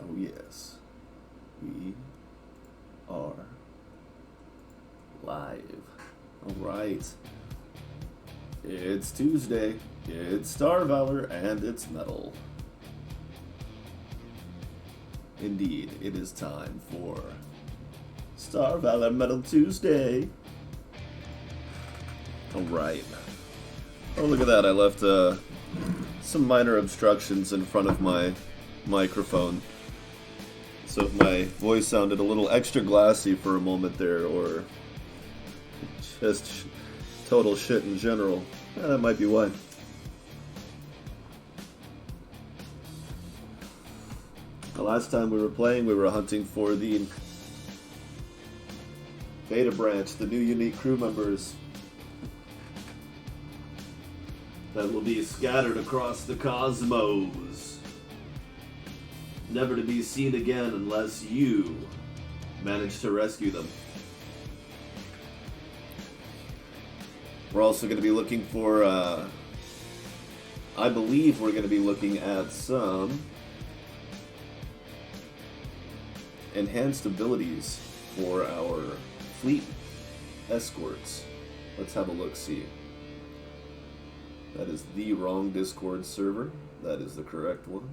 Oh yes, we are live. Alright. It's Tuesday, it's Star Valor, and it's Metal. Indeed, it is time for Star Valor Metal Tuesday. Alright. Oh, look at that, I left some minor obstructions in front of my microphone. So if my voice sounded a little extra glassy for a moment there, or just total shit in general, that might be why. The last time we were playing, we were hunting for the Beta Branch, the new unique crew members that will be scattered across the cosmos, never to be seen again unless you manage to rescue them. We're also going to be looking for, I believe we're going to be looking at some enhanced abilities for our fleet escorts. Let's have a look-see. That is the wrong Discord server. That is the correct one.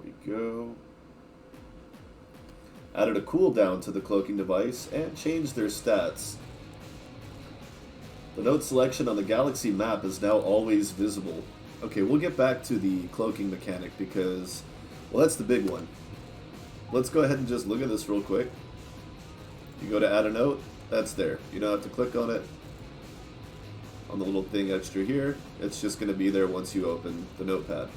There we go. Added a cooldown to the cloaking device and changed their stats. The node selection on the galaxy map is now always visible. Okay, we'll get back to the cloaking mechanic because, well, that's the big one. Let's go ahead and just look at this real quick. You go to add a note, that's there. You don't have to click on it. On the little thing extra here, it's just going to be there once you open the notepad.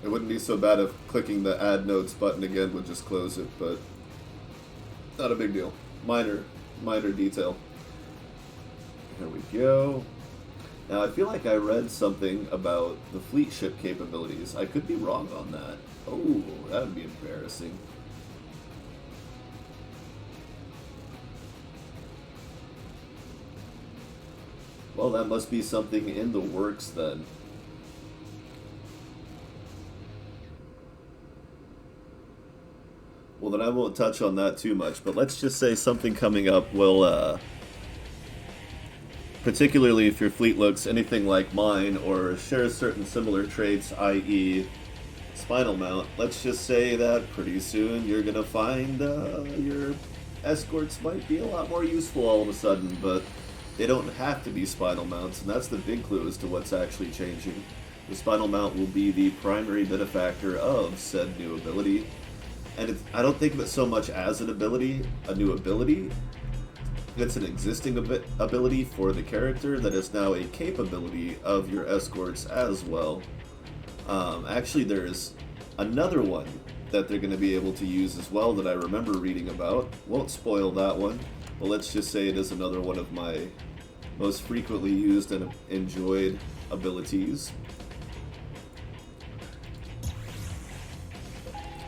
It wouldn't be so bad if clicking the add notes button again would just close it, but not a big deal. Minor detail. Here we go. Now I feel like I read something about the fleet ship capabilities. I could be wrong on that. Oh, that would be embarrassing. Well, that must be something in the works then. Well, then I won't touch on that too much, but let's just say something coming up will, particularly if your fleet looks anything like mine or shares certain similar traits, i.e. spinal mount, let's just say that pretty soon you're going to find your escorts might be a lot more useful all of a sudden, but they don't have to be spinal mounts, and that's the big clue as to what's actually changing. The spinal mount will be the primary benefactor of said new ability. And I don't think of it so much as an ability, a new ability. It's an existing ability for the character that is now a capability of your escorts as well. Actually, there's another one that they're going to be able to use as well that I remember reading about. Won't spoil that one, but let's just say it is another one of my most frequently used and enjoyed abilities.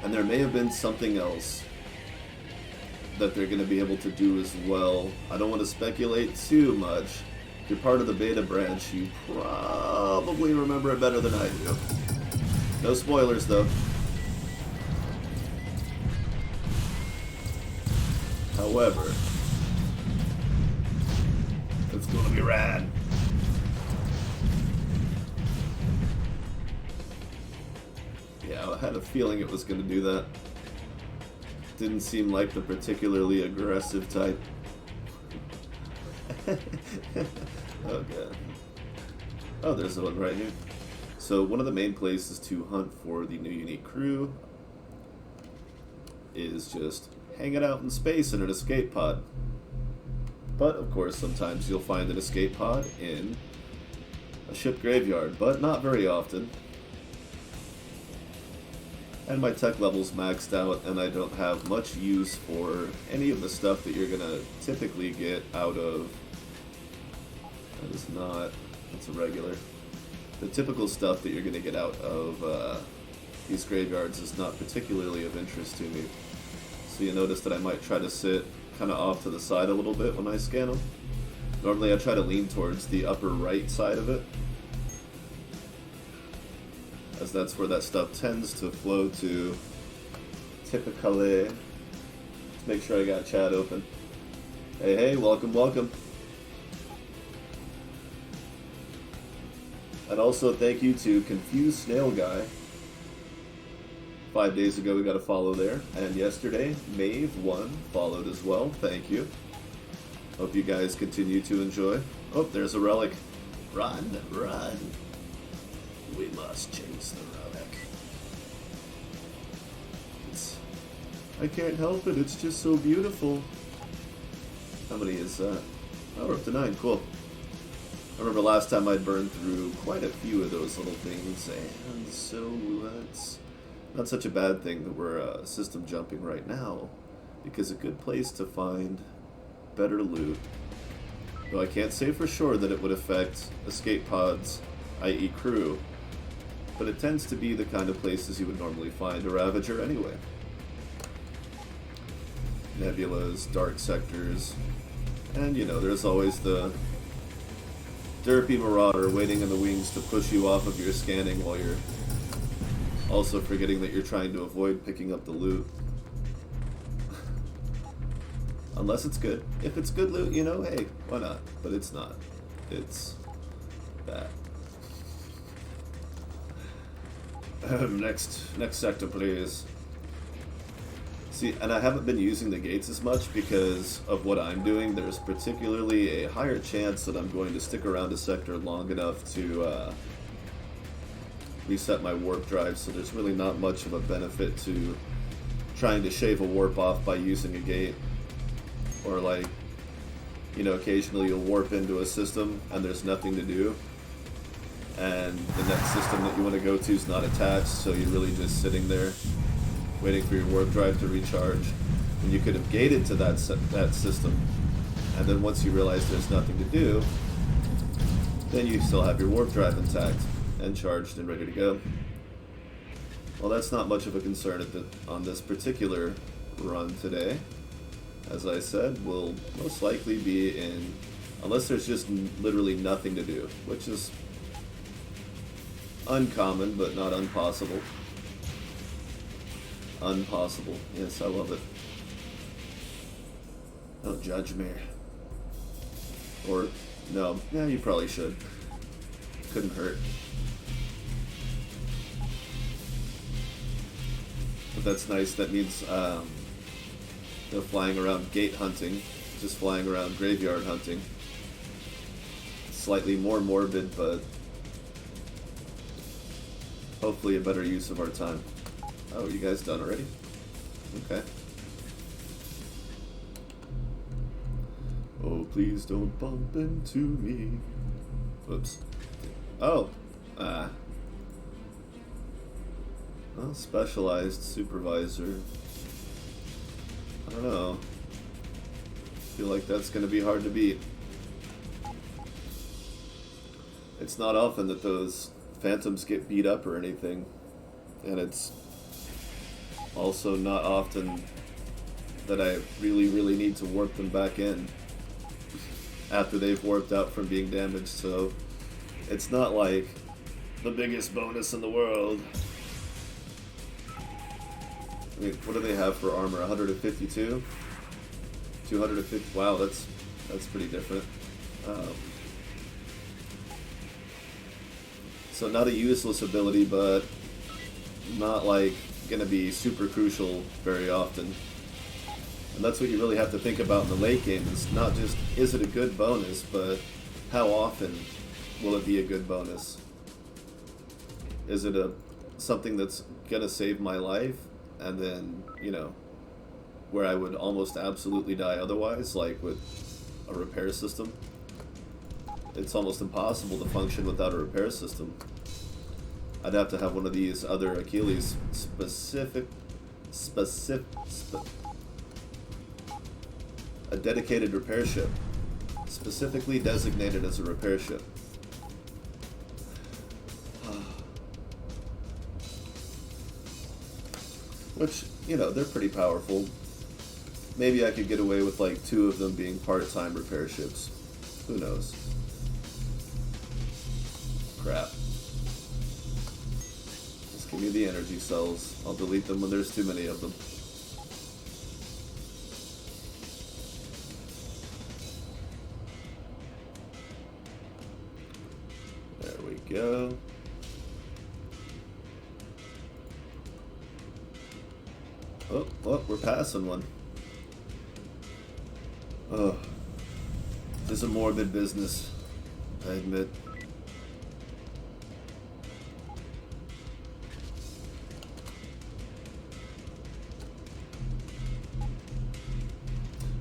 And there may have been something else that they're going to be able to do as well. I don't want to speculate too much. If you're part of the beta branch, you probably remember it better than I do. No spoilers, though. However, it's going to be rad. Yeah, I had a feeling it was going to do that. Didn't seem like the particularly aggressive type. Okay. Oh, there's the one right here. So one of the main places to hunt for the new unique crew is just hanging out in space in an escape pod. But, of course, sometimes you'll find an escape pod in a ship graveyard, but not very often. And my tech level's maxed out, and I don't have much use for any of the stuff that you're gonna typically get out of... That is not... It's a regular. The typical stuff that you're gonna get out of these graveyards is not particularly of interest to me. So you notice that I might try to sit kind of off to the side a little bit when I scan them. Normally I try to lean towards the upper right side of it, as that's where that stuff tends to flow to typically. Let's make sure I got chat open. Hey, welcome, welcome. And also thank you to Confused Snail Guy. 5 days ago we got a follow there, and yesterday Mave1 followed as well. Thank you. Hope you guys continue to enjoy. Oh, there's a relic. Run, run. We must chase the relic. I can't help it, it's just so beautiful. How many is that? Oh, we're up to 9, cool. I remember last time I'd burned through quite a few of those little things, and so it's not such a bad thing that we're system jumping right now, because a good place to find better loot, though I can't say for sure that it would affect escape pods, i.e. crew, but it tends to be the kind of places you would normally find a Ravager anyway. Nebulas, dark sectors, and you know, there's always the derpy marauder waiting in the wings to push you off of your scanning while you're also forgetting that you're trying to avoid picking up the loot. Unless it's good. If it's good loot, you know, hey, why not? But it's not. It's bad. Next sector, please. See, and I haven't been using the gates as much because of what I'm doing. There's particularly a higher chance that I'm going to stick around a sector long enough to reset my warp drive, so there's really not much of a benefit to trying to shave a warp off by using a gate. Or like, you know, occasionally you'll warp into a system and there's nothing to do, and the next system that you want to go to is not attached, so you're really just sitting there waiting for your warp drive to recharge. And you could have gated to that system, and then once you realize there's nothing to do, then you still have your warp drive intact and charged and ready to go. Well, that's not much of a concern on this particular run today. As I said, we'll most likely be in, unless there's just literally nothing to do, which is uncommon but not impossible. Unpossible. Yes, I love it. Don't judge me. Or, no. Yeah, you probably should. Couldn't hurt. But that's nice. That means, they're flying around gate hunting. Just flying around graveyard hunting. Slightly more morbid, but hopefully a better use of our time. Oh, you guys done already? Okay. Oh, please don't bump into me. Whoops. Oh. Well, specialized supervisor. I don't know. I feel like that's going to be hard to beat. It's not often that those phantoms get beat up or anything. And it's also not often that I really need to warp them back in after they've warped out from being damaged, so it's not like the biggest bonus in the world. I mean, what do they have for armor? 152? 250? Wow, that's pretty different. So not a useless ability, but not like going to be super crucial very often. And that's what you really have to think about in the late game. It's not just, is it a good bonus, but how often will it be a good bonus? Is it something that's going to save my life, and then, you know, where I would almost absolutely die otherwise, like with a repair system? It's almost impossible to function without a repair system. I'd have to have one of these other Achilles a dedicated repair ship, specifically designated as a repair ship. Which, you know, they're pretty powerful. Maybe I could get away with like 2 of them being part-time repair ships. Who knows? Crap. Just give me the energy cells. I'll delete them when there's too many of them. There we go. Oh, we're passing one. Oh, this is a morbid business, I admit.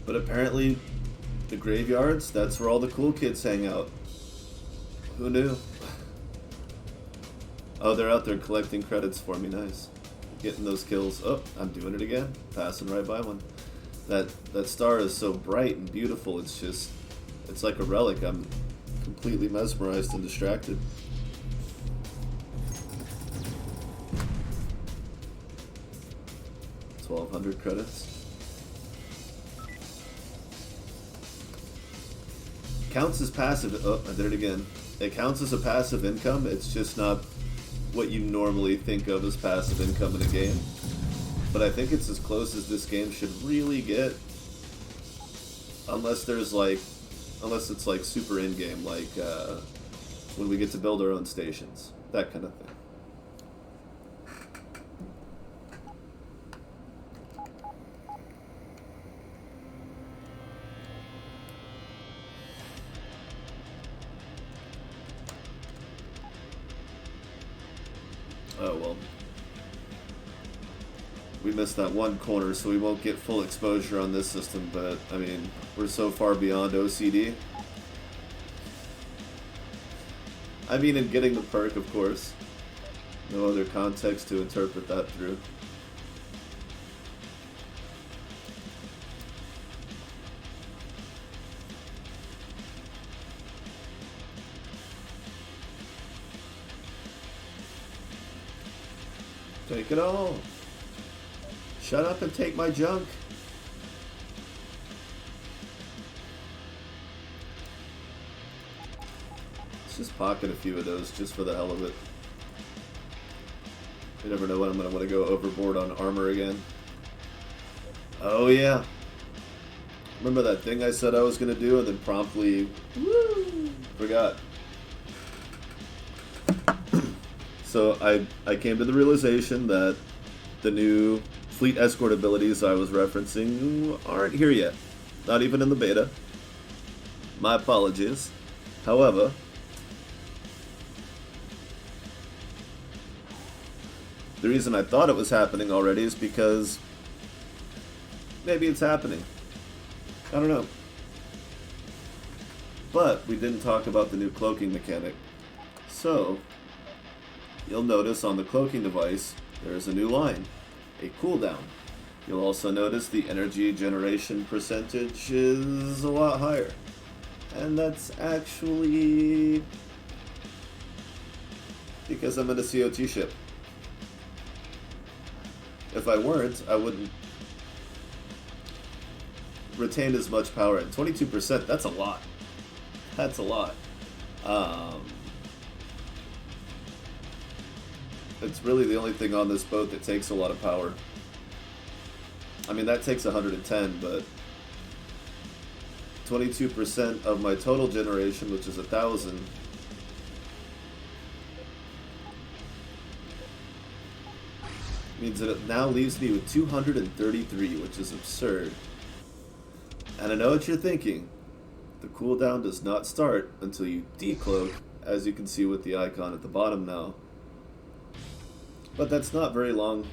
But apparently, the graveyards, that's where all the cool kids hang out. Who knew? Oh, they're out there collecting credits for me, nice. Getting those kills. Oh, I'm doing it again. Passing right by one. That star is so bright and beautiful, it's just, it's like a relic. I'm completely mesmerized and distracted. $1,200 credits. Counts as passive. Oh, I did it again. It counts as a passive income. It's just not what you normally think of as passive income in a game. But I think it's as close as this game should really get. Unless it's like super in-game, like when we get to build our own stations. That kind of thing. Oh well. We missed that one corner, so we won't get full exposure on this system, but, I mean, we're so far beyond OCD. I mean, in getting the perk, of course. No other context to interpret that through. Take it all. Shut up and take my junk. Let's just pocket a few of those just for the hell of it. You never know when I'm going to want to go overboard on armor again. Oh yeah. Remember that thing I said I was going to do and then promptly forgot. So I came to the realization that the new fleet escort abilities I was referencing aren't here yet. Not even in the beta. My apologies. However, the reason I thought it was happening already is because maybe it's happening. I don't know. But we didn't talk about the new cloaking mechanic. So, you'll notice on the cloaking device, there's a new line. A cooldown. You'll also notice the energy generation percentage is a lot higher. And that's actually because I'm in a COT ship. If I weren't, I wouldn't retain as much power. At 22%, that's a lot. That's a lot. It's really the only thing on this boat that takes a lot of power. I mean, that takes 110, but 22% of my total generation, which is 1,000, means that it now leaves me with 233, which is absurd. And I know what you're thinking. The cooldown does not start until you decloak, as you can see with the icon at the bottom now. But that's not very long.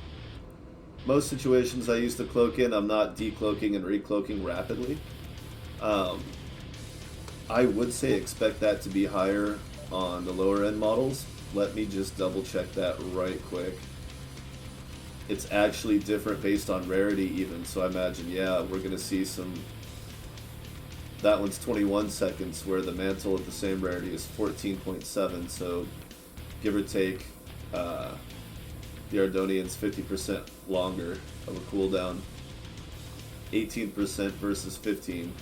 Most situations I use to cloak in, I'm not decloaking and recloaking rapidly. I would say expect that to be higher on the lower end models. Let me just double check that right quick. It's actually different based on rarity even, so I imagine, yeah, we're going to see some... That one's 21 seconds, where the mantle at the same rarity is 14.7, so give or take... the Ardonian's 50% longer of a cooldown. 18% versus 15.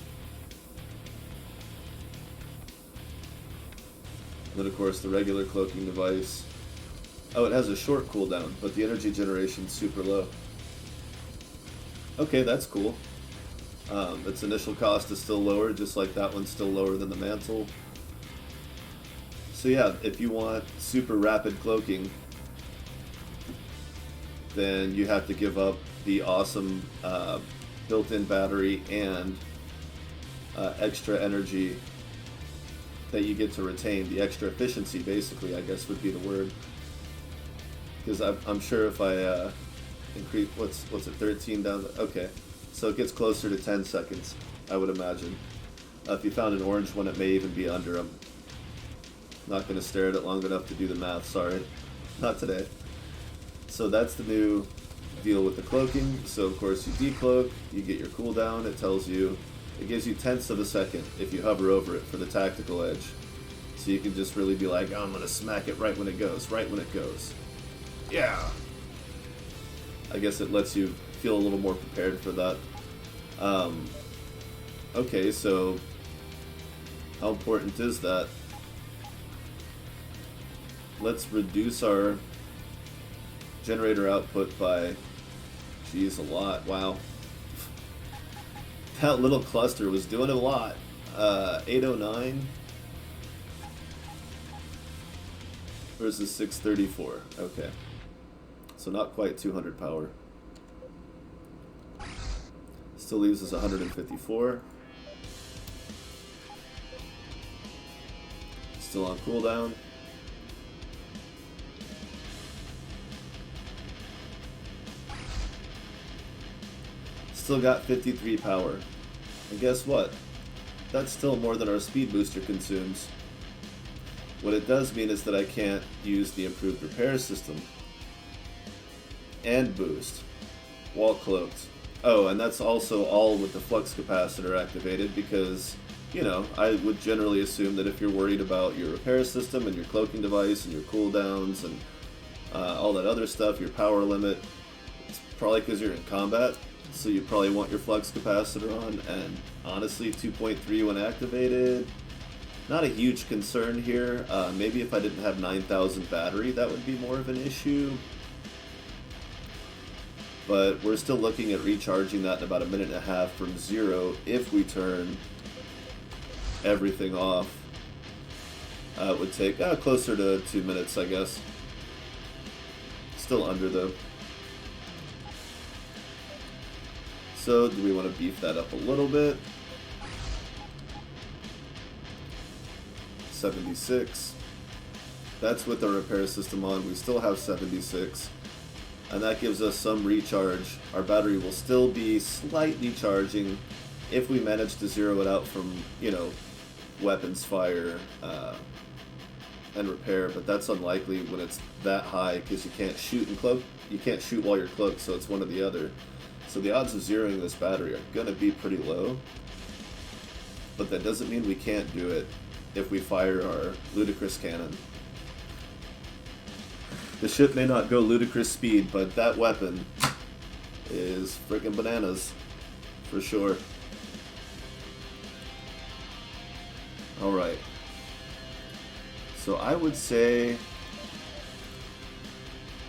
Then of course the regular cloaking device. Oh, it has a short cooldown, but the energy generation's super low. Okay, that's cool. Its initial cost is still lower, just like that one's still lower than the mantle. So yeah, if you want super rapid cloaking, then you have to give up the awesome built-in battery and extra energy that you get to retain. The extra efficiency, basically, I guess would be the word. Because I'm sure if I increase, what's it, 13 down, okay. So it gets closer to 10 seconds, I would imagine. If you found an orange one, it may even be under them. Not going to stare at it long enough to do the math, sorry. Not today. So that's the new deal with the cloaking. So of course you decloak, you get your cooldown, it tells you, it gives you tenths of a second if you hover over it for the tactical edge. So you can just really be like, oh, I'm going to smack it right when it goes, right when it goes. Yeah! I guess it lets you feel a little more prepared for that. Okay, so how important is that? Let's reduce our generator output by, geez, a lot. Wow. That little cluster was doing a lot. 809 versus 634. Okay. So not quite 200 power. Still leaves us 154. Still on cooldown. Still got 53 power. And guess what? That's still more than our speed booster consumes. What it does mean is that I can't use the improved repair system and boost while cloaked. Oh, and that's also all with the flux capacitor activated because, you know, I would generally assume that if you're worried about your repair system and your cloaking device and your cooldowns and all that other stuff, your power limit, it's probably because you're in combat, so you probably want your flux capacitor on, and honestly 2.3 when activated, not a huge concern here. Maybe if I didn't have 9,000 battery, that would be more of an issue. But we're still looking at recharging that in about a minute and a half from 0 if we turn everything off. It would take closer to 2 minutes, I guess. Still under though. So do we want to beef that up a little bit? 76. That's with our repair system on. We still have 76. And that gives us some recharge. Our battery will still be slightly charging if we manage to zero it out from, you know, weapons fire and repair, but that's unlikely when it's that high because you can't shoot and cloak. You can't shoot while you're cloaked, so it's one or the other. So the odds of zeroing this battery are going to be pretty low, but that doesn't mean we can't do it if we fire our ludicrous cannon. The ship may not go ludicrous speed, but that weapon is freaking bananas, for sure. Alright. So I would say,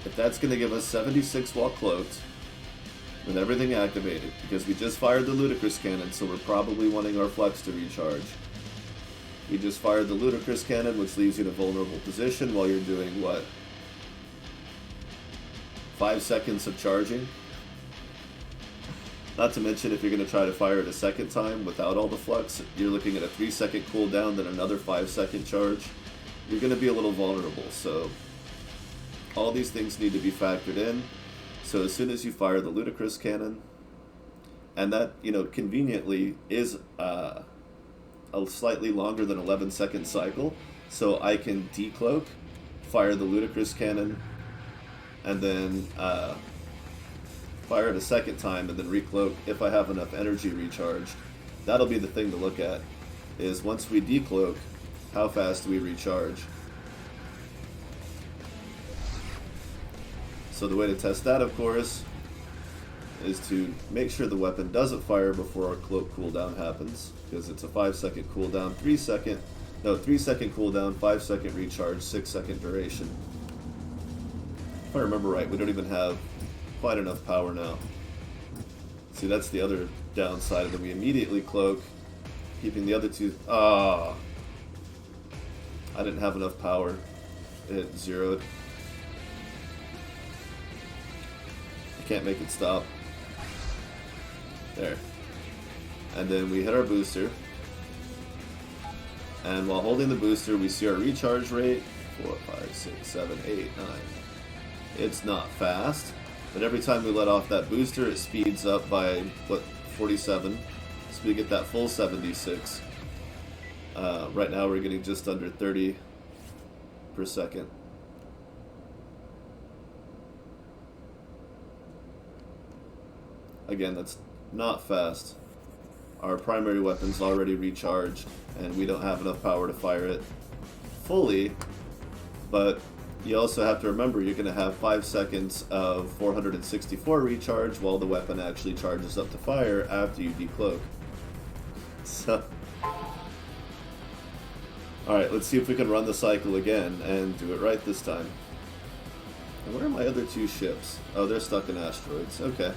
if that's going to give us 76 while cloaked, with everything activated, because we just fired the ludicrous cannon, so we're probably wanting our flux to recharge. We just fired the ludicrous cannon, which leaves you in a vulnerable position while you're doing what? 5 seconds of charging. Not to mention, if you're going to try to fire it a second time without all the flux, you're looking at a 3-second cooldown, then another 5-second charge. You're going to be a little vulnerable, so all these things need to be factored in. So as soon as you fire the ludicrous cannon, and that, you know, conveniently is a slightly longer than 11-second cycle, so I can decloak, fire the ludicrous cannon, and then fire it a second time and then recloak if I have enough energy recharged. That'll be the thing to look at, is once we decloak, how fast do we recharge? So the way to test that, of course, is to make sure the weapon doesn't fire before our cloak cooldown happens, because it's a 5-second cooldown, 3-second No, 3-second cooldown, 5-second recharge, 6-second duration. If I remember right, we don't even have quite enough power now. See, that's the other downside of it. We immediately cloak, keeping the other two... Ah! I didn't have enough power. It zeroed. I can't make it stop. There. And then we hit our booster. And while holding the booster, we see our recharge rate. 4, 5, 6, 7, 8, 9. It's not fast, but every time we let off that booster, it speeds up by, what, 47. So we get that full 76. Right now we're getting just under 30 per second. Again, that's not fast. Our primary weapon's already recharged, and we don't have enough power to fire it fully, but you also have to remember you're going to have 5 seconds of 464 recharge while the weapon actually charges up to fire after you decloak. So, alright, let's see if we can run the cycle again and do it right this time. And where are my other two ships? Oh, they're stuck in asteroids. Okay.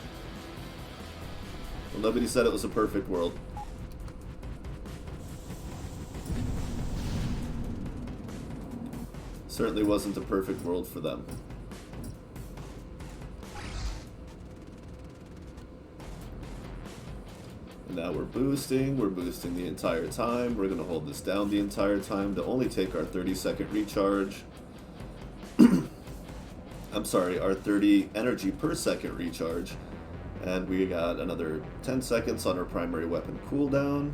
Well, nobody said it was a perfect world. Certainly wasn't a perfect world for them. And now we're boosting the entire time. We're going to hold this down the entire time to only take our 30-second recharge. I'm sorry, our 30 energy per second recharge. And we got another 10 seconds on our primary weapon cooldown.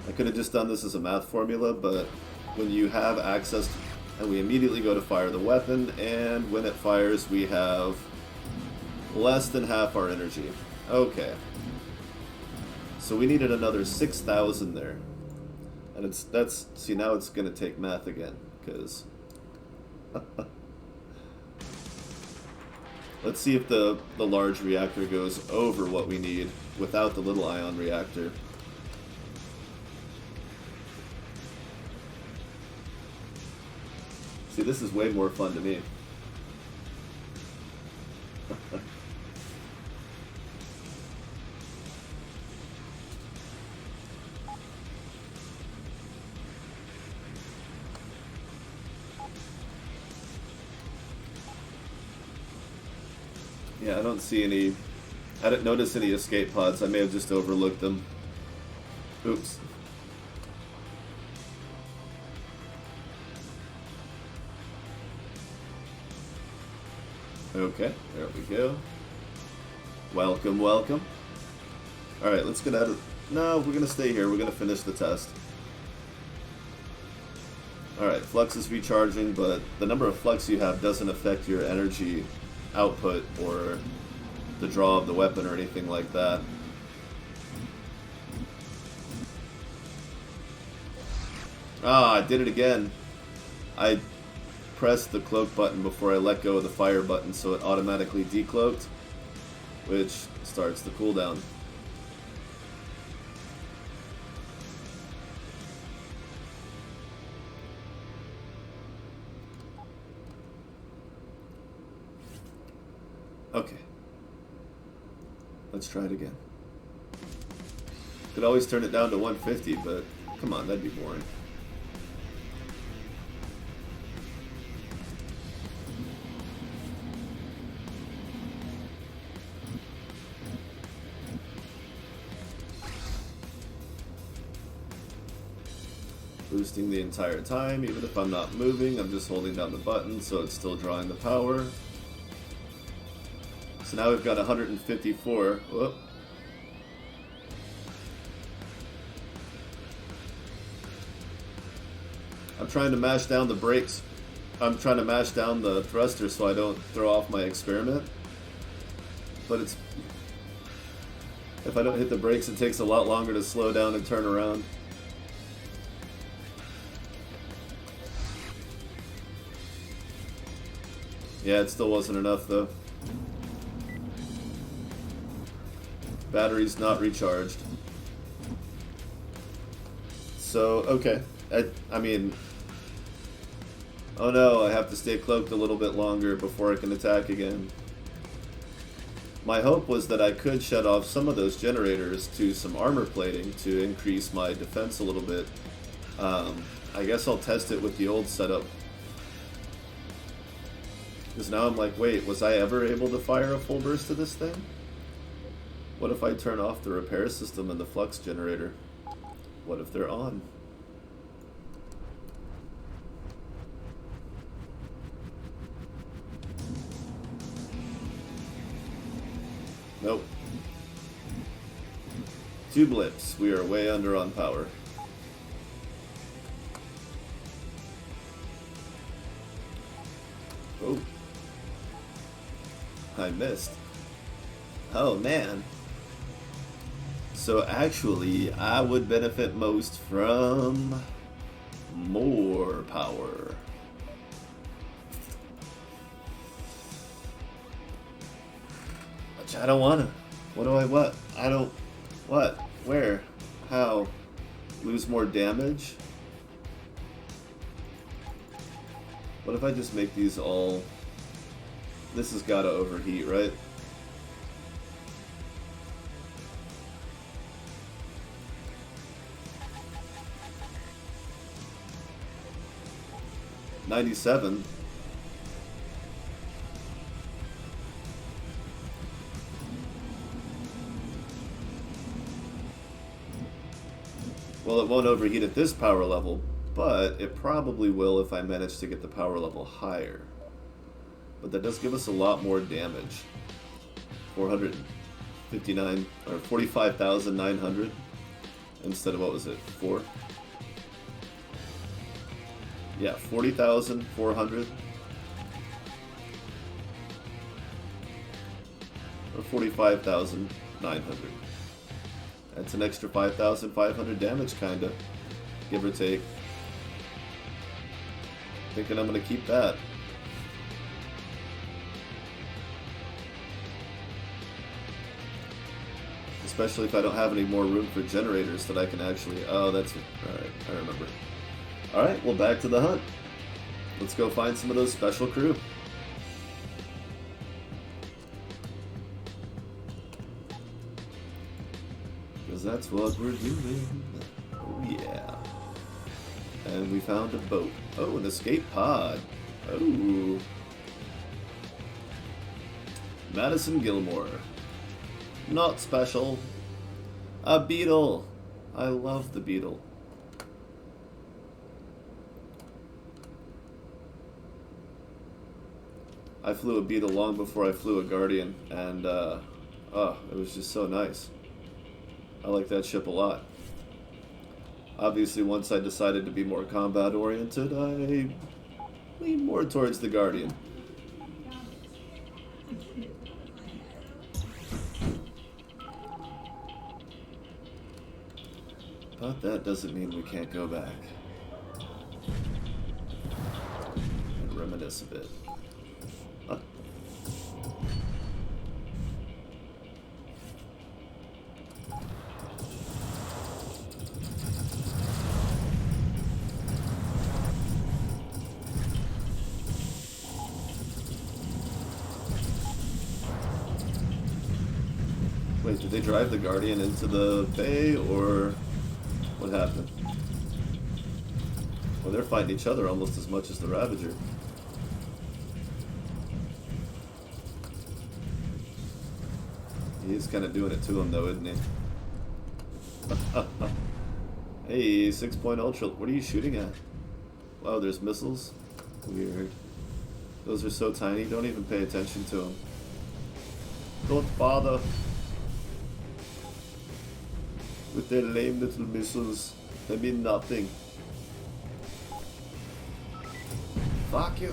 I could have just done this as a math formula, but when you have access to, and we immediately go to fire the weapon, and when it fires we have less than half our energy. Okay. So we needed another 6,000 there. And see, now it's going to take math again, because... Let's see if the large reactor goes over what we need without the little ion reactor. See, this is way more fun to me. Yeah, I don't see any... I didn't notice any escape pods. I may have just overlooked them. Oops. Okay, there we go. Welcome, welcome. Alright, let's get out of... No, we're going to stay here. We're going to finish the test. Alright, flux is recharging, but the number of flux you have doesn't affect your energy output or the draw of the weapon or anything like that. Ah, I did it again. I pressed the cloak button before I let go of the fire button, so it automatically decloaked, which starts the cooldown. Okay. Let's try it again. Could always turn it down to 150, but come on, that'd be boring. Boosting the entire time, even if I'm not moving, I'm just holding down the button, so it's still drawing the power. So now we've got 154. Whoop. I'm trying to mash down the brakes. I'm trying to mash down the thruster so I don't throw off my experiment. But it's... if I don't hit the brakes, it takes a lot longer to slow down and turn around. Yeah, it still wasn't enough though. Battery's not recharged. So, okay. I mean... Oh no, I have to stay cloaked a little bit longer before I can attack again. My hope was that I could shut off some of those generators to some armor plating to increase my defense a little bit. I guess I'll test it with the old setup. Because now I'm like, wait, was I ever able to fire a full burst of this thing? What if I turn off the repair system and the flux generator? What if they're on? Nope. 2 blips. We are way under on power. Oh. I missed. Oh man. So actually, I would benefit most from more power. Which I don't wanna. What? I don't... What? Where? How? Lose more damage? What if I just make these all... This has gotta overheat, right? $97. Well, it won't overheat at this power level, but it probably will if I manage to get the power level higher. But that does give us a lot more damage. 459 or 45,900 instead of, what was it, 4? Yeah, 40,400 or 45,900. That's an extra 5,500 damage, kinda, give or take. Thinking I'm gonna keep that. Especially if I don't have any more room for generators that I can actually... Oh, that's... Alright, I remember. Alright, well, back to the hunt. Let's go find some of those special crew. Because that's what we're doing. Oh, yeah. And we found a boat. Oh, an escape pod. Oh. Madison Gilmore. Not special. A beetle. I love the beetle. I flew a beetle long before I flew a Guardian, and oh, it was just so nice. I like that ship a lot. Obviously, once I decided to be more combat oriented, I leaned more towards the Guardian. But that doesn't mean we can't go back and reminisce a bit. Huh? Wait, did they drive the Guardian into the bay, or what happened? Well, they're fighting each other almost as much as the Ravager. He's kind of doing it to him, though, isn't he? Hey, 6-point ultra. What are you shooting at? Wow, there's missiles? Weird. Those are so tiny, don't even pay attention to them. Don't bother with their lame little missiles. They mean nothing. Fuck you!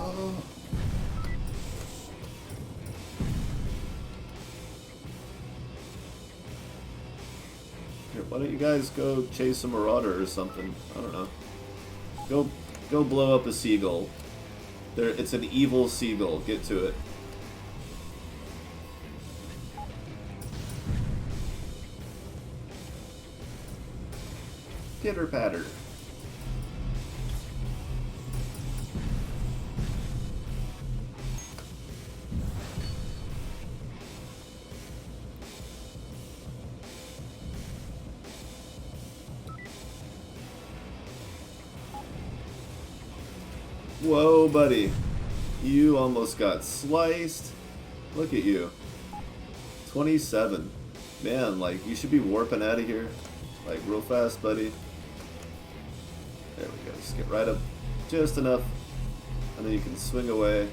Here, why don't you guys go chase a marauder or something? I don't know. Go blow up a seagull. It's an evil seagull. Get to it. Pitter patter. Whoa, buddy. You almost got sliced. Look at you. 27. Man, like, you should be warping out of here. Like, real fast, buddy. There we go. Just get right up just enough. And then you can swing away.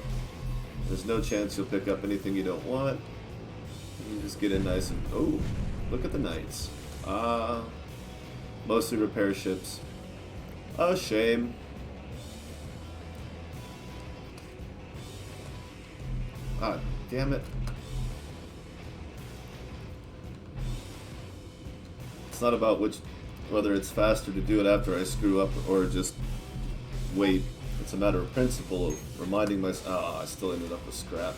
There's no chance you'll pick up anything you don't want. You just get in nice and... Oh, look at the knights. Mostly repair ships. A shame. Ah, damn it. It's not about whether it's faster to do it after I screw up or just wait. It's a matter of principle of reminding myself. Ah, I still ended up with scrap.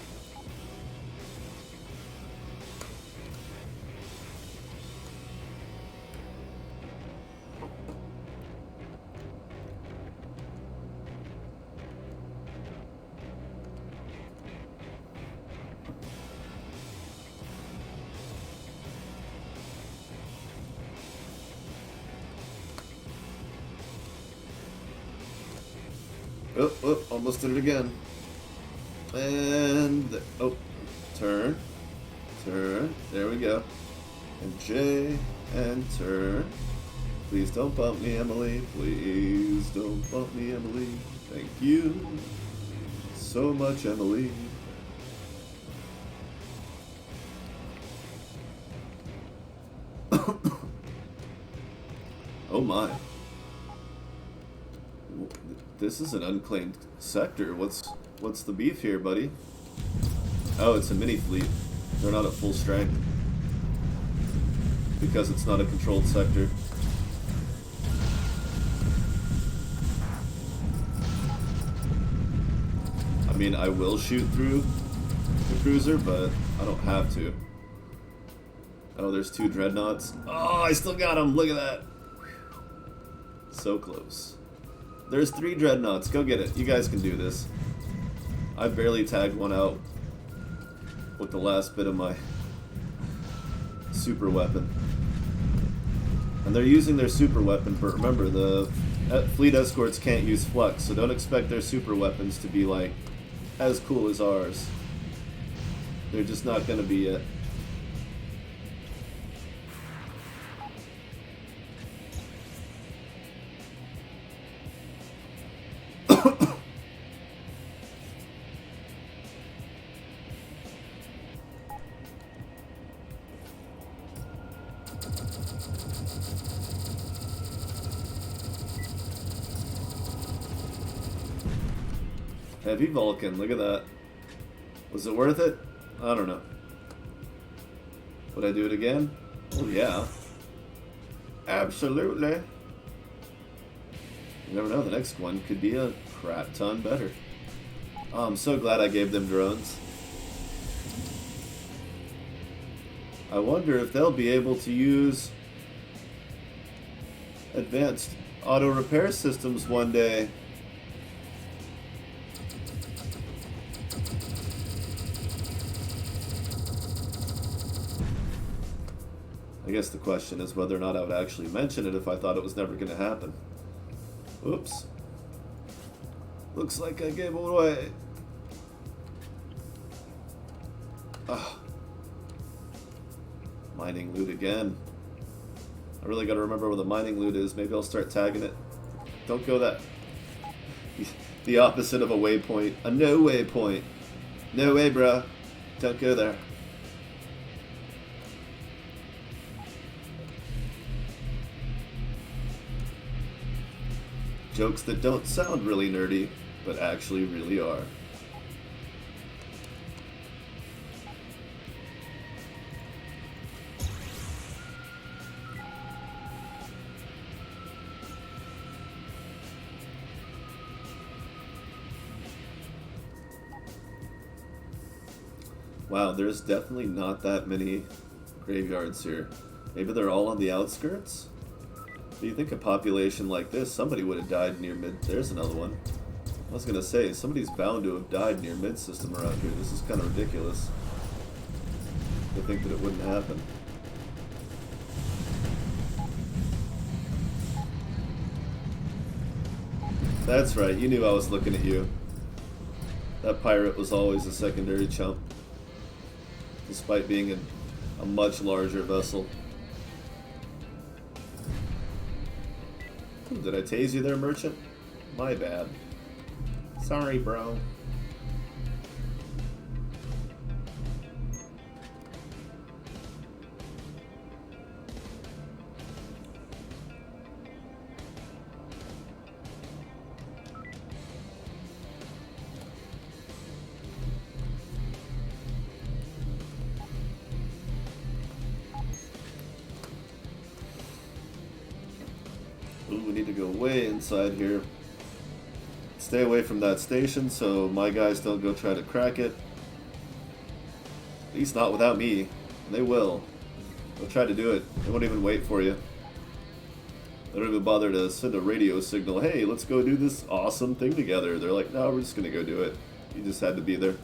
Oh, almost did it again. And, oh, turn, there we go. And J, and turn. Please don't bump me, Emily. Please don't bump me, Emily. Thank you so much, Emily. Oh my. This is an unclaimed sector. What's the beef here, buddy? Oh, it's a mini fleet. They're not at full strength. Because it's not a controlled sector. I mean, I will shoot through the cruiser, but I don't have to. Oh, there's 2 dreadnoughts. Oh, I still got them. Look at that. So close. There's 3 dreadnoughts. Go get it. You guys can do this. I barely tagged one out with the last bit of my super weapon. And they're using their super weapon, but remember, the fleet escorts can't use flux, so don't expect their super weapons to be, like, as cool as ours. They're just not going to be yet. Heavy Vulcan, look at that. Was it worth it? I don't know. Would I do it again? Oh yeah. Absolutely. You never know, the next one could be a crap ton better. Oh, I'm so glad I gave them drones. I wonder if they'll be able to use advanced auto repair systems one day. I guess the question is whether or not I would actually mention it if I thought it was never going to happen. Oops. Looks like I gave it away. Ah. Mining loot again. I really got to remember where the mining loot is. Maybe I'll start tagging it. Don't go that... the opposite of a waypoint. A no waypoint. No way, bruh. Don't go there. Jokes that don't sound really nerdy, but actually really are. Wow, there's definitely not that many graveyards here. Maybe they're all on the outskirts? You think a population like this, somebody would have died near mid. There's another one. I was gonna say, somebody's bound to have died near mid-system around here. This is kind of ridiculous. To think that it wouldn't happen. That's right, you knew I was looking at you. That pirate was always a secondary chump. Despite being a much larger vessel. Did I tase you there, merchant? My bad. Sorry, bro. Ooh, we need to go way inside here. Stay away from that station so my guys don't go try to crack it. At least not without me. They will. They'll try to do it. They won't even wait for you. They don't even bother to send a radio signal. Hey, let's go do this awesome thing together. They're like, no, we're just going to go do it. You just had to be there.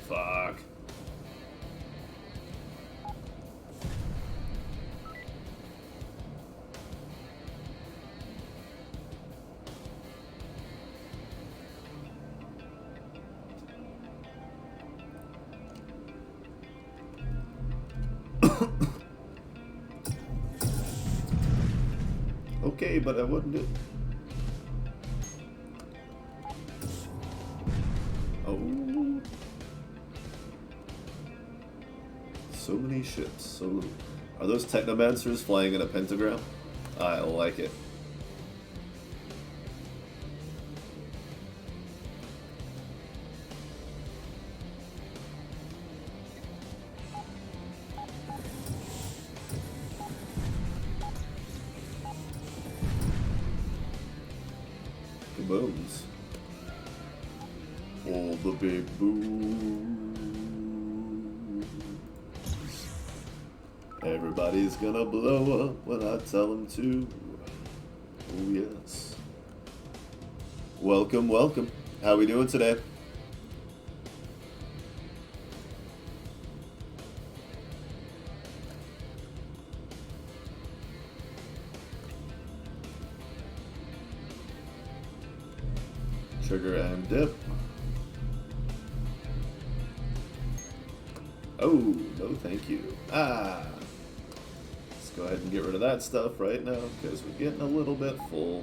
Fuck. Okay, but I wouldn't do. Oh. So many ships, so little. Are those technomancers flying in a pentagram? I like it. Booms. All the big booms. Everybody's gonna blow up when I tell them to. Oh yes. Welcome, welcome. How we doing today? Sugar and dip. Oh, no thank you. Ah. Let's go ahead and get rid of that stuff right now, because we're getting a little bit full.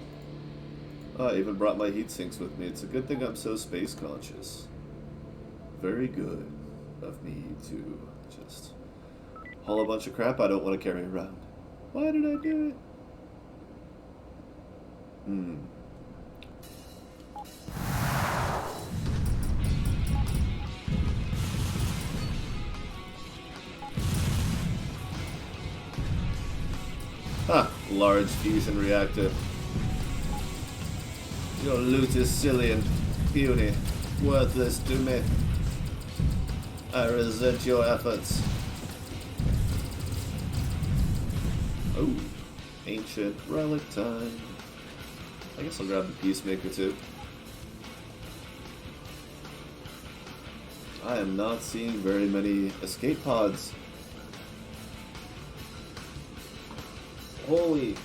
Oh, I even brought my heat sinks with me. It's a good thing I'm so space conscious. Very good of me to just haul a bunch of crap I don't want to carry around. Why did I do it? Large fusion reactor. Your loot is silly and puny, worthless to me. I resent your efforts. Oh, ancient relic time. I guess I'll grab the Peacemaker too. I am not seeing very many escape pods. Holy.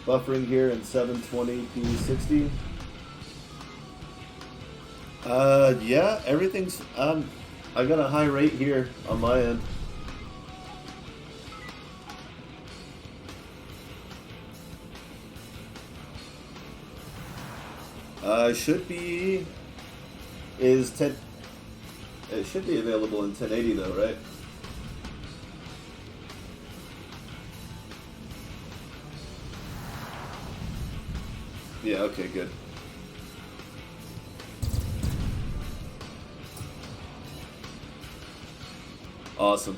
Buffering here in 720p60. Yeah, everything's, I got a high rate here on my end. Should be, is 10, it should be available in 1080 though, right? Yeah, okay, good. Awesome.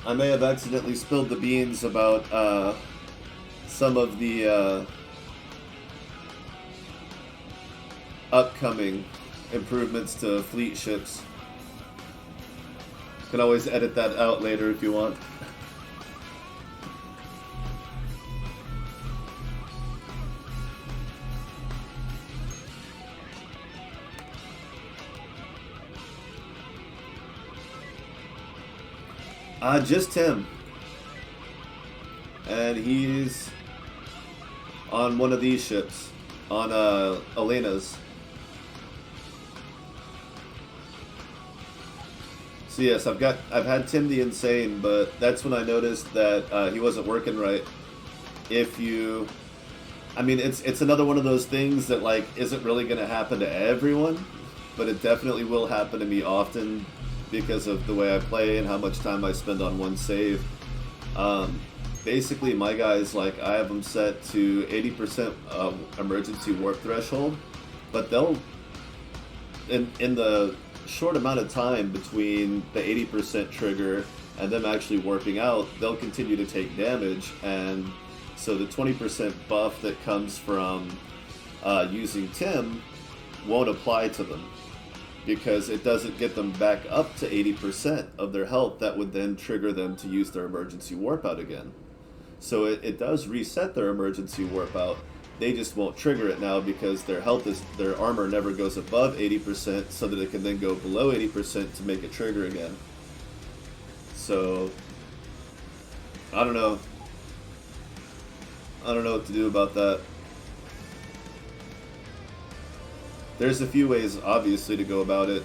I may have accidentally spilled the beans about some of the upcoming improvements to fleet ships. Can always edit that out later if you want. Just him. And he's on one of these ships. On Elena's. So yes, I've had Tim the Insane, but that's when I noticed that he wasn't working right. If you, I mean, it's another one of those things that like isn't really going to happen to everyone, but it definitely will happen to me often because of the way I play and how much time I spend on one save. Basically, my guys, like, I have them set to 80% emergency warp threshold, but they'll, in the short amount of time between the 80% trigger and them actually warping out, they'll continue to take damage, and so the 20% buff that comes from using Tim won't apply to them, because it doesn't get them back up to 80% of their health. That would then trigger them to use their emergency warp out again. So it does reset their emergency warp out. They just won't trigger it now because their armor never goes above 80%, so that it can then go below 80% to make it trigger again. So I don't know. I don't know what to do about that. There's a few ways, obviously, to go about it,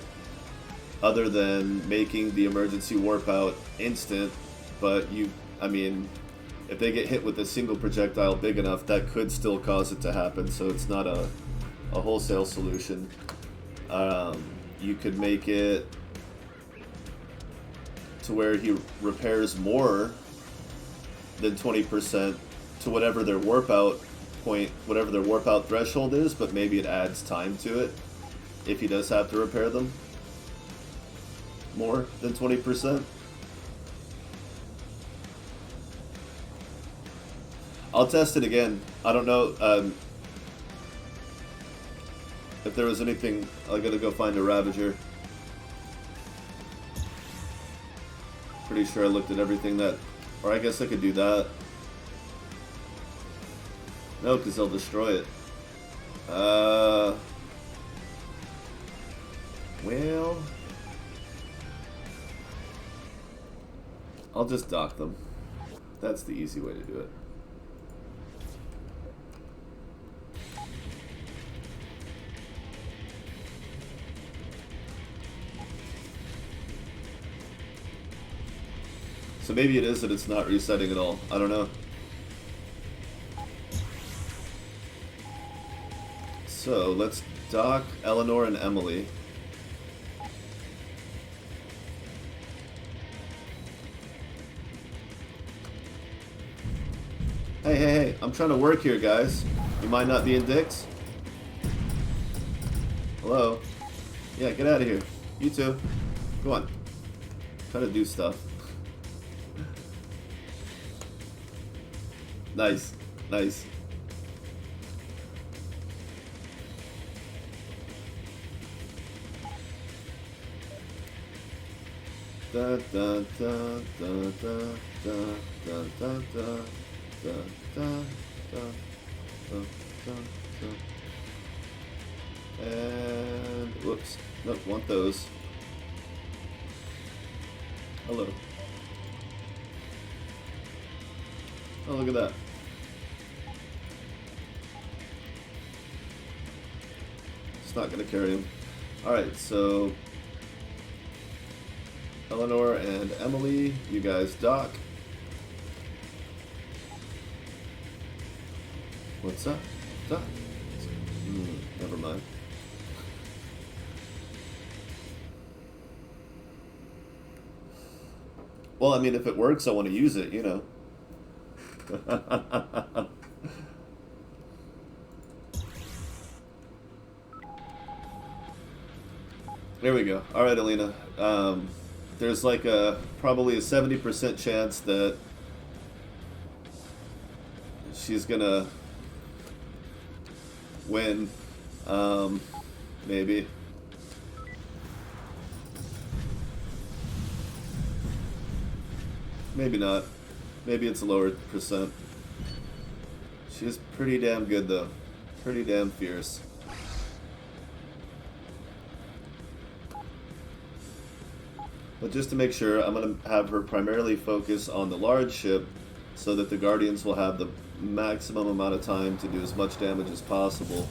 other than making the emergency warp out instant. But I mean, if they get hit with a single projectile big enough, that could still cause it to happen. So it's not a wholesale solution. You could make it to where he repairs more than 20% to whatever their warp out point, whatever their warp out threshold is, but maybe it adds time to it if he does have to repair them more than 20%. I'll test it again. I don't know if there was anything. I gotta go find a Ravager. Pretty sure I looked at everything that, or I guess I could do that. No, because they'll destroy it. Well, I'll just dock them. That's the easy way to do it. So maybe it is that it's not resetting at all. I don't know. So let's dock Eleanor and Emily. Hey, I'm trying to work here, guys. You mind not being dicks? Hello? Yeah, get out of here. You too. Go on. Try to do stuff. Nice. Nice. Da da da da da da da da da da da da da. And whoops, nope, want those. Hello. Oh, look at that. It's not gonna carry him. Alright, so Eleanor and Emily, you guys dock. What's that? Dock. Never mind. Well, I mean, if it works, I want to use it, you know. There we go. All right, Alina. There's like probably a 70% chance that she's gonna win. Maybe. Maybe not. Maybe it's a lower percent. She's pretty damn good though. Pretty damn fierce. But just to make sure, I'm going to have her primarily focus on the large ship so that the Guardians will have the maximum amount of time to do as much damage as possible.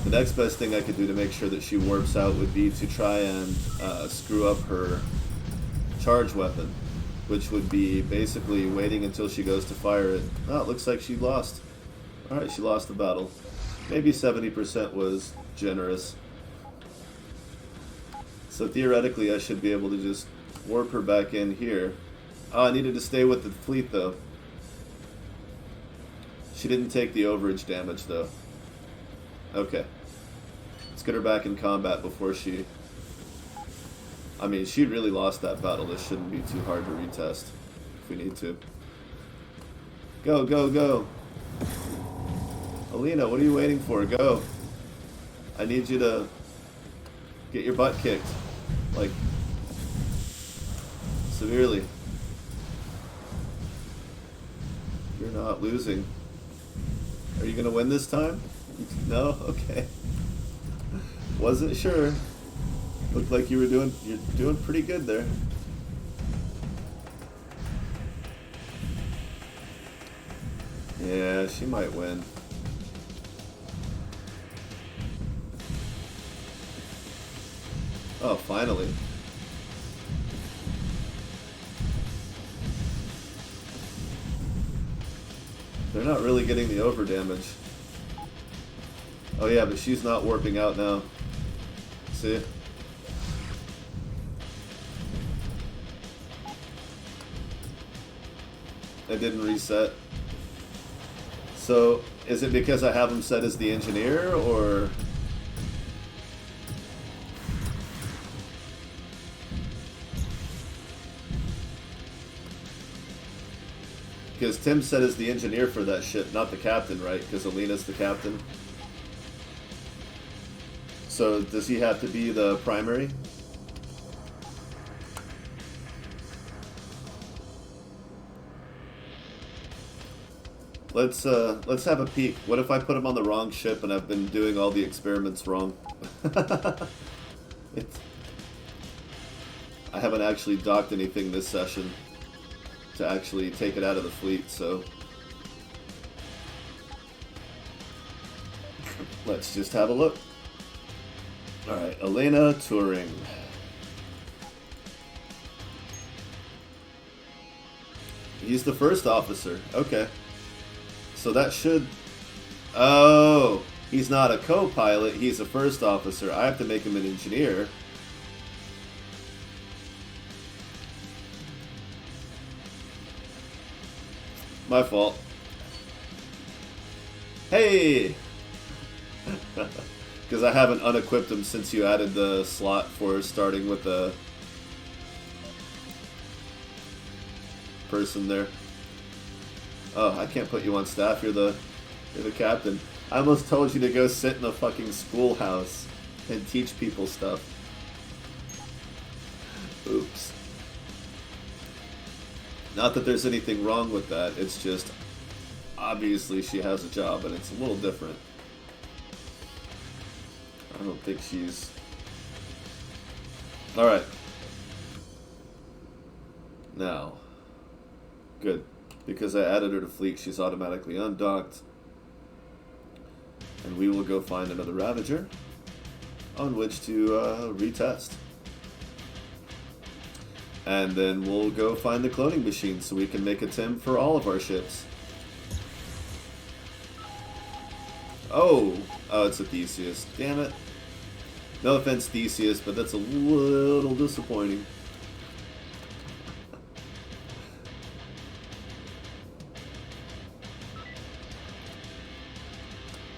The next best thing I could do to make sure that she warps out would be to try and screw up her charge weapon, which would be basically waiting until she goes to fire it. Oh, it looks like she lost. Alright, she lost the battle. Maybe 70% was generous. So theoretically I should be able to just warp her back in here. Oh, I needed to stay with the fleet though. She didn't take the overage damage though. Okay. Let's get her back in combat before she... I mean, she really lost that battle. This shouldn't be too hard to retest if we need to. Go, go, go. Alina, what are you waiting for? Go. I need you to get your butt kicked. Like, severely. You're not losing. Are you gonna win this time? No? Okay. Wasn't sure. Looked like you're doing pretty good there. Yeah, she might win. Oh, finally. They're not really getting the over damage. Oh yeah, but she's not warping out now. See? It didn't reset. So, is it because I have him set as the engineer, or... Because Tim said as the engineer for that ship, not the captain, right? Because Alina's the captain. So does he have to be the primary? Let's have a peek. What if I put him on the wrong ship and I've been doing all the experiments wrong? I haven't actually docked anything this session to actually take it out of the fleet, so let's just have a look. Alright, Elena Turing. He's the first officer. Okay. So that should... Oh! He's not a co-pilot, he's a first officer. I have to make him an engineer. My fault. Hey! Because I haven't unequipped him since you added the slot for starting with the person there. Oh, I can't put you on staff. You're the captain. I almost told you to go sit in the fucking schoolhouse and teach people stuff. Oops. Not that there's anything wrong with that, it's just obviously she has a job and it's a little different. I don't think she's... Alright. Now. Good. Because I added her to fleet, she's automatically undocked. And we will go find another Ravager on which to retest. And then we'll go find the cloning machine so we can make a Tim for all of our ships. Oh! Oh, it's a Theseus. Damn it. No offense, Theseus, but that's a little disappointing.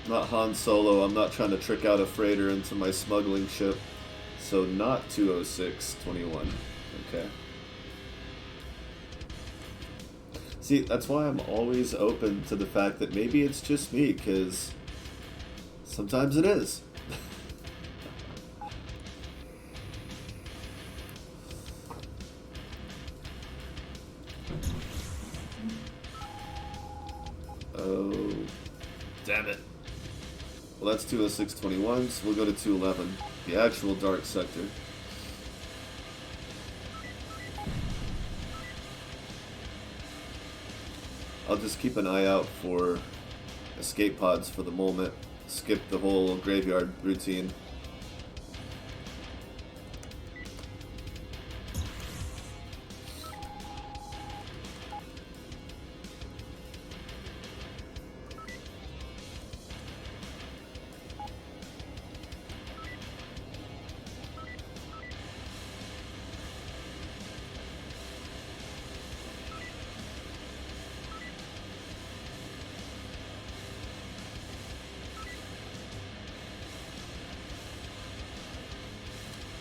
Not Han Solo, I'm not trying to trick out a freighter into my smuggling ship. So not 206-21. Okay. See, that's why I'm always open to the fact that maybe it's just me, because sometimes it is. Oh, damn it. Well, that's 206.21, so we'll go to 211, the actual dark sector. I'll just keep an eye out for escape pods for the moment. Skip the whole graveyard routine.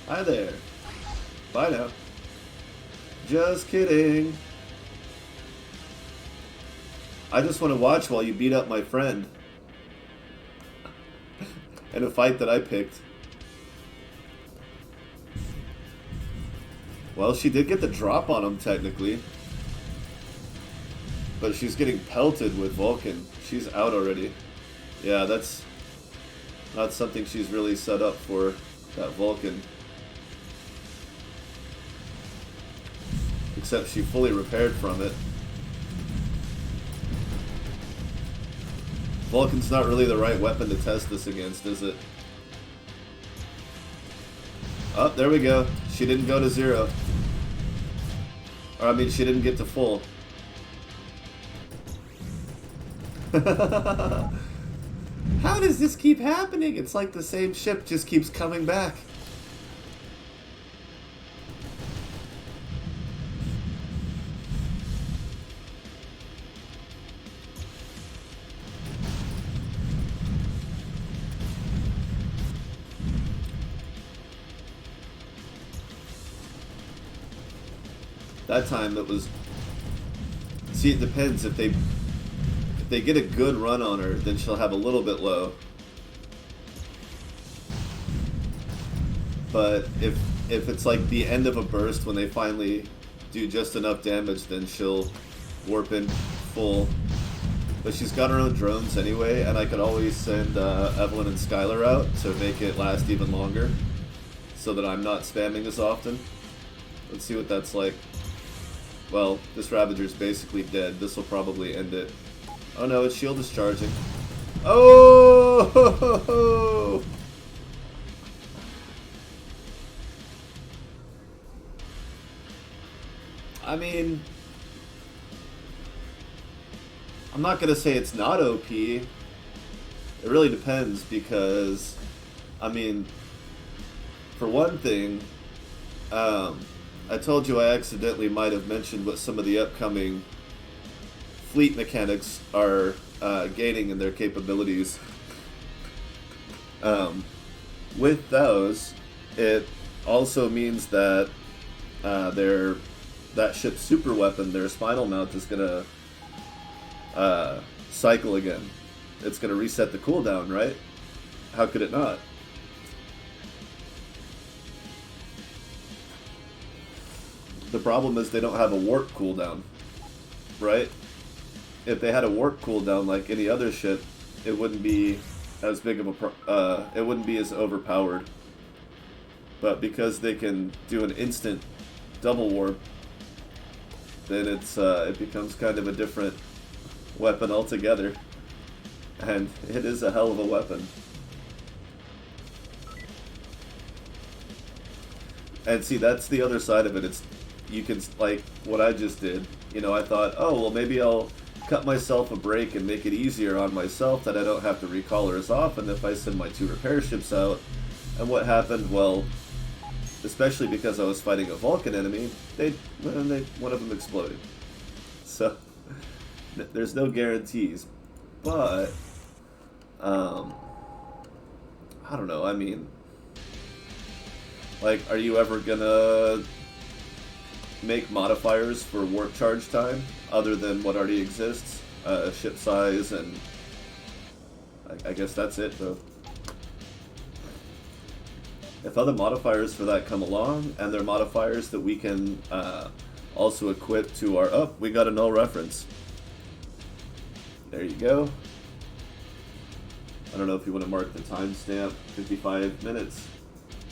Hi there. Bye now. Just kidding. I just want to watch while you beat up my friend. In a fight that I picked. Well, she did get the drop on him, technically. But she's getting pelted with Vulcan. She's out already. Yeah, that's not something she's really set up for, that Vulcan. Except she fully repaired from it. Vulcan's not really the right weapon to test this against, is it? Oh, there we go. She didn't go to 0. Or, I mean, she didn't get to full. How does this keep happening? It's like the same ship just keeps coming back. That time it was... See, it depends. If they get a good run on her, then she'll have a little bit low. But if it's like the end of a burst when they finally do just enough damage, then she'll warp in full. But she's got her own drones anyway, and I could always send Evelyn and Skylar out to make it last even longer, so that I'm not spamming as often. Let's see what that's like. Well, this Ravager's basically dead. This will probably end it. Oh no, its shield is charging. Oh! I mean, I'm not gonna say it's not OP. It really depends because, I mean, for one thing, I told you I accidentally might have mentioned what some of the upcoming fleet mechanics are gaining in their capabilities. With those, it also means that that ship's super weapon, their spinal mount, is gonna cycle again. It's gonna reset the cooldown, right? How could it not? The problem is they don't have a warp cooldown, right? If they had a warp cooldown like any other ship, it wouldn't be as big of a it wouldn't be as overpowered. But because they can do an instant double warp, then it becomes kind of a different weapon altogether, and it is a hell of a weapon. And see, that's the other side of it. It's, you can, like what I just did, you know, I thought, oh, well, maybe I'll cut myself a break and make it easier on myself that I don't have to recall her as often if I send my 2 repair ships out. And what happened? Well, especially because I was fighting a Vulcan enemy, one of them exploded. So there's no guarantees, but I don't know. I mean, like, are you ever gonna make modifiers for warp charge time other than what already exists, ship size, and I guess that's it though. If other modifiers for that come along, and they're modifiers that we can also equip to our... Oh, we got a null reference. There you go. I don't know if you want to mark the timestamp. 55 minutes,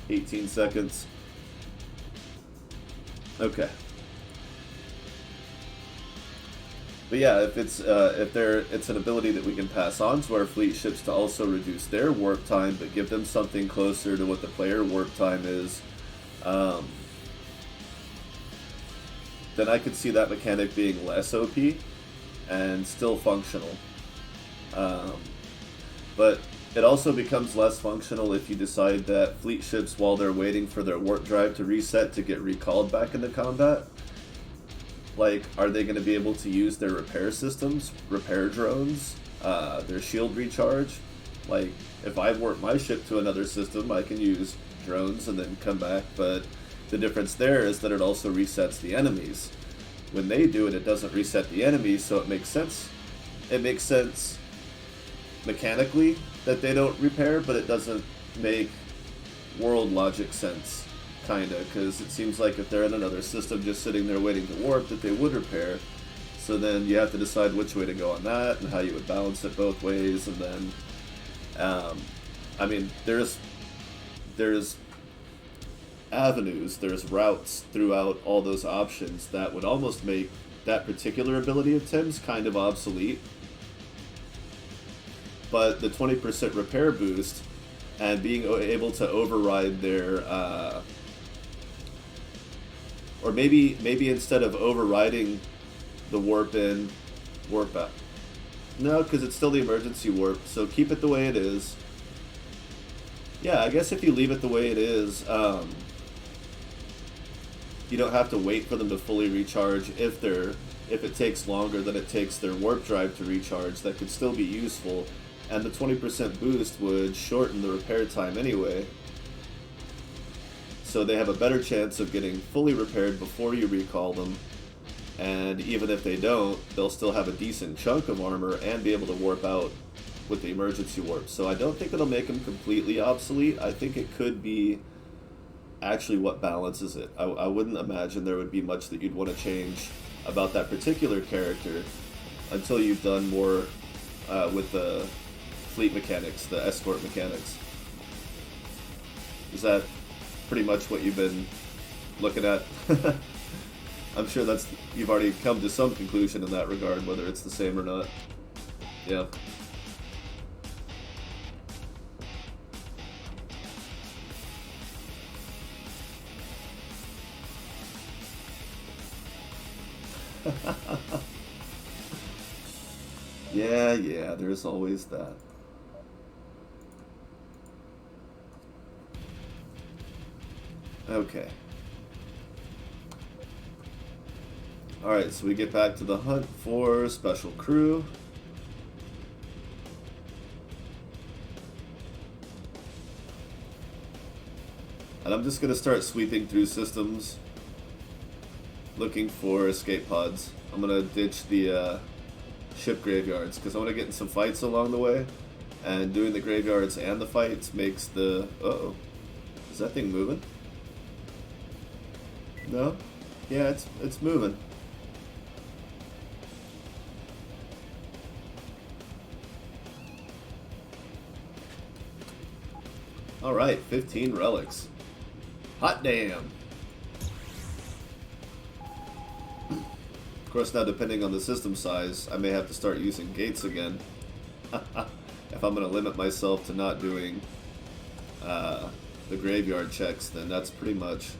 18 seconds. Okay. But yeah, if it's it's an ability that we can pass on to our fleet ships to also reduce their warp time, but give them something closer to what the player warp time is, then I could see that mechanic being less OP and still functional. But it also becomes less functional if you decide that fleet ships, while they're waiting for their warp drive to reset to get recalled back into combat, like, are they going to be able to use their repair systems, repair drones, their shield recharge? Like, if I warp my ship to another system, I can use drones and then come back, but the difference there is that it also resets the enemies. When they do it, it doesn't reset the enemies, so it makes sense. It makes sense mechanically that they don't repair, but it doesn't make world logic sense, kinda, because it seems like if they're in another system just sitting there waiting to warp, that they would repair. So then you have to decide which way to go on that, and how you would balance it both ways, and then, I mean, there's avenues, there's routes throughout all those options that would almost make that particular ability of Tim's kind of obsolete. But the 20% repair boost and being able to override their, or maybe instead of overriding the warp in, warp out. No, because it's still the emergency warp, so keep it the way it is. Yeah, I guess if you leave it the way it is, you don't have to wait for them to fully recharge. If it takes longer than it takes their warp drive to recharge, that could still be useful. And the 20% boost would shorten the repair time anyway. So they have a better chance of getting fully repaired before you recall them. And even if they don't, they'll still have a decent chunk of armor and be able to warp out with the emergency warp. So I don't think it'll make them completely obsolete. I think it could be actually what balances it. I wouldn't imagine there would be much that you'd want to change about that particular character until you've done more with the fleet mechanics, the escort mechanics. Is that pretty much what you've been looking at? I'm sure you've already come to some conclusion in that regard, whether it's the same or not. Yeah. Yeah, there's always that. Okay. Alright, so we get back to the hunt for special crew. And I'm just going to start sweeping through systems, looking for escape pods. I'm going to ditch the ship graveyards, because I want to get in some fights along the way. And doing the graveyards and the fights makes the... Uh-oh. Is that thing moving? No? Yeah, it's moving. Alright, 15 relics. Hot damn! Of course, now depending on the system size, I may have to start using gates again. If I'm going to limit myself to not doing the graveyard checks, then that's pretty much...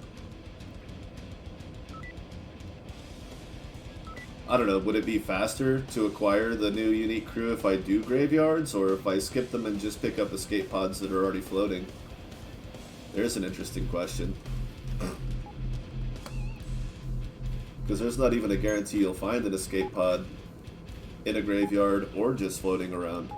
I don't know, would it be faster to acquire the new unique crew if I do graveyards, or if I skip them and just pick up escape pods that are already floating? There's an interesting question. Because there's not even a guarantee you'll find an escape pod in a graveyard or just floating around.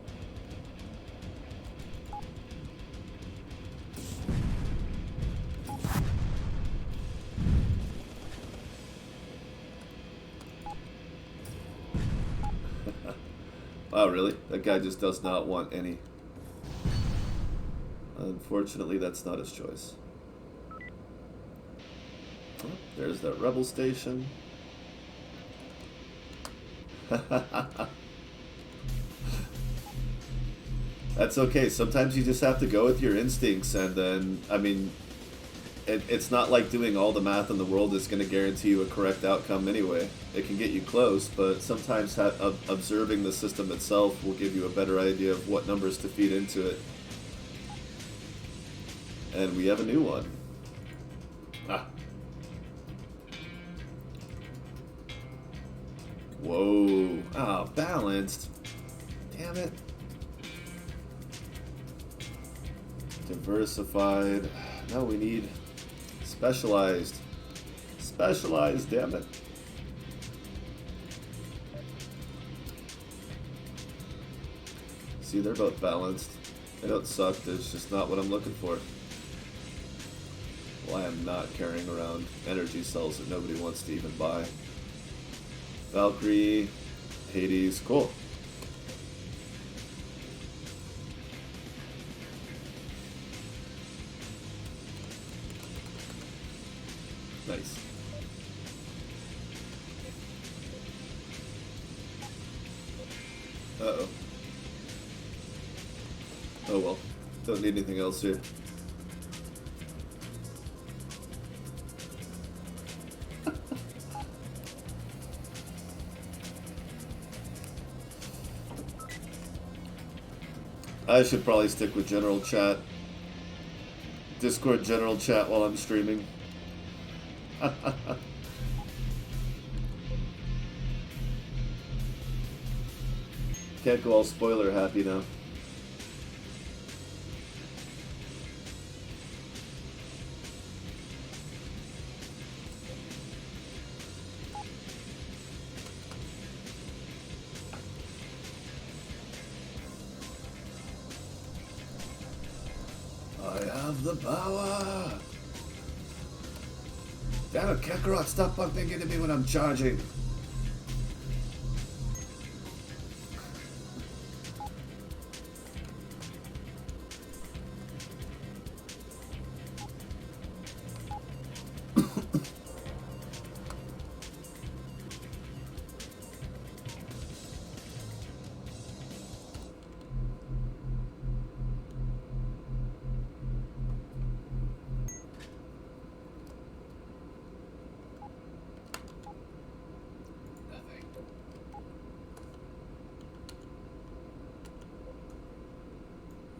Oh, really? That guy just does not want any. Unfortunately, that's not his choice. Oh, there's that rebel station. That's okay. Sometimes you just have to go with your instincts, and then, I mean, it's not like doing all the math in the world is going to guarantee you a correct outcome anyway. It can get you close, but sometimes observing the system itself will give you a better idea of what numbers to feed into it. And we have a new one. Ah. Whoa. Ah, balanced. Damn it. Diversified. No, we need specialized. Specialized, damn it. See, they're both balanced. They don't suck, it's just not what I'm looking for. Well, I am not carrying around energy cells that nobody wants to even buy. Valkyrie, Hades, cool. Nice. Uh-oh. Oh well. Don't need anything else here. I should probably stick with general chat. Discord general chat while I'm streaming. Can't go all spoiler happy now. I have the power! Damn it, Kakarot, stop bumping into me when I'm charging!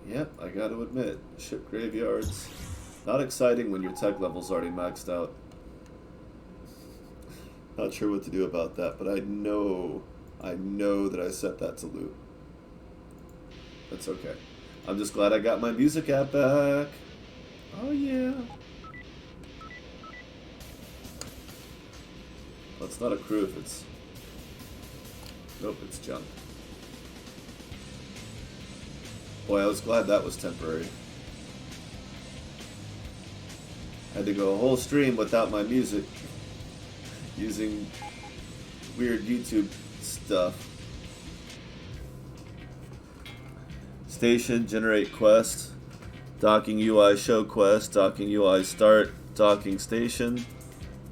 Yep, I gotta admit, ship graveyards, not exciting when your tech level's already maxed out. Not sure what to do about that, but I know that I set that to loot. That's okay. I'm just glad I got my music app back. Oh yeah. Well, it's not a crew if it's... Nope, it's junk. Boy, I was glad that was temporary. Had to go a whole stream without my music. Using weird YouTube stuff. Station, generate quest. Docking UI show quest. Docking UI start. Docking station.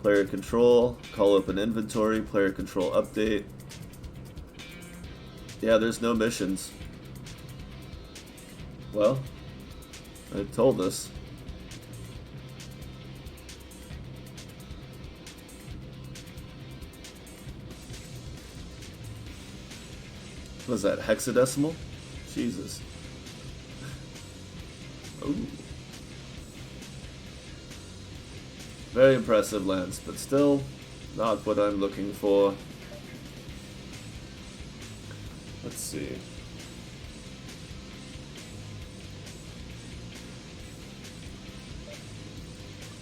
Player control. Call open inventory. Player control update. Yeah, there's no missions. Well, I told us. Was that hexadecimal? Jesus. Ooh. Very impressive lens, but still not what I'm looking for. Let's see.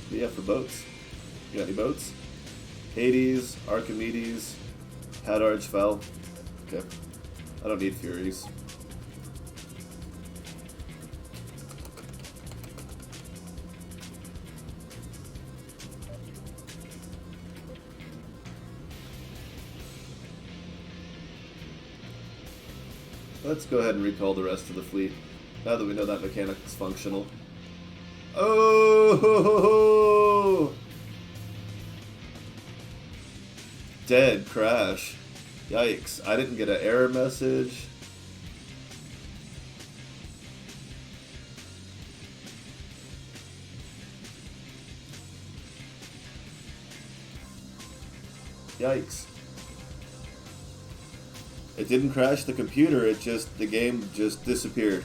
Yeah, for boats. You got any boats? Hades, Archimedes, Hadarge fell. Okay. I don't need Furies. Let's go ahead and recall the rest of the fleet. Now that we know that mechanic is functional. Oh! Dead crash. Yikes. I didn't get an error message. Yikes. It didn't crash the computer, the game just disappeared.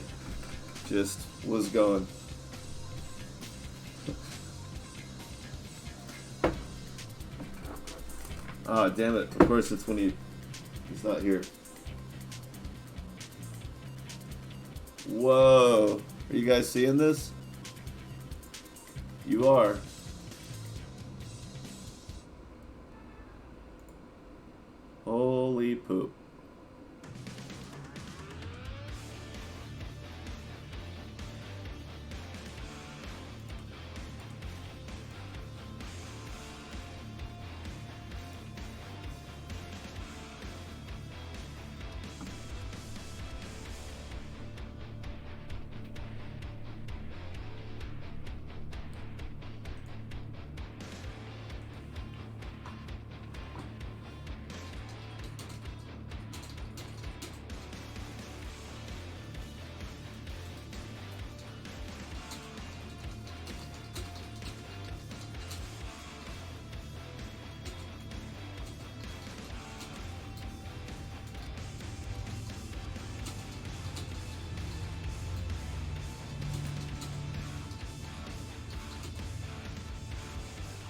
Just was gone. Ah, damn it. Of course it's when he's not here. Whoa. Are you guys seeing this? You are. Holy poop.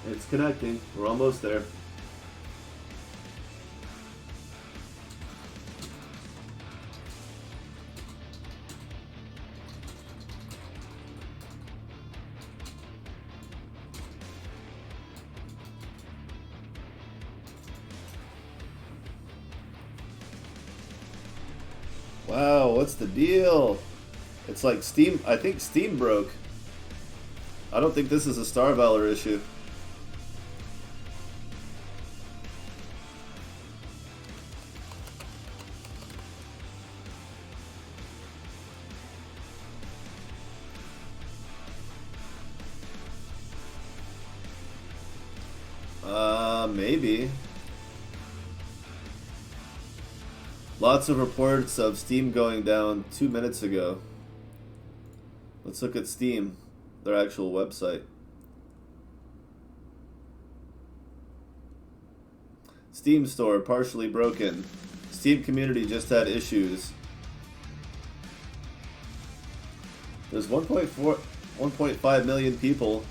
It's connecting. We're almost there. Wow, what's the deal? It's like Steam. I think Steam broke. I don't think this is a Star Valor issue. Maybe. Lots of reports of Steam going down 2 minutes ago. Let's look at Steam, their actual website. Steam store partially broken. Steam community just had issues. There's 1.5 million people.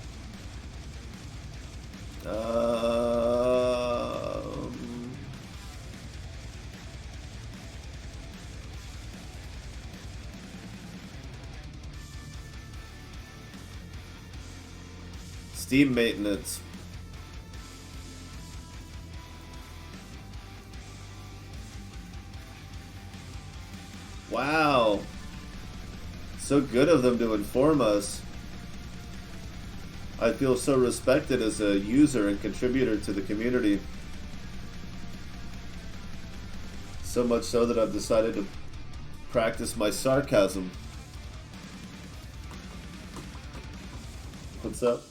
Steam maintenance. Wow. So good of them to inform us. I feel so respected as a user and contributor to the community. So much so that I've decided to practice my sarcasm. What's up?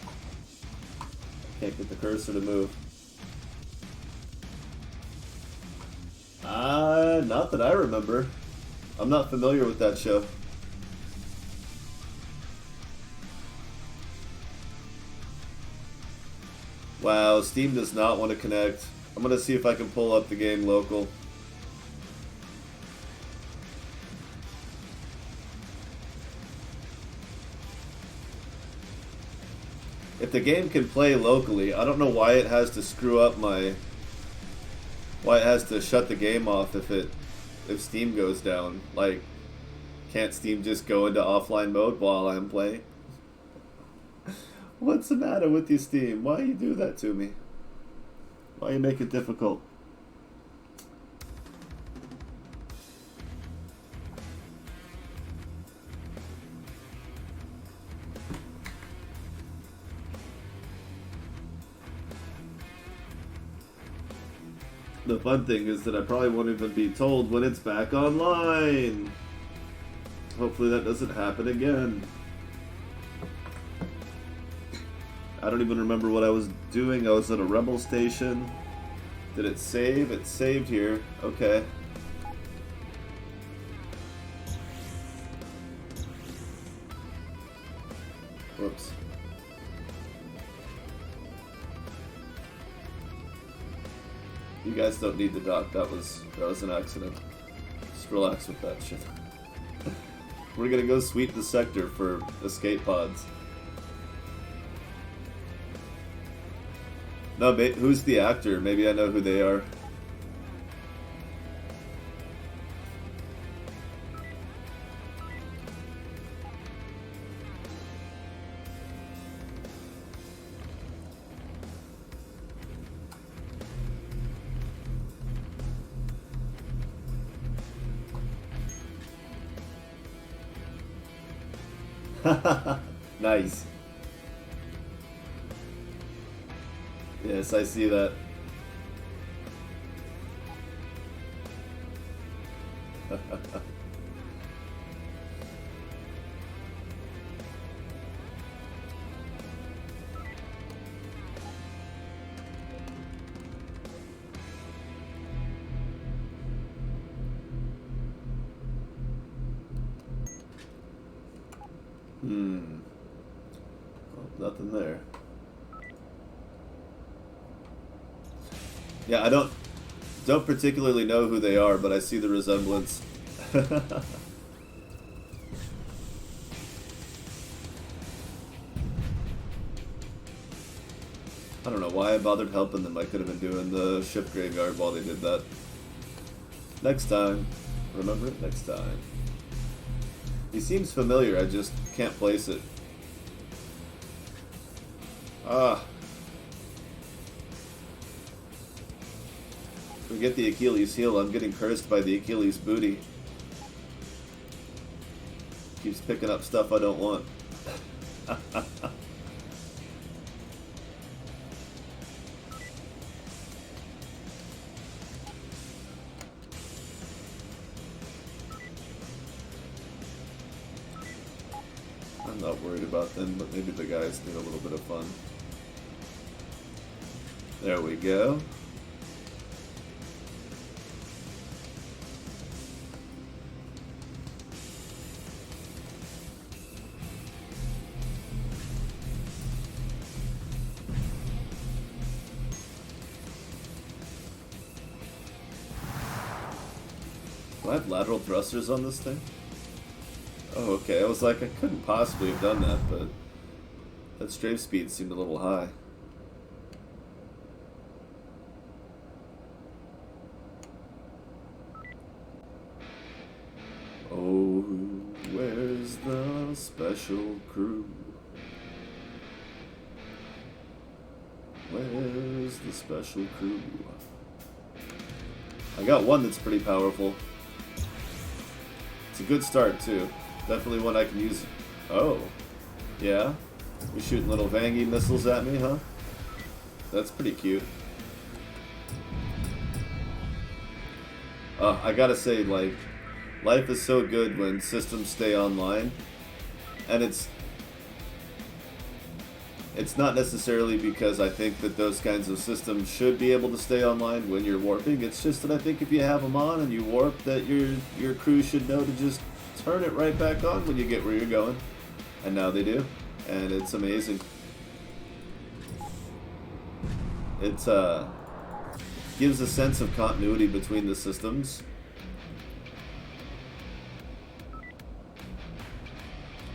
Can't get the cursor to move. Not that I remember. I'm not familiar with that show. Wow, Steam does not want to connect. I'm gonna see if I can pull up the game local. If the game can play locally, I don't know why it has to screw up why it has to shut the game off if Steam goes down. Like, can't Steam just go into offline mode while I'm playing? What's the matter with you, Steam? Why you do that to me? Why you make it difficult? The fun thing is that I probably won't even be told when it's back online. Hopefully that doesn't happen again. I don't even remember what I was doing. I was at a rebel station. Did it save? It saved here. Okay. Whoops. You guys don't need the dock. That was an accident. Just relax with that shit. We're gonna go sweep the sector for escape pods. No, who's the actor? Maybe I know who they are. Nice. Yes, I see that. Oh, nothing there. Yeah, I don't particularly know who they are, but I see the resemblance. I don't know why I bothered helping them. I could have been doing the ship graveyard while they did that. Next time. Remember it next time. He seems familiar, I just can't place it. Ah. Forget the Achilles heel, I'm getting cursed by the Achilles booty. Keeps picking up stuff I don't want. I'm not worried about them, but maybe the guys need a little bit of fun. There we go. Do I have lateral thrusters on this thing? Oh, okay. I was like, I couldn't possibly have done that, but that strafe speed seemed a little high. Oh, where's the special crew? Where's the special crew? I got one that's pretty powerful. It's a good start, too. Definitely one I can use. Oh. Yeah? You're shooting little Vangie missiles at me, huh? That's pretty cute. I gotta say, like, life is so good when systems stay online. And it's not necessarily because I think that those kinds of systems should be able to stay online when you're warping. It's just that I think if you have them on and you warp, that your crew should know to just turn it right back on when you get where you're going. And now they do. And it's amazing. It gives a sense of continuity between the systems.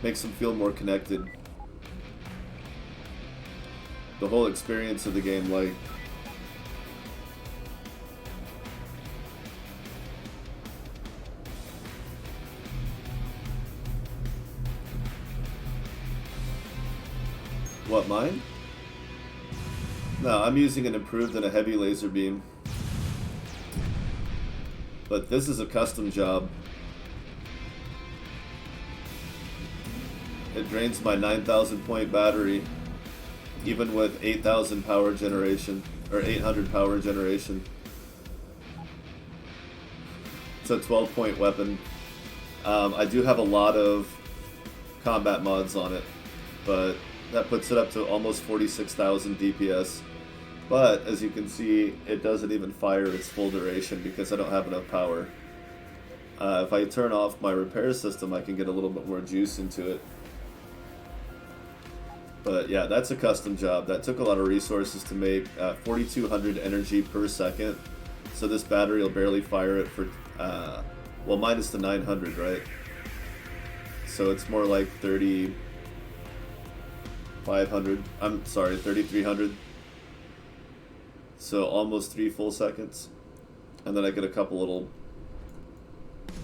Makes them feel more connected. The whole experience of the game, like, what, mine? No, I'm using an improved and a heavy laser beam. But this is a custom job. It drains my 9,000 point battery, even with 8,000 power generation, or 800 power generation. It's a 12-point weapon. I do have a lot of combat mods on it, but that puts it up to almost 46,000 DPS. But as you can see, it doesn't even fire its full duration because I don't have enough power. If I turn off my repair system, I can get a little bit more juice into it. But yeah, that's a custom job. That took a lot of resources to make. 4,200 energy per second. So this battery will barely fire it for, well, minus the 900, right? So it's more like 3,500. I'm sorry, 3,300. So almost 3 full seconds. And then I get a couple little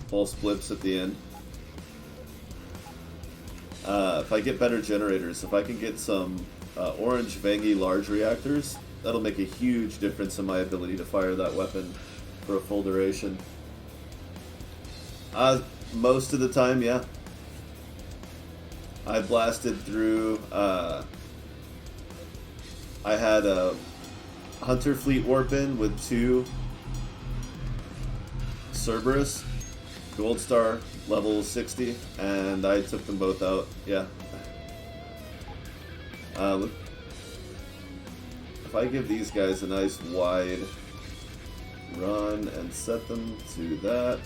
pulse blips at the end. If I get better generators, if I can get some orange Vangi large reactors, that'll make a huge difference in my ability to fire that weapon for a full duration. Most of the time, yeah. I blasted through, I had a Hunter Fleet warp in with 2 Cerberus, Gold Star, level 60, and I took them both out, yeah. If I give these guys a nice wide run and set them to that.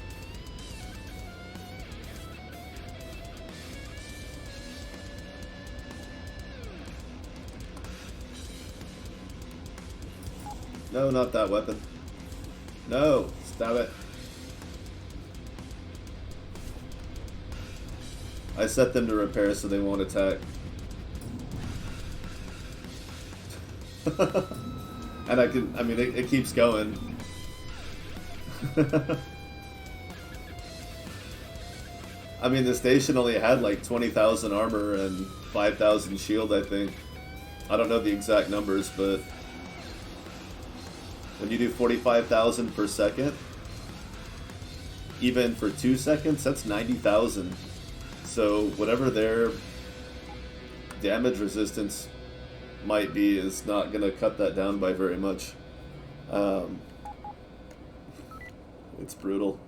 No, not that weapon. No, stop it. I set them to repair so they won't attack. And I mean, it keeps going. I mean, the station only had like 20,000 armor and 5,000 shield, I think. I don't know the exact numbers, but when you do 45,000 per second, even for 2 seconds, that's 90,000. So whatever their damage resistance might be is not going to cut that down by very much. It's brutal.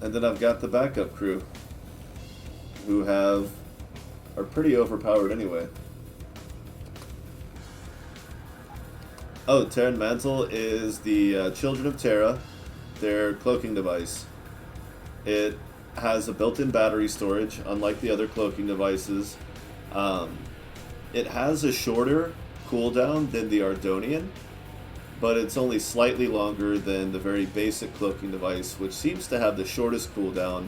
And then I've got the backup crew, who are pretty overpowered anyway. Oh, Terran Mantle is the Children of Terra, their cloaking device. It has a built-in battery storage, unlike the other cloaking devices. It has a shorter cooldown than the Ardonian, but it's only slightly longer than the very basic cloaking device, which seems to have the shortest cooldown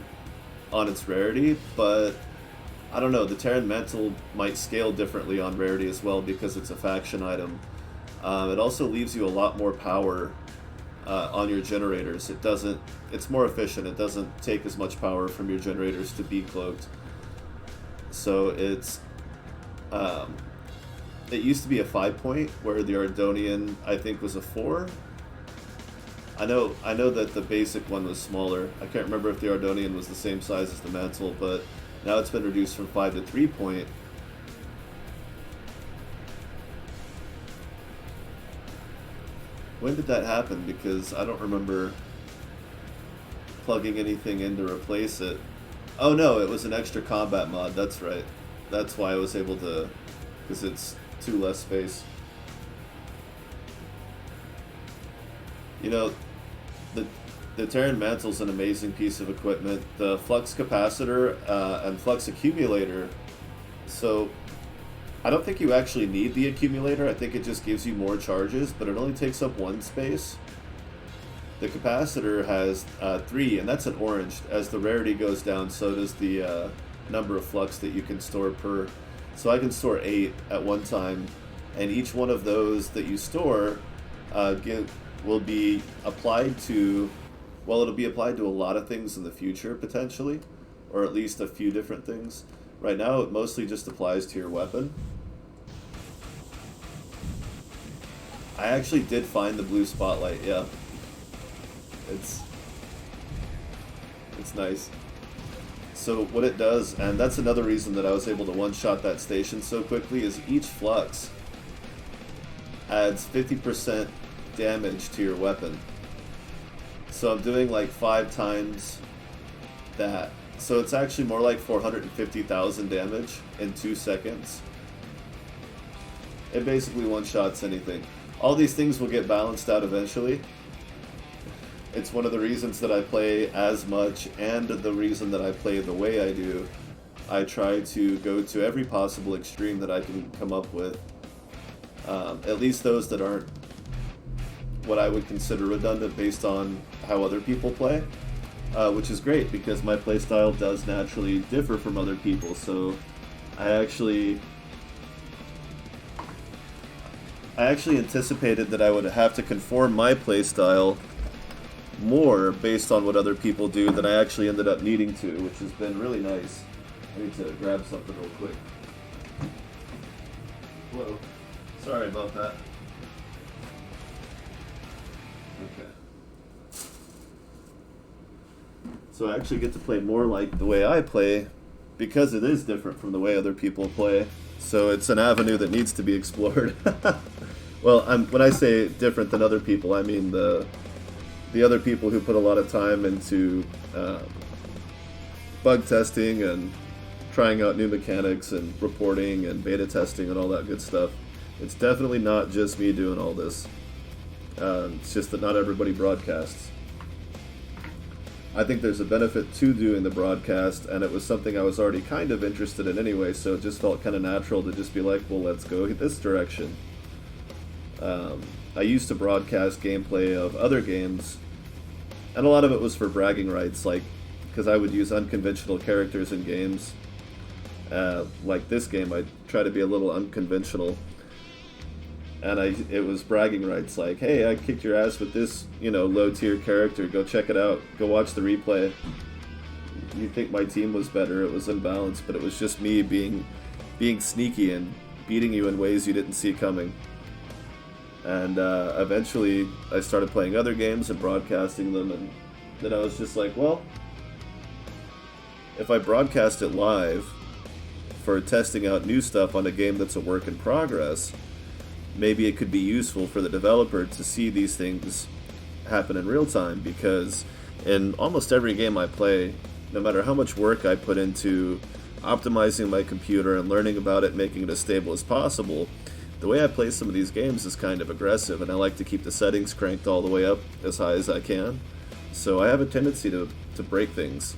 on its rarity, but I don't know, the Terran Mantle might scale differently on rarity as well because it's a faction item. It also leaves you a lot more power on your generators. It's more efficient. It doesn't take as much power from your generators to be cloaked. So it used to be a 5-point, where the Ardonian, I think, was a 4. I know that the basic one was smaller. I can't remember if the Ardonian was the same size as the Mantle, but now it's been reduced from 5 to 3-point. When did that happen? Because I don't remember plugging anything in to replace it. Oh no, it was an extra combat mod, that's right. That's why I was able to, because it's 2 less space. You know, the Terran Mantle's an amazing piece of equipment. The flux capacitor and flux accumulator, so I don't think you actually need the accumulator. I think it just gives you more charges, but it only takes up 1 space. The capacitor has 3, and that's an orange. As the rarity goes down, so does the number of flux that you can store per. So I can store 8 at one time, and each one of those that you store will be applied to, well, it'll be applied to a lot of things in the future, potentially, or at least a few different things. Right now, it mostly just applies to your weapon. I actually did find the blue spotlight, yeah. It's nice. So what it does, and that's another reason that I was able to one-shot that station so quickly, is each flux adds 50% damage to your weapon. So I'm doing like 5 times that. So it's actually more like 450,000 damage in 2 seconds. It basically one-shots anything. All these things will get balanced out eventually. It's one of the reasons that I play as much, and the reason that I play the way I do. I try to go to every possible extreme that I can come up with. At least those that aren't what I would consider redundant based on how other people play. Which is great, because my playstyle does naturally differ from other people, so I actually anticipated that I would have to conform my playstyle more based on what other people do than I actually ended up needing to, which has been really nice. I need to grab something real quick. Whoa. Sorry about that. Okay. So I actually get to play more like the way I play, because it is different from the way other people play. So it's an avenue that needs to be explored. Well, when I say different than other people, I mean the other people who put a lot of time into bug testing and trying out new mechanics and reporting and beta testing and all that good stuff. It's definitely not just me doing all this. It's just that not everybody broadcasts. I think there's a benefit to doing the broadcast, and it was something I was already kind of interested in anyway, so it just felt kind of natural to just be like, well, let's go this direction. I used to broadcast gameplay of other games, and a lot of it was for bragging rights, like, because I would use unconventional characters in games. Like this game, I'd try to be a little unconventional. And it was bragging rights, like, hey, I kicked your ass with this, low-tier character. Go check it out. Go watch the replay. You think my team was better. It was imbalanced, but it was just me being sneaky and beating you in ways you didn't see coming. And eventually, I started playing other games and broadcasting them, and then I was just like, well, if I broadcast it live for testing out new stuff on a game that's a work in progress, maybe it could be useful for the developer to see these things happen in real time, because in almost every game I play, no matter how much work I put into optimizing my computer and learning about it, making it as stable as possible, the way I play some of these games is kind of aggressive, and I like to keep the settings cranked all the way up as high as I can. So I have a tendency to break things.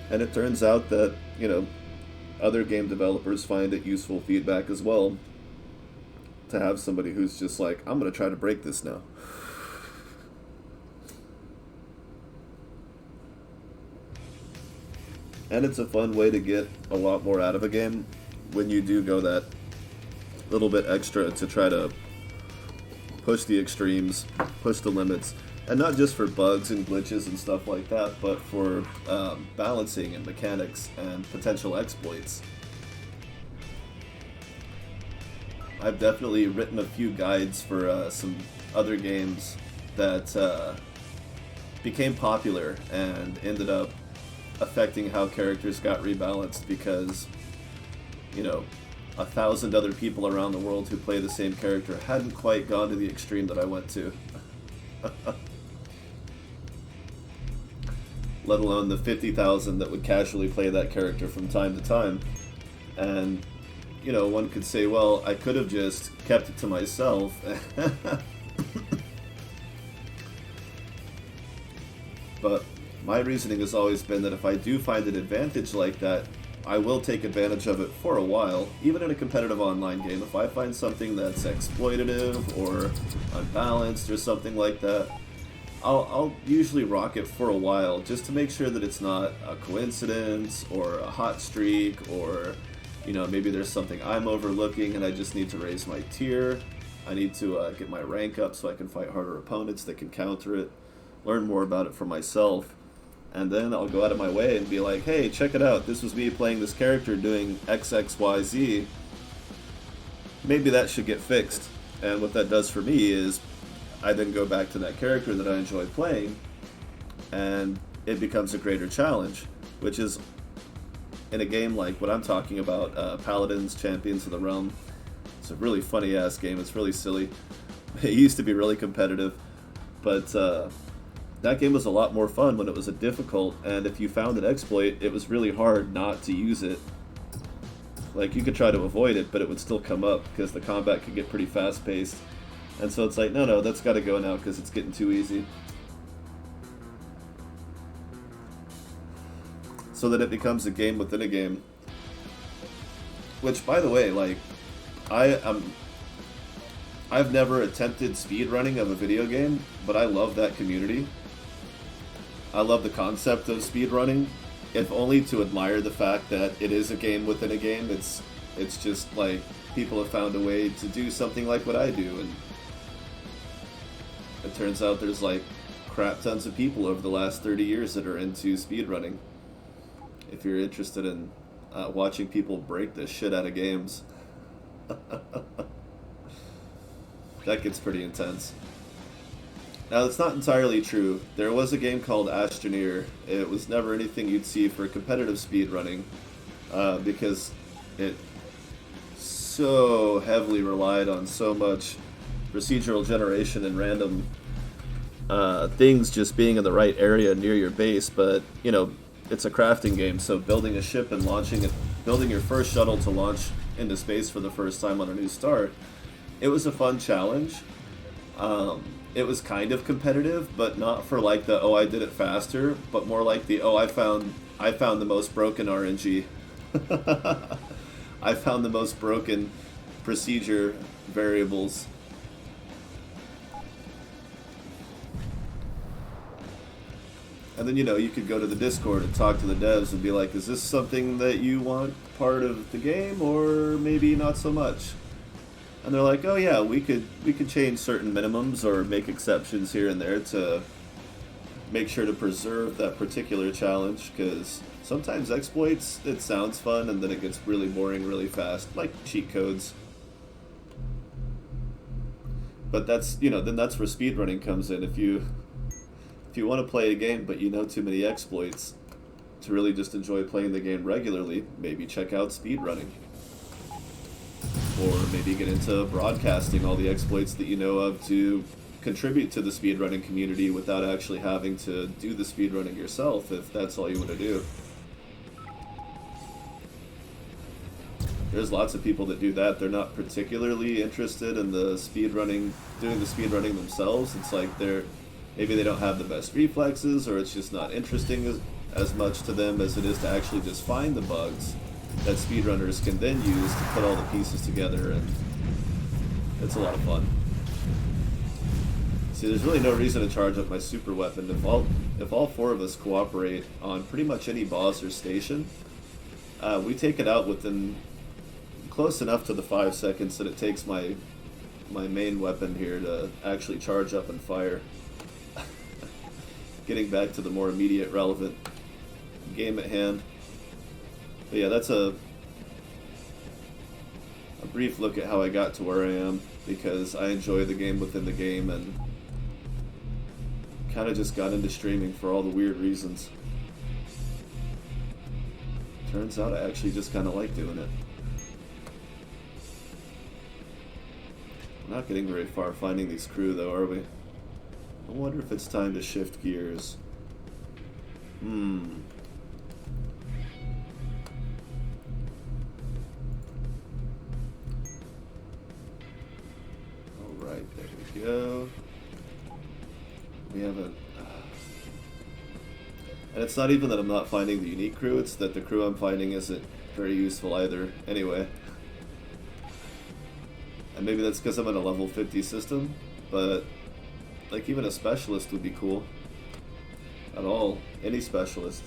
And it turns out that, other game developers find it useful feedback as well, to have somebody who's just like, I'm going to try to break this now. And it's a fun way to get a lot more out of a game when you do go that little bit extra to try to push the extremes, push the limits. And not just for bugs and glitches and stuff like that, but for balancing and mechanics and potential exploits. I've definitely written a few guides for some other games that became popular and ended up affecting how characters got rebalanced, because 1,000 other people around the world who play the same character hadn't quite gone to the extreme that I went to. Let alone the 50,000 that would casually play that character from time to time. And, one could say, well, I could have just kept it to myself. But my reasoning has always been that if I do find an advantage like that, I will take advantage of it for a while, even in a competitive online game. If I find something that's exploitative or unbalanced or something like that, I'll usually rock it for a while, just to make sure that it's not a coincidence or a hot streak, or maybe there's something I'm overlooking and I just need to raise my tier. I need to get my rank up so I can fight harder opponents that can counter it, learn more about it for myself, and then I'll go out of my way and be like, hey, check it out, this was me playing this character doing XXYZ. Maybe that should get fixed. And what that does for me is I then go back to that character that I enjoy playing, and it becomes a greater challenge, which is in a game like what I'm talking about, Paladins, Champions of the Realm. It's a really funny ass game. It's really silly. It used to be really competitive, but that game was a lot more fun when it was a difficult, and if you found an exploit, it was really hard not to use it. Like, you could try to avoid it, but it would still come up because the combat could get pretty fast-paced. And so it's like, no, that's got to go now because it's getting too easy. So that it becomes a game within a game. Which, by the way, like, I've never attempted speedrunning of a video game, but I love that community. I love the concept of speedrunning, if only to admire the fact that it is a game within a game. It's just like people have found a way to do something like what I do, and it turns out there's like crap tons of people over the last 30 years that are into speedrunning. If you're interested in watching people break the shit out of games. That gets pretty intense. Now, that's not entirely true. There was a game called Astroneer. It was never anything you'd see for competitive speedrunning, because it so heavily relied on so much procedural generation and random things just being in the right area near your base. But, you know, it's a crafting game, so building a ship and launching it, building your first shuttle to launch into space for the first time on a new start, it was a fun challenge. It was kind of competitive, but not for like the, oh, I did it faster, but more like the, oh, I found the most broken RNG. I found the most broken procedure variables. And then, you know, you could go to the Discord and talk to the devs and be like, is this something that you want part of the game, or maybe not so much? And they're like, oh yeah, we could change certain minimums or make exceptions here and there to make sure to preserve that particular challenge, because sometimes exploits, it sounds fun and then it gets really boring really fast, like cheat codes. But that's, you know, then that's where speedrunning comes in. If you want to play a game but you know too many exploits to really just enjoy playing the game regularly, maybe check out speedrunning. Or maybe get into broadcasting all the exploits that you know of to contribute to the speedrunning community without actually having to do the speedrunning yourself, if that's all you want to do. There's lots of people that do that. They're not particularly interested in the speedrunning, doing the speedrunning themselves. It's like maybe they don't have the best reflexes, or it's just not interesting as much to them as it is to actually just find the bugs that speedrunners can then use to put all the pieces together, and it's a lot of fun. See, there's really no reason to charge up my super weapon. If all four of us cooperate on pretty much any boss or station, we take it out within close enough to the 5 seconds that it takes my main weapon here to actually charge up and fire. Getting back to the more immediate relevant game at hand. But yeah, that's a brief look at how I got to where I am, because I enjoy the game within the game and kind of just got into streaming for all the weird reasons. Turns out I actually just kind of like doing it. We're not getting very far finding these crew though, are we? I wonder if it's time to shift gears. Alright, there we go. We haven't... And it's not even that I'm not finding the unique crew, it's that the crew I'm finding isn't very useful either, anyway. And maybe that's because I'm in a level 50 system, but like even a specialist would be cool. At all. Any specialist.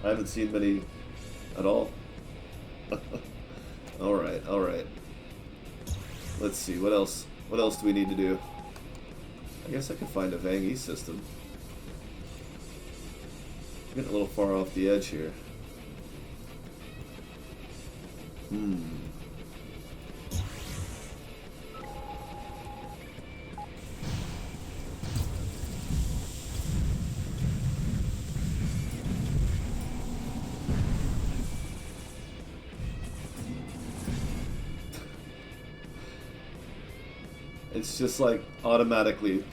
I haven't seen many at all. Alright. Let's see, what else do we need to do? I guess I could find a Vang E system. I'm getting a little far off the edge here. It's just like automatically,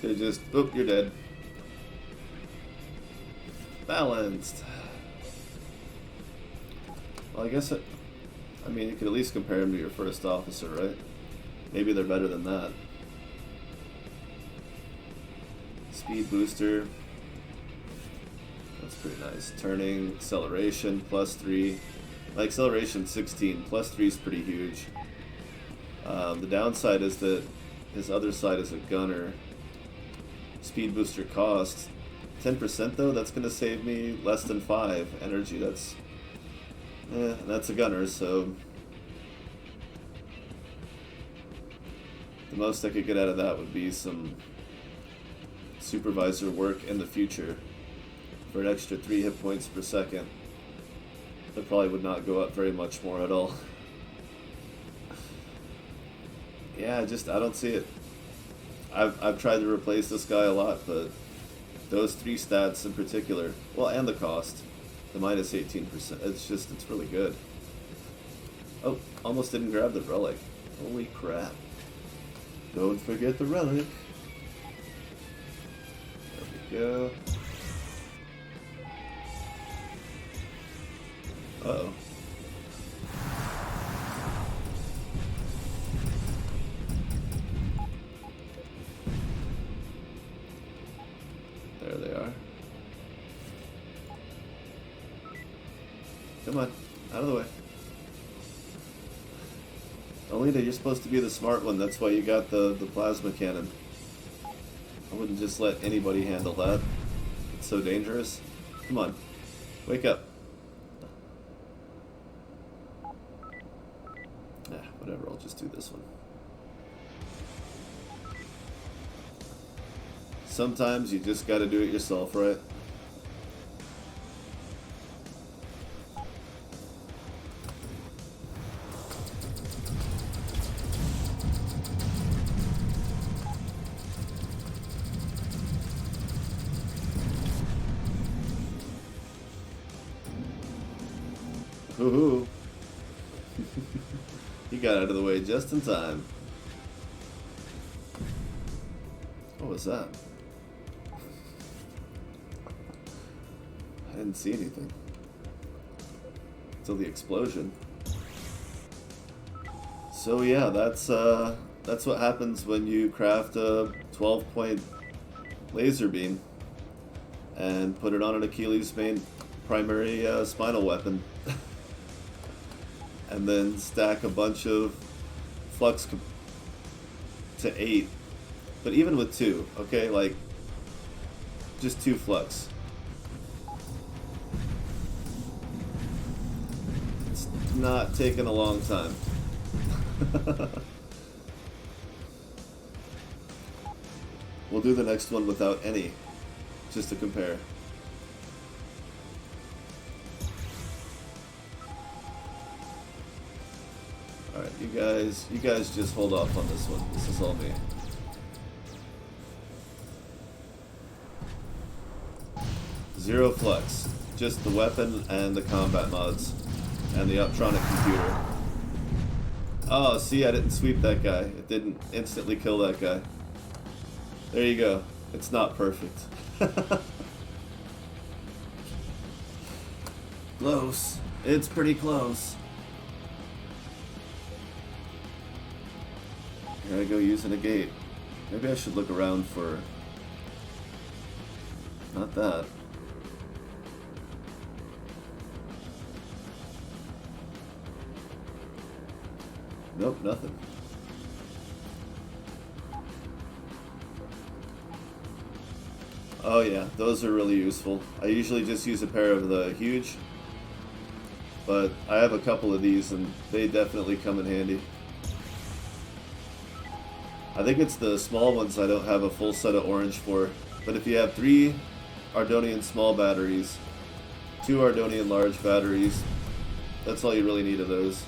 they just, oop, you're dead. Balanced. Well, I guess I mean, you could at least compare them to your first officer, right? Maybe they're better than that. Speed booster. That's pretty nice. Turning, acceleration, +3. My acceleration 16, +3 is pretty huge. The downside is that his other side is a gunner. Speed booster cost 10% though. That's gonna save me less than 5 energy. That's a gunner, so the most I could get out of that would be some supervisor work in the future for an extra 3 hit points per second. That probably would not go up very much more at all. Yeah, I don't see it. I've tried to replace this guy a lot, but those 3 stats in particular, well, and the cost, the minus 18%, it's really good. Oh, almost didn't grab the relic. Holy crap. Don't forget the relic. There we go. Uh-oh. There they are. Come on, out of the way. Alita, you're supposed to be the smart one, that's why you got the plasma cannon. I wouldn't just let anybody handle that. It's so dangerous. Come on, wake up. Whatever, I'll just do this one. Sometimes you just gotta do it yourself, right? Hoo-hoo. He got out of the way just in time. What was that? I didn't see anything. Until the explosion. So yeah, that's what happens when you craft a 12-point laser beam and put it on an Achilles' main primary spinal weapon. And then stack a bunch of flux to 8. But even with 2, okay, like, just 2 flux. It's not taking a long time. We'll do the next one without any, just to compare. Alright, you guys just hold off on this one. This is all me. Zero flux. Just the weapon and the combat mods. And the Uptronic computer. Oh, see, I didn't sweep that guy. It didn't instantly kill that guy. There you go. It's not perfect. Close. It's pretty close. Here I go using a gate. Maybe I should look around for... Not that. Nope, nothing. Oh yeah, those are really useful. I usually just use a pair of the huge, but I have a couple of these and they definitely come in handy. I think it's the small ones I don't have a full set of orange for, but if you have 3 Ardonian small batteries, 2 Ardonian large batteries, that's all you really need of those.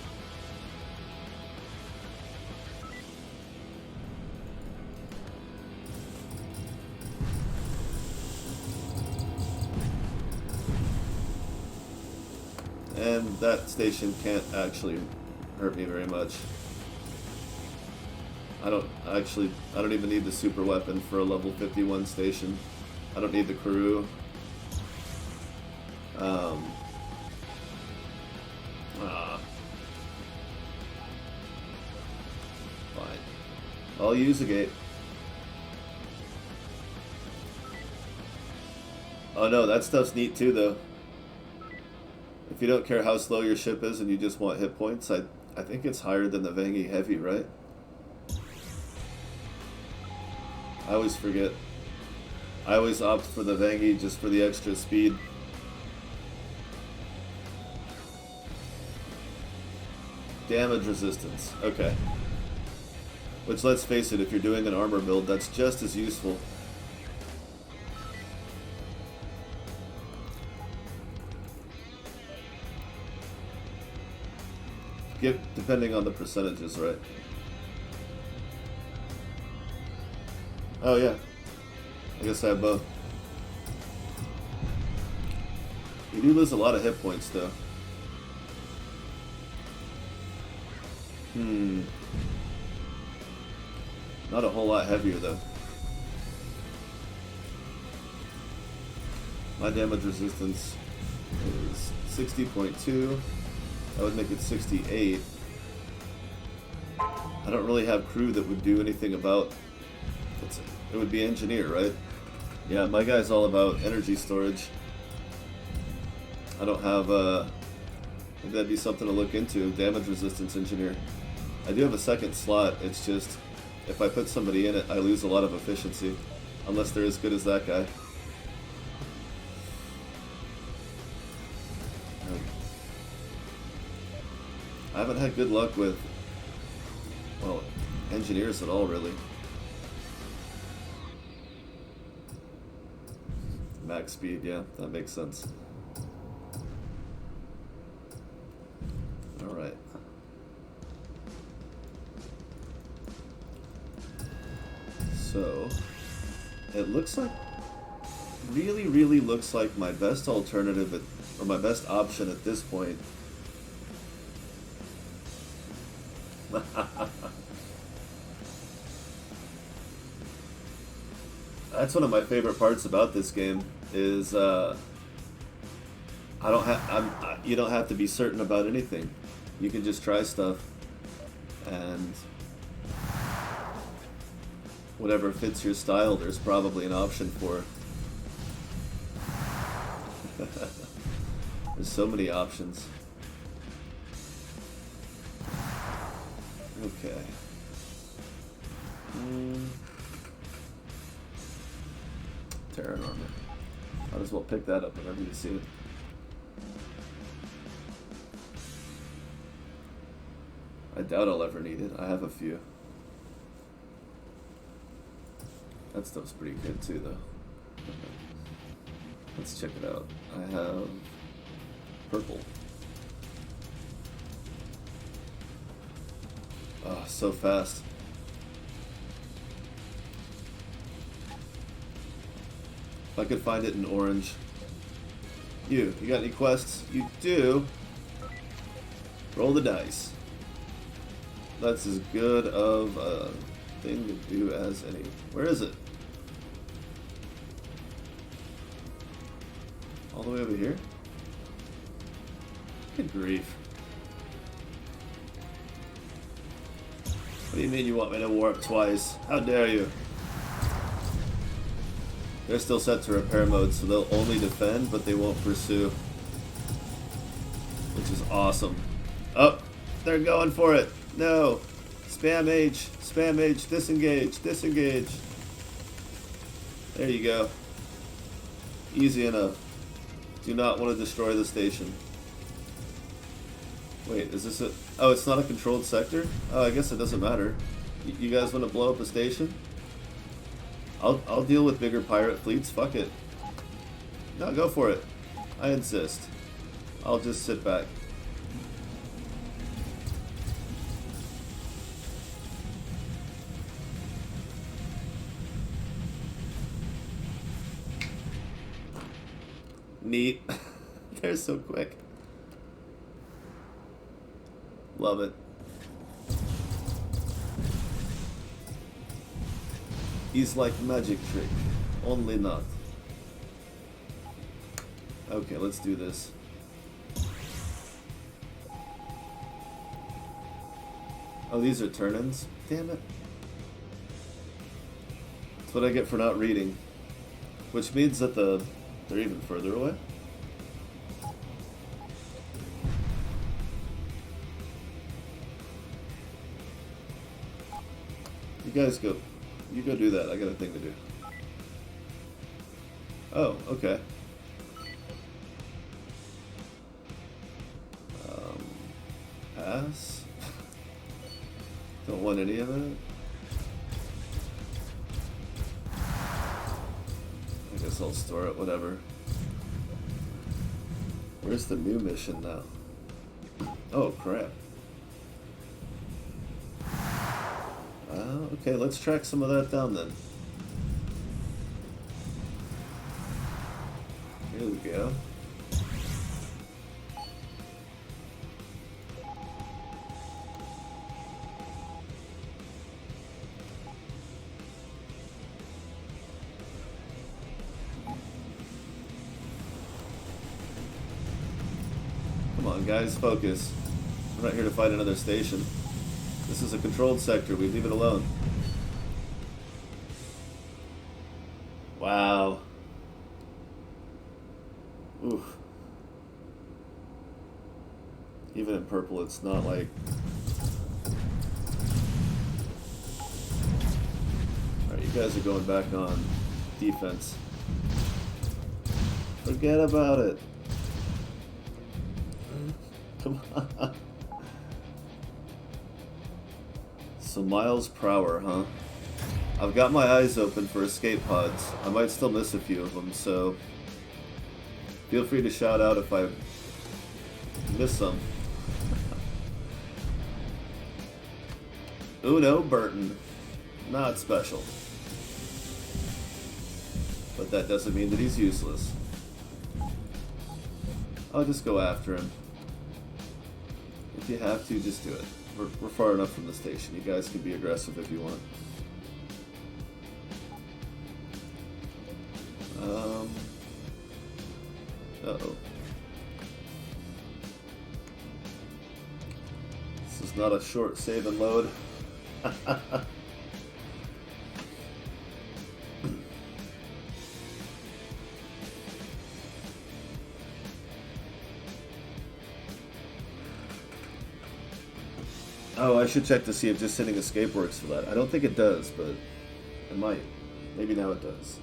And that station can't actually hurt me very much. I don't even need the super weapon for a level 51 station. I don't need the crew. Fine. I'll use a gate. Oh no, that stuff's neat too though. If you don't care how slow your ship is and you just want hit points, I think it's higher than the Vangi Heavy, right? I always forget. I always opt for the Vangi just for the extra speed. Damage resistance. Okay. Which, let's face it, if you're doing an armor build, that's just as useful. Depending on the percentages, right? Oh yeah. I guess I have both. You do lose a lot of hit points, though. Not a whole lot heavier, though. My damage resistance is 60.2. I would make it 68. I don't really have crew that would do anything about... It would be engineer, right? Yeah, my guy's all about energy storage. I don't have... Maybe that'd be something to look into. Damage resistance engineer. I do have a second slot. It's just... If I put somebody in it, I lose a lot of efficiency. Unless they're as good as that guy. I haven't had good luck with, well, engineers at all, really. Max speed, yeah, that makes sense. Alright. So, it looks like, really looks like my best alternative, or my best option at this point That's one of my favorite parts about this game is you don't have to be certain about anything. You can just try stuff and whatever fits your style, there's probably an option for. There's so many options. Okay. Terran armor. Might as well pick that up whenever you see it. I doubt I'll ever need it. I have a few. That stuff's pretty good too, though. Let's check it out. I have purple. Oh, so fast. If I could find it in orange. You got any quests? You do. Roll the dice. That's as good of a thing to do as any. Where is it? All the way over here? Good grief. What do you mean you want me to warp twice? How dare you? They're still set to repair mode, so they'll only defend, but they won't pursue. Which is awesome. Oh, they're going for it. No. Spam H, disengage, disengage. There you go. Easy enough. Do not want to destroy the station. Wait, is this a... Oh, it's not a controlled sector? Oh, I guess it doesn't matter. You guys want to blow up a station? I'll deal with bigger pirate fleets. Fuck it. No, go for it. I insist. I'll just sit back. Neat. They're so quick. Love it. He's like magic trick, only not. Okay, let's do this. Oh, these are turn-ins? Damn it. That's what I get for not reading. Which means that they're even further away. You guys go. You go do that. I got a thing to do. Oh, okay. Pass. Don't want any of it. I guess I'll store it, whatever. Where's the new mission now? Oh, crap. Okay, let's track some of that down then. Here we go. Come on, guys, focus. We're not here to fight another station. This is a controlled sector. We leave it alone. Wow. Oof. Even in purple, it's not like... Alright, you guys are going back on defense. Forget about it. Come on. So miles per hour, huh? I've got my eyes open for escape pods. I might still miss a few of them, so feel free to shout out if I miss some. Uno Burton. Not special. But that doesn't mean that he's useless. I'll just go after him. If you have to, just do it. We're far enough from the station. You guys can be aggressive if you want. Uh-oh. This is not a short save and load. Oh, I should check to see if just hitting escape works for that. I don't think it does, but it might. Maybe now it does.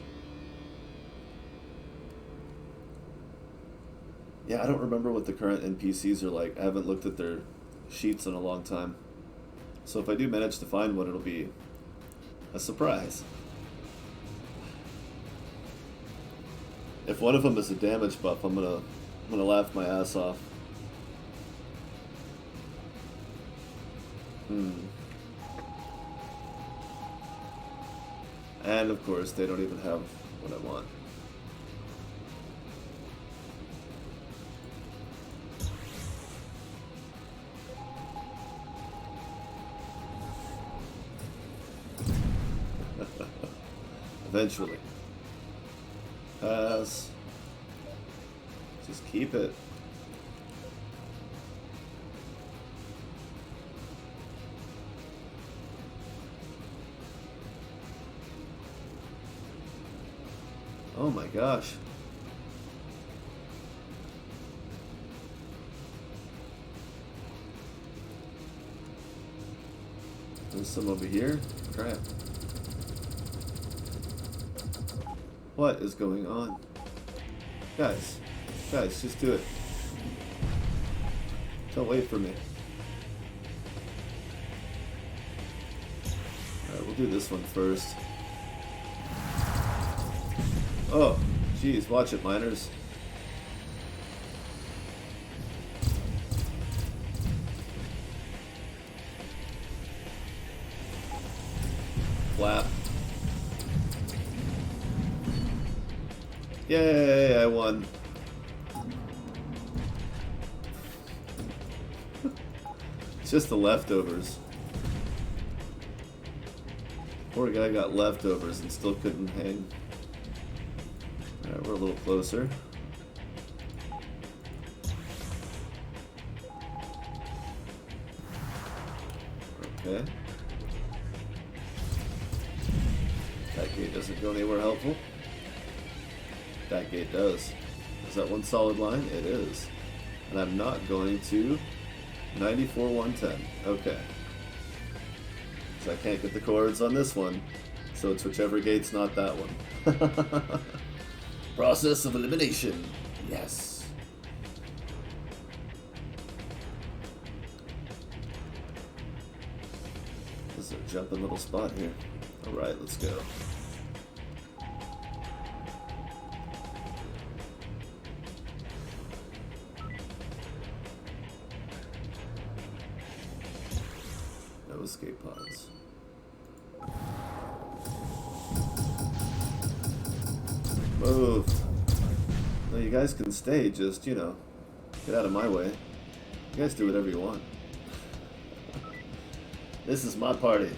Yeah, I don't remember what the current NPCs are like. I haven't looked at their sheets in a long time. So if I do manage to find one, it'll be a surprise. If one of them is a damage buff, I'm gonna laugh my ass off. And of course, they don't even have what I want. Eventually. Pass. Just keep it. Oh my gosh. There's some over here. Crap. What is going on? Guys, just do it. Don't wait for me. Alright, we'll do this one first. Oh, geez, watch it, miners. Flap. Yay, I won. It's just the leftovers. Poor guy got leftovers and still couldn't hang. Alright, we're a little closer. Okay. That gate doesn't go anywhere helpful. That gate does. Is that one solid line? It is. And I'm not going to 94 110. Okay. So I can't get the chords on this one. So it's whichever gate's not that one. Process of elimination. Yes. This is a jumping little spot here. Alright, let's go. No escape pods. Move. No, you guys can stay, just, you know, get out of my way. You guys do whatever you want. This is my party.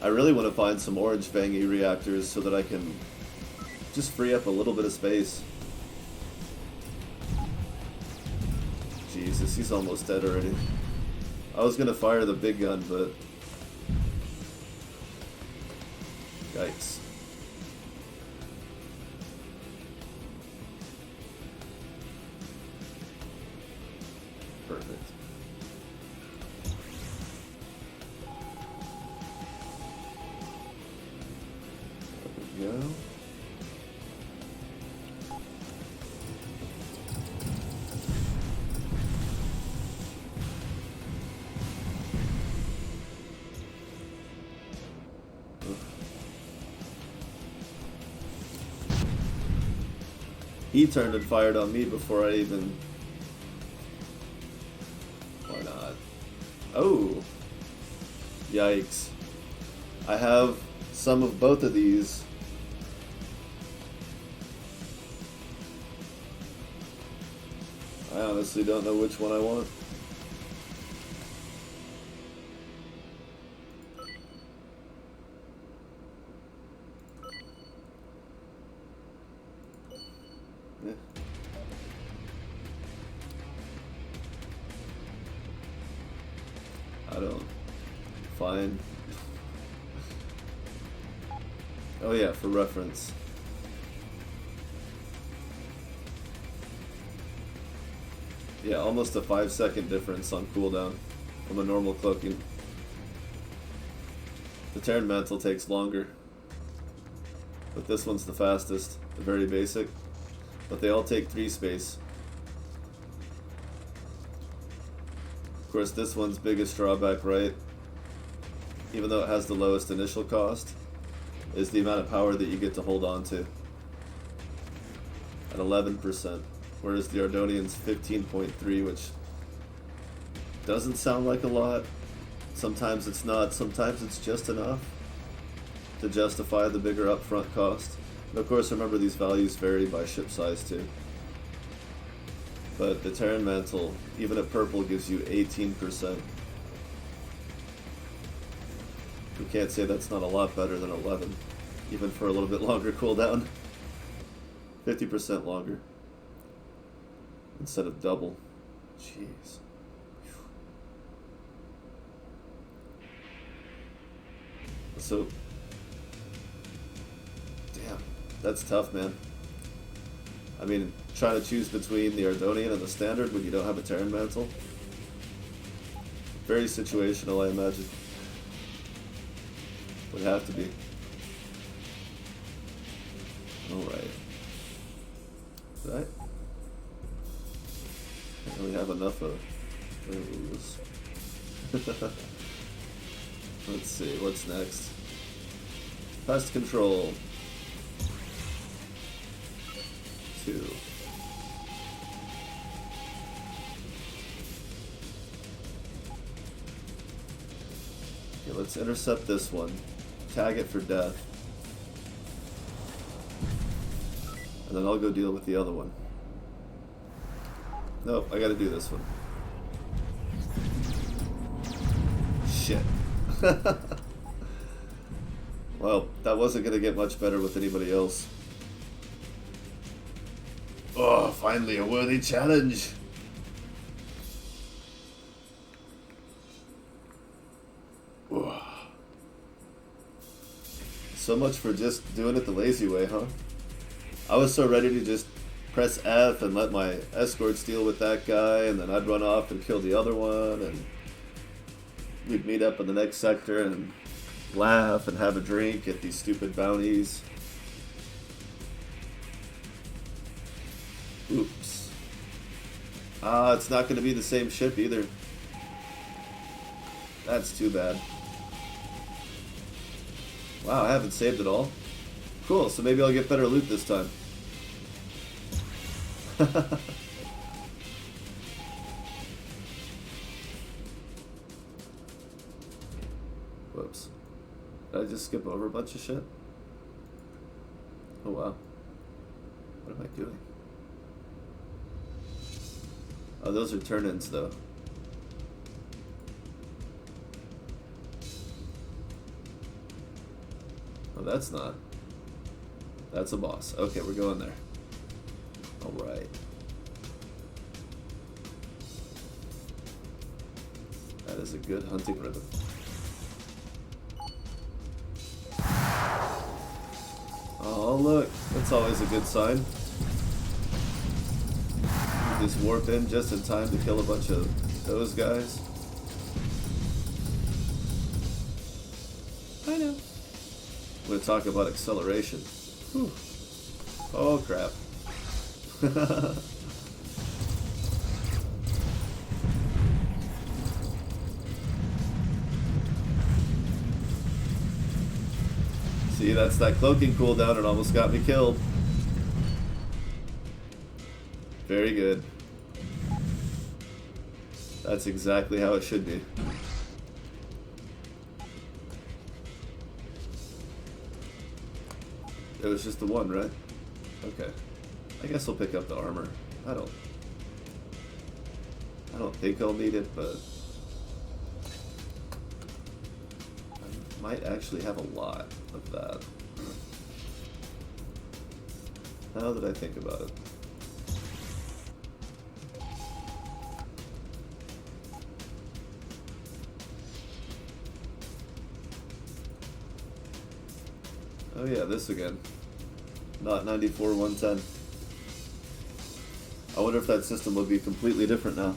I really want to find some orange Fangy reactors so that I can just free up a little bit of space. Jesus, he's almost dead already. I was gonna fire the big gun, but... Yikes. Perfect. There we go. He turned and fired on me before I even... Why not? Oh! Yikes. I have some of both of these. I honestly don't know which one I want. Yeah. I don't. Fine. Oh yeah, for reference. Yeah, almost a 5-second difference on cooldown from a normal cloaking. The Terran Mantle takes longer, but this one's the fastest, the very basic. But they all take 3 space. Of course, this one's biggest drawback, right? Even though it has the lowest initial cost, is the amount of power that you get to hold on to. At 11%. Whereas the Ardonian's 15.3, which doesn't sound like a lot. Sometimes it's not, sometimes it's just enough to justify the bigger upfront cost. And of course, remember these values vary by ship size too. But the Terran Mantle, even at purple, gives you 18%. We can't say that's not a lot better than 11, even for a little bit longer cooldown. 50% longer instead of double. Jeez. So, damn, that's tough, man. I mean, trying to choose between the Ardonian and the Standard when you don't have a Terran Mantle. Very situational, I imagine. Would have to be. Alright. Right? Can't really have enough of those. Let's see, what's next? Pest control. 2. Okay, let's intercept this one. Tag it for death. And then I'll go deal with the other one. Nope, I gotta do this one. Shit. Well, that wasn't going to get much better with anybody else. Oh, finally a worthy challenge. Oh. So much for just doing it the lazy way, huh? I was so ready to just press F and let my escorts deal with that guy, and then I'd run off and kill the other one, and we'd meet up in the next sector and laugh and have a drink at these stupid bounties. Oops. It's not going to be the same ship either. That's too bad. Wow, I haven't saved it all. Cool, so maybe I'll get better loot this time. Whoops. Did I just skip over a bunch of shit? Oh wow. What am I doing? Oh, those are turn-ins though. Oh, that's not. That's a boss. Okay, we're going there. Alright. That is a good hunting rhythm. Oh, look. That's always a good sign. You just warp in just in time to kill a bunch of those guys. I know. I'm going to talk about acceleration. Whew. Oh, crap. See, that's that cloaking cooldown. It almost got me killed. Very good. That's exactly how it should be. It was just the one, right? Okay. I guess I'll pick up the armor. I don't think I'll need it, but I might actually have a lot of that. Now that I think about it. Oh yeah, this again. Not 94 110. I wonder if that system would be completely different now.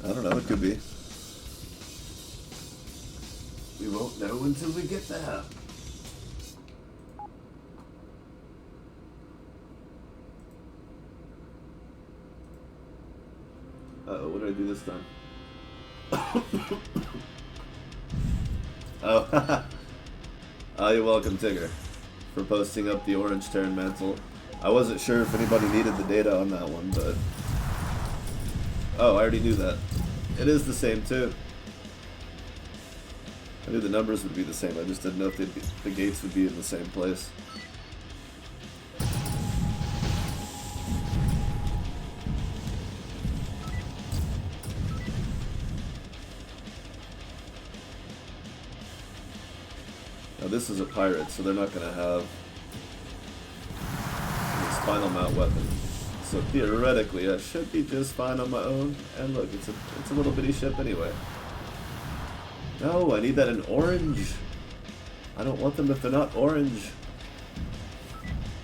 I don't know, it could be. We won't know until we get there. Uh-oh, what did I do this time? Oh, oh, you're welcome, Tigger, for posting up the orange Terran mantle. I wasn't sure if anybody needed the data on that one, but... Oh, I already knew that. It is the same, too. I knew the numbers would be the same, I just didn't know if the gates would be in the same place. Now this is a pirate, so they're not going to have this final mount weapon. So theoretically, I should be just fine on my own. And look, it's a little bitty ship anyway. No, I need that in orange. I don't want them if they're not orange.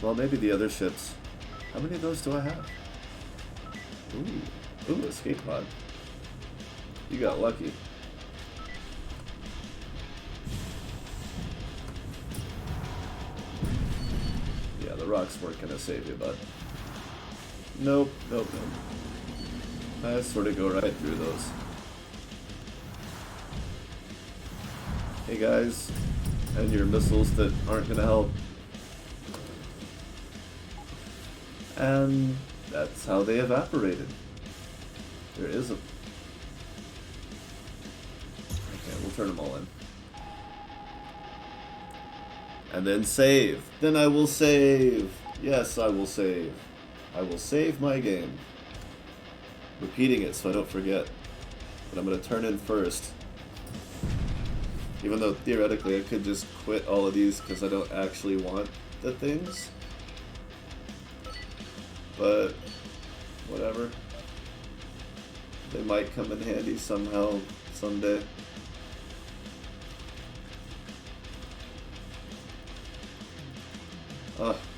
Well, maybe the other ships. How many of those do I have? Ooh, escape pod. You got lucky. Yeah, the rocks weren't gonna save you, bud. Nope. I sort of go right through those. Hey guys, and your missiles that aren't gonna help. And that's how they evaporated. There is a... Okay, we'll turn them all in. And then save. Then I will save. Yes, I will save. I will save my game. Repeating it so I don't forget. But I'm going to turn in first. Even though theoretically I could just quit all of these because I don't actually want the things. But whatever. They might come in handy somehow, someday.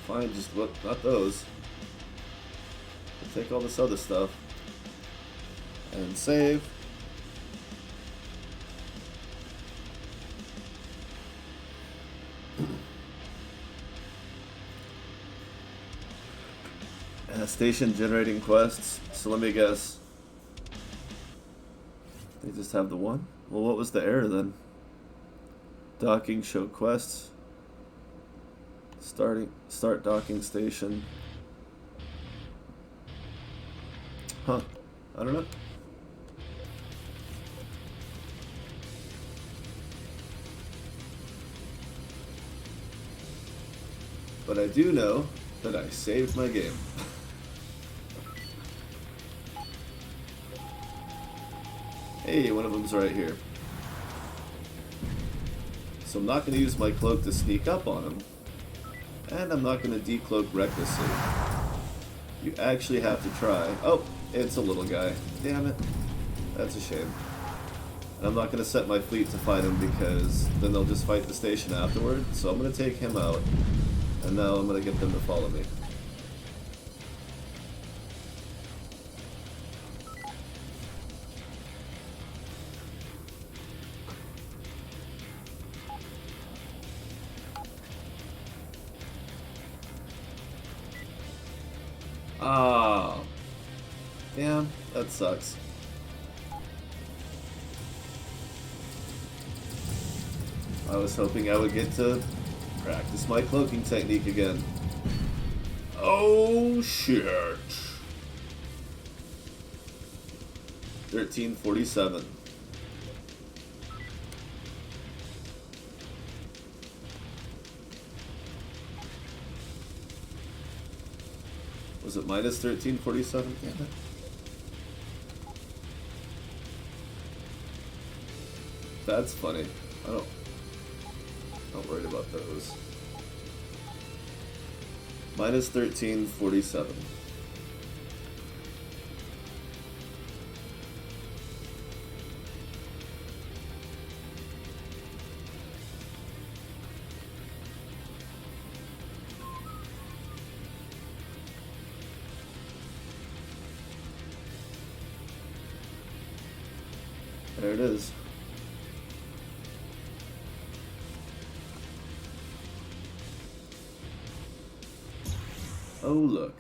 Fine, just look, not those. I'll take all this other stuff. And save. Station generating quests. So let me guess. They just have the one? Well, what was the error then? Docking show quests. Start docking station. Huh. I don't know. But I do know that I saved my game. Hey, one of them's right here. So I'm not going to use my cloak to sneak up on him. And I'm not going to decloak recklessly. You actually have to try. Oh, it's a little guy. Damn it. That's a shame. And I'm not going to set my fleet to fight him because then they'll just fight the station afterward. So I'm going to take him out. And now I'm going to get them to follow me. Ah, damn, that sucks. I was hoping I would get to practice my cloaking technique again. Oh shit. 1347. Was it minus 1347? Damn it. That's funny. Not worried about those. Minus 1347. There it is. Oh, look.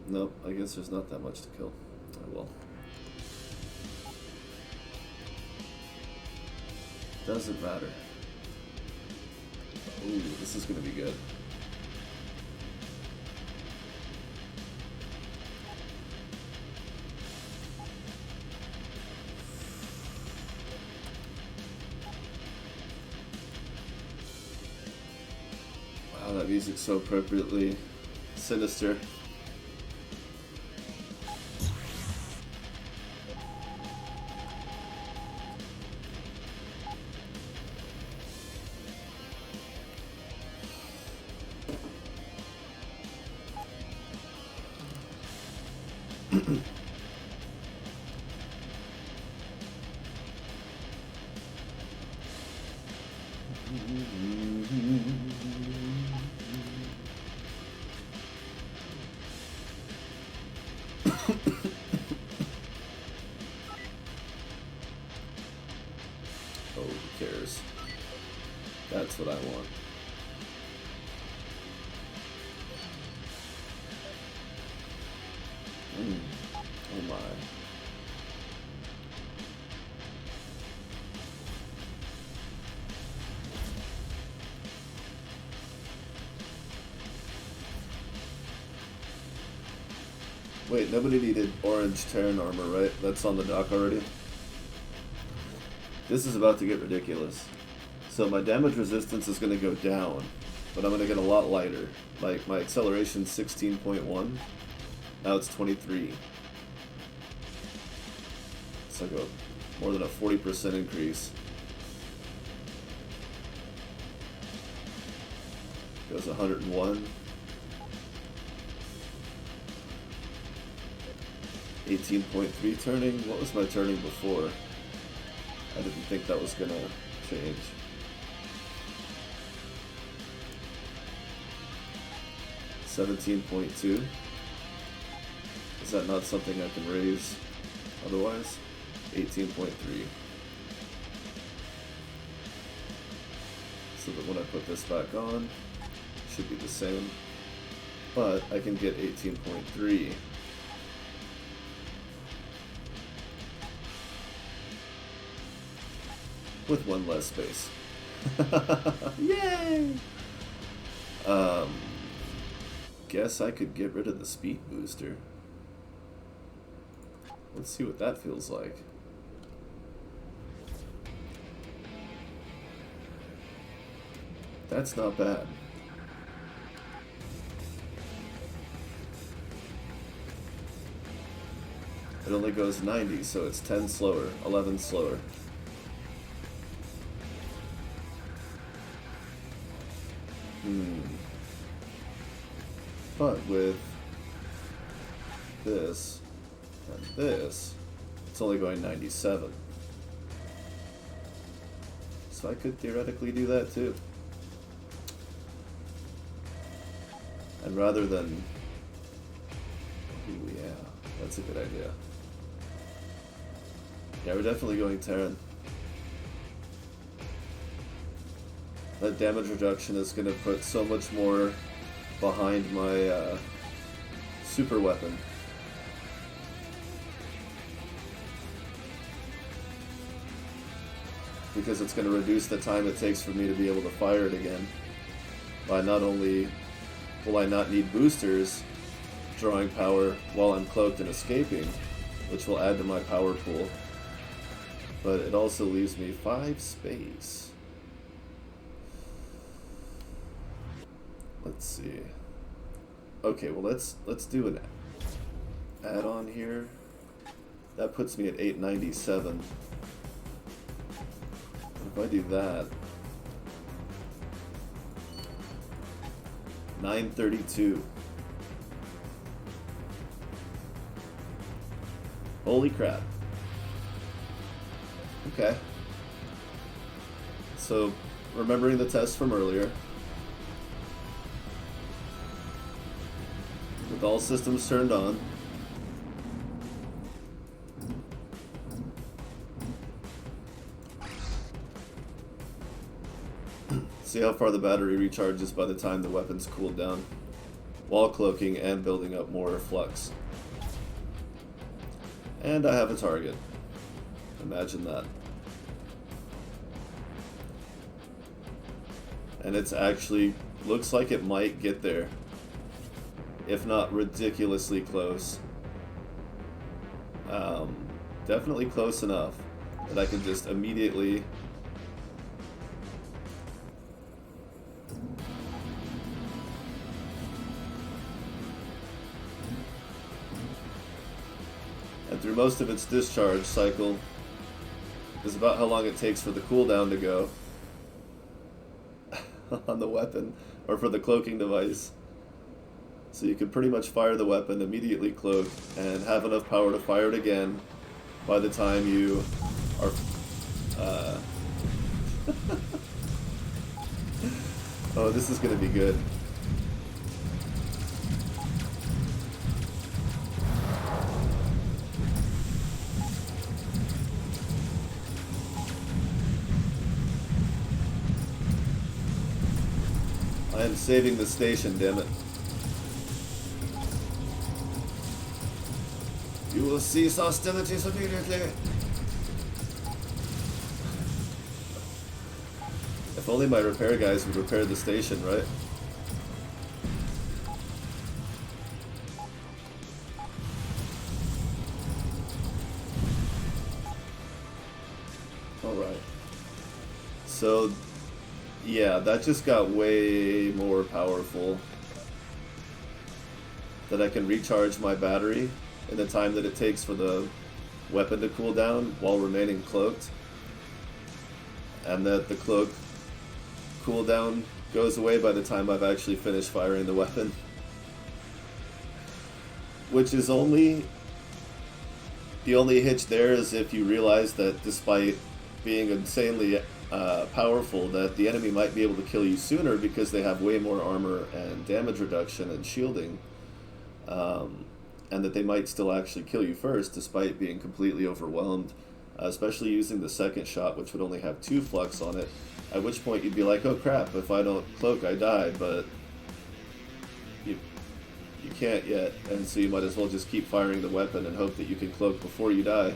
Nope, I guess there's not that much to kill. Oh well. Doesn't matter. Ooh, this is gonna be good. Wow, that music's so appropriately sinister. Oh, who cares? That's what I want. Oh my. Wait, nobody needed orange Terran armor, right? That's on the dock already? This is about to get ridiculous. So my damage resistance is going to go down, but I'm going to get a lot lighter. Like my acceleration's 16.1, now it's 23. It's like more than a 40% increase. Goes 101. 18.3 turning. What was my turning before? I didn't think that was gonna change. $17.2. Is that not something I can raise otherwise? 18.3. So that when I put this back on, it should be the same. But I can get 18.3. With one less space. Yay! Guess I could get rid of the speed booster. Let's see what that feels like. That's not bad. It only goes 90, so it's 10 slower, 11 slower. But with this and this, it's only going 97. So I could theoretically do that too. And rather than... Ooh, yeah, that's a good idea. Yeah, we're definitely going Terran. That damage reduction is going to put so much more behind my super weapon. Because it's going to reduce the time it takes for me to be able to fire it again. By not only will I not need boosters drawing power while I'm cloaked and escaping, which will add to my power pool, but it also leaves me 5 space. Let's see. Okay, well let's do an add-on here. That puts me at 897. If I do that, 932. Holy crap. Okay. So, remembering the test from earlier, with all systems turned on, see how far the battery recharges by the time the weapon's cooled down, while cloaking and building up more flux. And I have a target. Imagine that. And it's actually, looks like it might get there. If not ridiculously close. Definitely close enough that I can just immediately and through most of its discharge cycle is about how long it takes for the cooldown to go on the weapon or for the cloaking device. So you can pretty much fire the weapon, immediately cloak, and have enough power to fire it again by the time you are... Oh, this is going to be good. I am saving the station, damn it. You will cease hostilities immediately. If only my repair guys would repair the station, right? Alright. So, yeah, that just got way more powerful. That I can recharge my battery in the time that it takes for the weapon to cool down while remaining cloaked. And that the cloak cooldown goes away by the time I've actually finished firing the weapon. Which is only... The only hitch there is if you realize that despite being insanely powerful, that the enemy might be able to kill you sooner because they have way more armor and damage reduction and shielding. And that they might still actually kill you first despite being completely overwhelmed. Especially using the second shot, which would only have 2 flux on it. At which point you'd be like, oh crap, if I don't cloak I die, but you can't yet, and so you might as well just keep firing the weapon and hope that you can cloak before you die.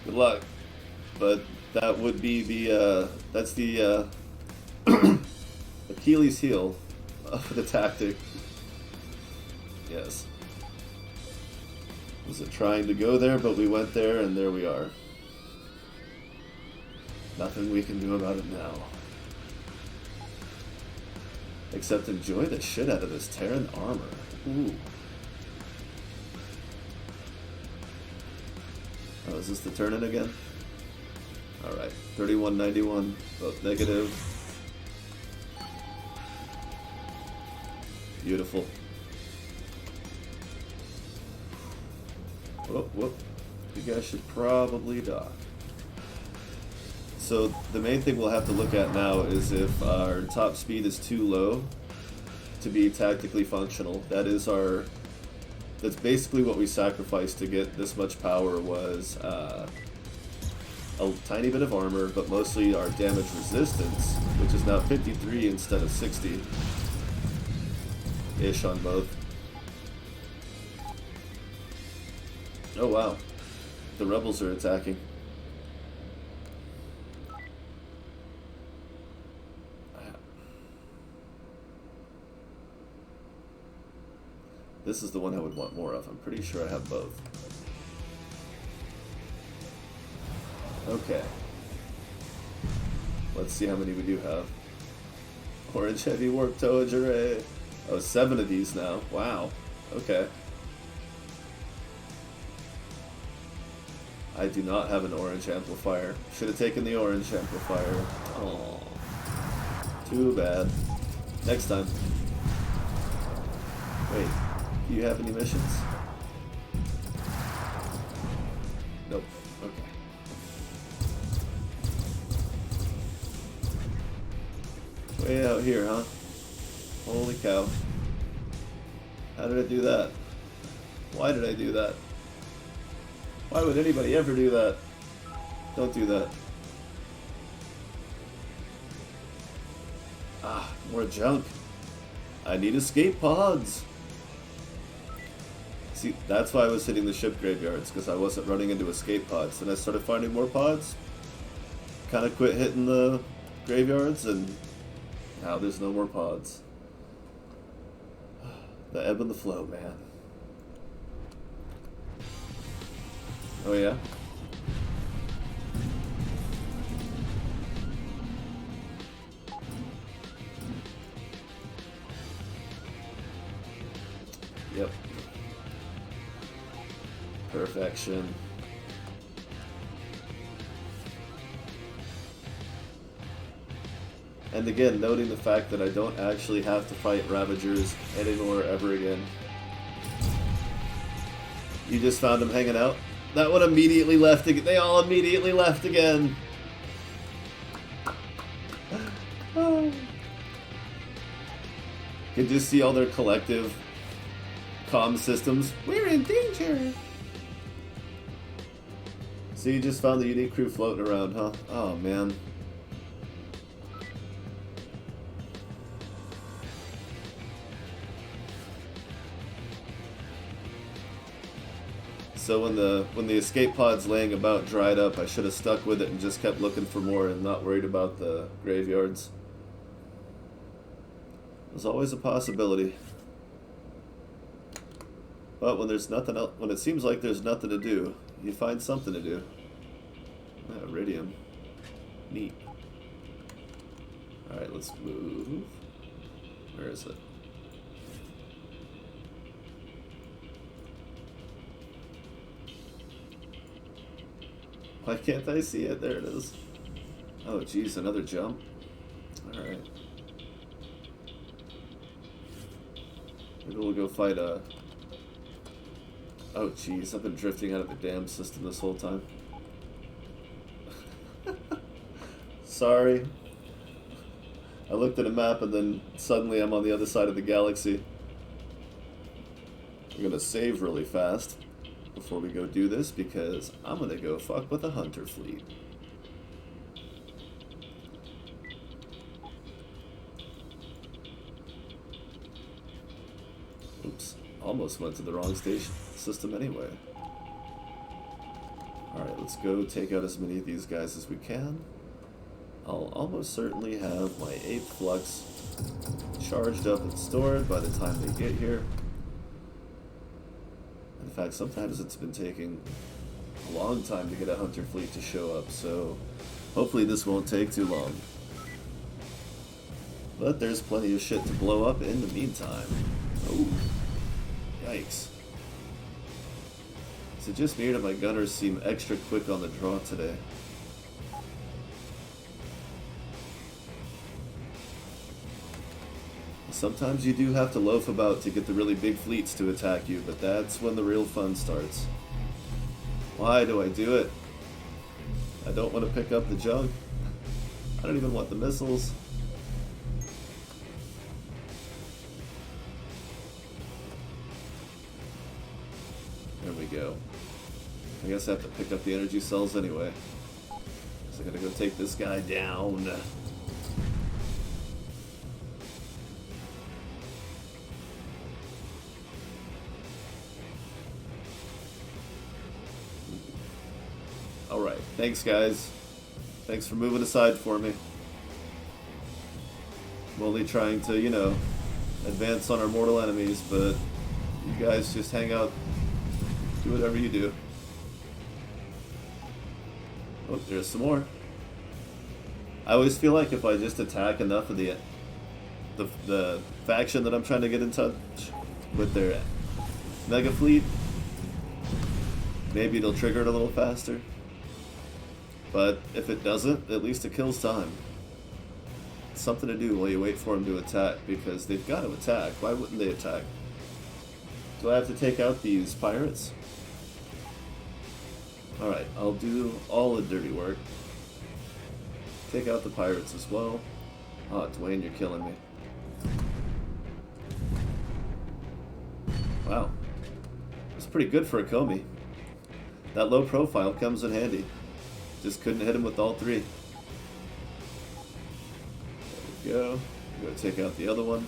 Good luck. But that would be the, that's the Achilles heel of the tactic. Yes. Wasn't trying to go there, but we went there, and there we are. Nothing we can do about it now. Except enjoy the shit out of this Terran armor. Ooh. Oh, is this the turn-in again? Alright, 3191, both negative. Beautiful. Whoop, whoop. You guys should probably dock. So the main thing we'll have to look at now is if our top speed is too low to be tactically functional. That's basically what we sacrificed to get this much power was a tiny bit of armor, but mostly our damage resistance, which is now 53 instead of 60-ish on both. Oh wow, the rebels are attacking. This is the one I would want more of. I'm pretty sure I have both. Okay. Let's see how many we do have. Orange heavy warp towage array. Oh, 7 of these now. Wow. Okay. I do not have an orange amplifier. Should have taken the orange amplifier. Oh. Too bad. Next time. Wait. Do you have any missions? Nope. Okay. Way out here, huh? Holy cow. How did I do that? Why did I do that? Why would anybody ever do that? Don't do that. Ah, more junk. I need escape pods. See, that's why I was hitting the ship graveyards, because I wasn't running into escape pods. Then I started finding more pods. Kind of quit hitting the graveyards, and now there's no more pods. The ebb and the flow, man. Oh yeah? Yep. Perfection. And again, noting the fact that I don't actually have to fight Ravagers anymore ever again. You just found them hanging out? That one immediately left again. They all immediately left again. You can just see all their collective comm systems. We're in danger. So you just found the unique crew floating around, huh? Oh, man. So when the escape pods laying about dried up, I should have stuck with it and just kept looking for more and not worried about the graveyards. There's always a possibility. But when there's nothing else, when it seems like there's nothing to do, you find something to do. Iridium. Neat. Alright, let's move. Where is it? Why can't I see it? There it is. Oh, geez, another jump. Alright. Maybe we'll go fight a... Oh, geez, I've been drifting out of the dam system this whole time. Sorry. I looked at a map and then suddenly I'm on the other side of the galaxy. I'm gonna save really fast before we go do this because I'm gonna go fuck with a hunter fleet. Oops, almost went to the wrong station system anyway. Alright, let's go take out as many of these guys as we can. I'll almost certainly have my 8th flux charged up and stored by the time they get here. In fact, sometimes it's been taking a long time to get a hunter fleet to show up, so hopefully this won't take too long. But there's plenty of shit to blow up in the meantime. Oh, yikes. Is it just me or do my gunners seem extra quick on the draw today? Sometimes you do have to loaf about to get the really big fleets to attack you, but that's when the real fun starts. Why do I do it? I don't want to pick up the junk. I don't even want the missiles. There we go. I guess I have to pick up the energy cells anyway. So I gotta go take this guy down. Alright, thanks guys. Thanks for moving aside for me. I'm only trying to, you know, advance on our mortal enemies, but you guys just hang out, do whatever you do. Oh, there's some more. I always feel like if I just attack enough of the faction that I'm trying to get in touch with their mega fleet, maybe it'll trigger it a little faster. But if it doesn't, at least it kills time. It's something to do while you wait for them to attack, because they've got to attack. Why wouldn't they attack? Do I have to take out these pirates? Alright, I'll do all the dirty work. Take out the pirates as well. Oh, Dwayne, you're killing me. Wow. That's pretty good for a Comey. That low profile comes in handy. Just couldn't hit him with all three. There we go. I'm going to take out the other one.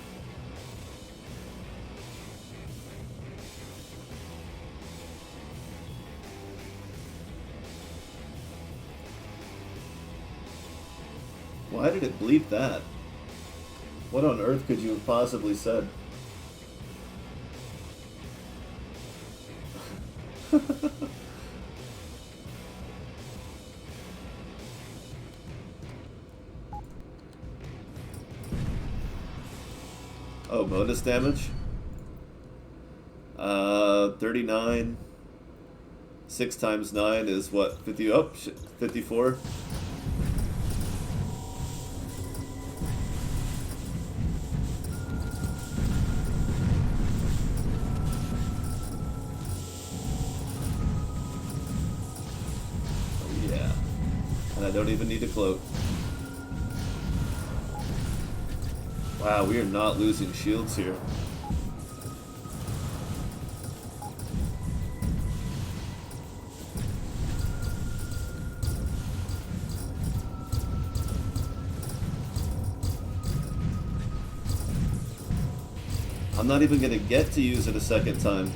Why did it bleep that? What on earth could you have possibly said? Oh, bonus damage? 39. 6 times 9 is what? 50? Oh, shit, 54. Oh, yeah. And I don't even need a cloak. Wow, we are not losing shields here. I'm not even gonna get to use it a second time.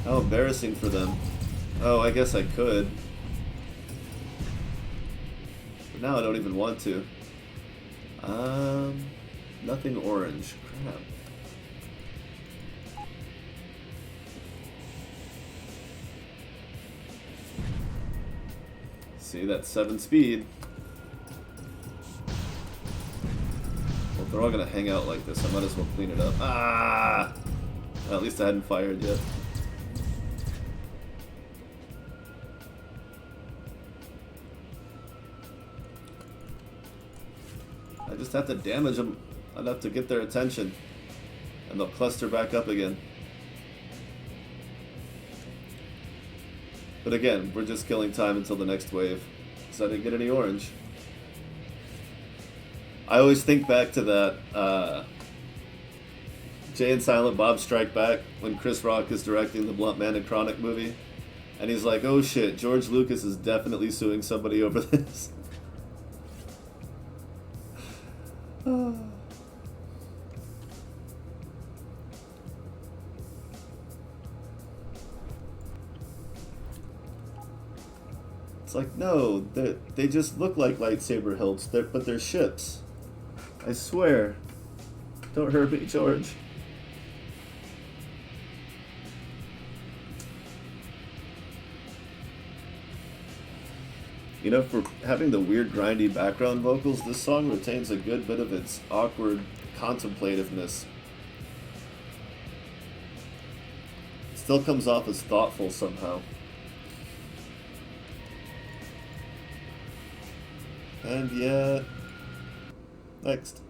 How embarrassing for them. Oh, I guess I could. But now I don't even want to. Nothing orange. Crap. See, that's 7 speed. Well, if they're all gonna hang out like this, I might as well clean it up. Ah! Well, at least I hadn't fired yet. I just have to damage them enough to get their attention, and they'll cluster back up again. But again, we're just killing time until the next wave, because I didn't get any orange. I always think back to that Jay and Silent Bob Strike Back, when Chris Rock is directing the Blunt Man and Chronic movie, and he's like, oh shit, George Lucas is definitely suing somebody over this. It's like, no, they just look like lightsaber hilts, but they're ships. I swear. Don't hurt me, George. You know, for having the weird grindy background vocals, this song retains a good bit of its awkward contemplativeness. Still comes off as thoughtful somehow. And yet... Next.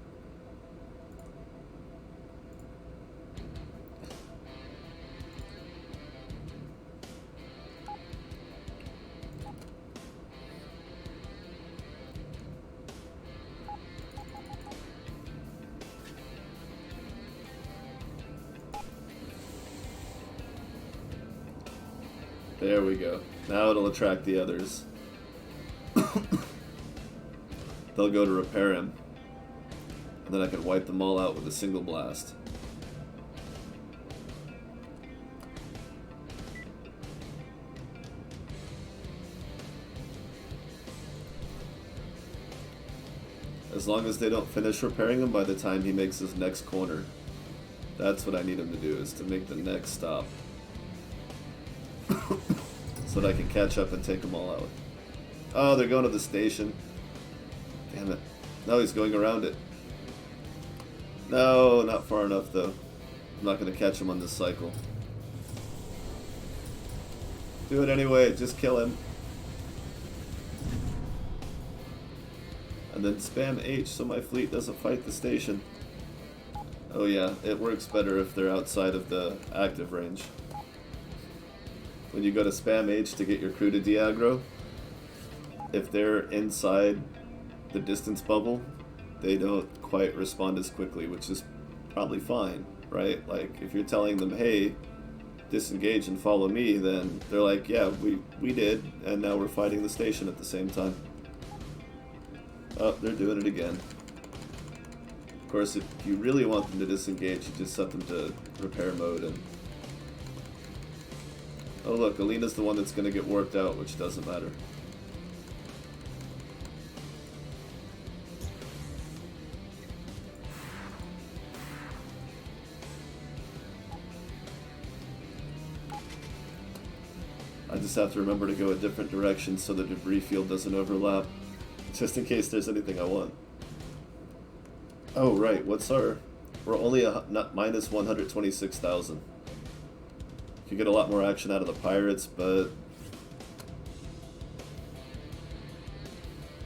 There we go. Now it'll attract the others. They'll go to repair him. And then I can wipe them all out with a single blast. As long as they don't finish repairing him by the time he makes his next corner. That's what I need him to do, is to make the next stop. So that I can catch up and take them all out. Oh, they're going to the station. Damn it. No, he's going around it. No, not far enough though. I'm not going to catch him on this cycle. Do it anyway, just kill him. And then spam H so my fleet doesn't fight the station. Oh yeah, it works better if they're outside of the active range. When you go to spam H to get your crew to de-aggro, if they're inside the distance bubble, they don't quite respond as quickly, which is probably fine, right? Like, if you're telling them, hey, disengage and follow me, then they're like, yeah, we did, and now we're fighting the station at the same time. Oh, they're doing it again. Of course, if you really want them to disengage, you just set them to repair mode and... Oh look, Alina's the one that's going to get warped out, which doesn't matter. I just have to remember to go a different direction so the debris field doesn't overlap, just in case there's anything I want. Oh right, what's our... We're only not minus 126,000. You get a lot more action out of the pirates, but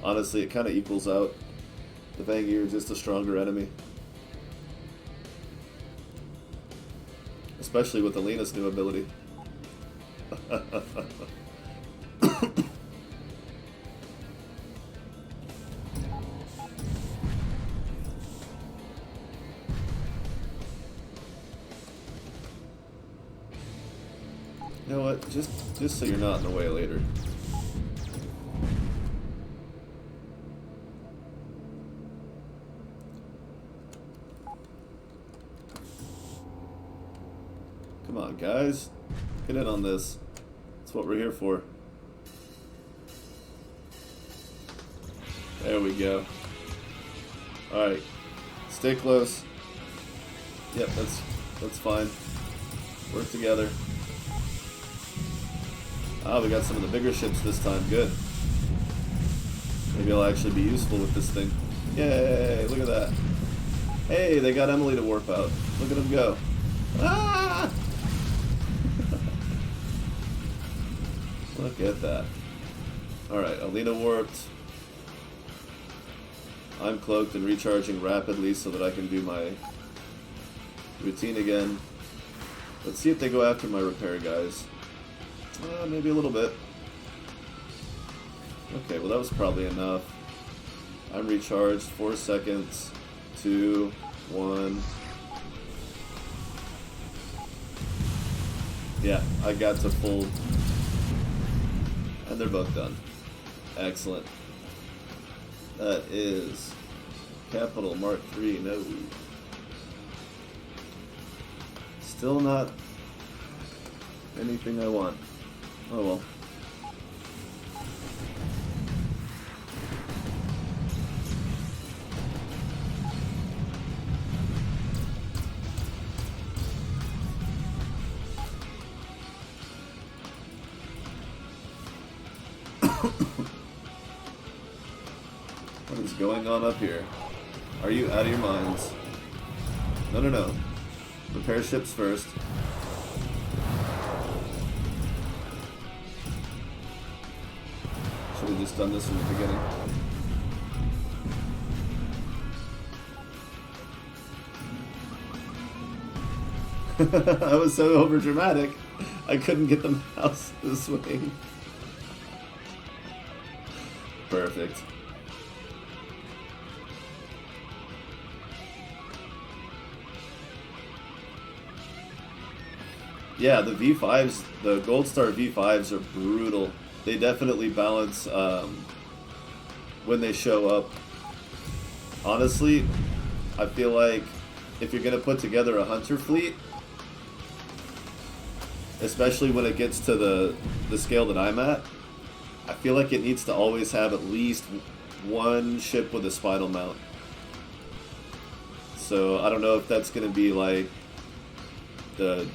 honestly, it kind of equals out. The Vanguard is just a stronger enemy, especially with Alina's new ability. You know what? Just so you're not in the way later. Come on, guys. Get in on this. That's what we're here for. There we go. Alright. Stay close. Yep, that's fine. Work together. Ah, we got some of the bigger ships this time. Good. Maybe I'll actually be useful with this thing. Yay, look at that. Hey, they got Emily to warp out. Look at them go. Ah! Look at that. Alright, Alina warped. I'm cloaked and recharging rapidly so that I can do my routine again. Let's see if they go after my repair guys. Maybe a little bit. Okay, well that was probably enough. I'm recharged. 4 seconds. 2, 1. Yeah, I got to full. And they're both done. Excellent. That is Capital Mark III. No. Still not anything I want. Oh well. What is going on up here? Are you out of your minds? No, no, no. Repair ships first. Should have just done this in the beginning. I was so over dramatic, I couldn't get the mouse to swing. Perfect. Yeah, the V5s, the Gold Star V5s are brutal. They definitely balance when they show up. Honestly, I feel like if you're going to put together a hunter fleet, especially when it gets to the scale that I'm at, I feel like it needs to always have at least one ship with a spinal mount. So I don't know if that's going to be like the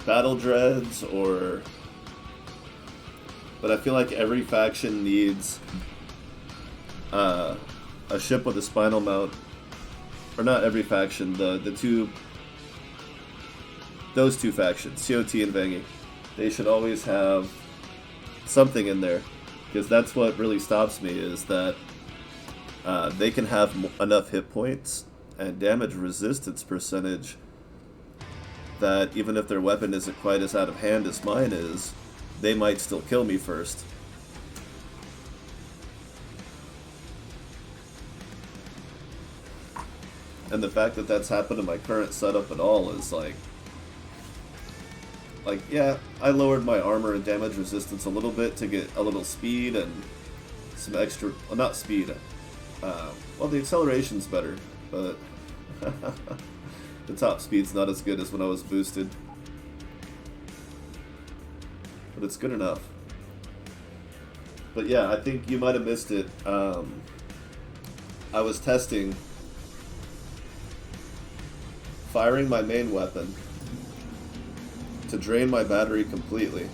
Battle Dreads or... But I feel like every faction needs a ship with a spinal mount. Or not every faction, those two factions, COT and Vangi. They should always have something in there. Because that's what really stops me, is that they can have enough hit points and damage resistance percentage that even if their weapon isn't quite as out of hand as mine is, they might still kill me first. And the fact that that's happened in my current setup at all is like, yeah, I lowered my armor and damage resistance a little bit to get a little speed and some extra, well, not speed, well, the acceleration's better, but the top speed's not as good as when I was boosted. But it's good enough. But yeah, I think you might have missed it. I was testing firing my main weapon to drain my battery completely,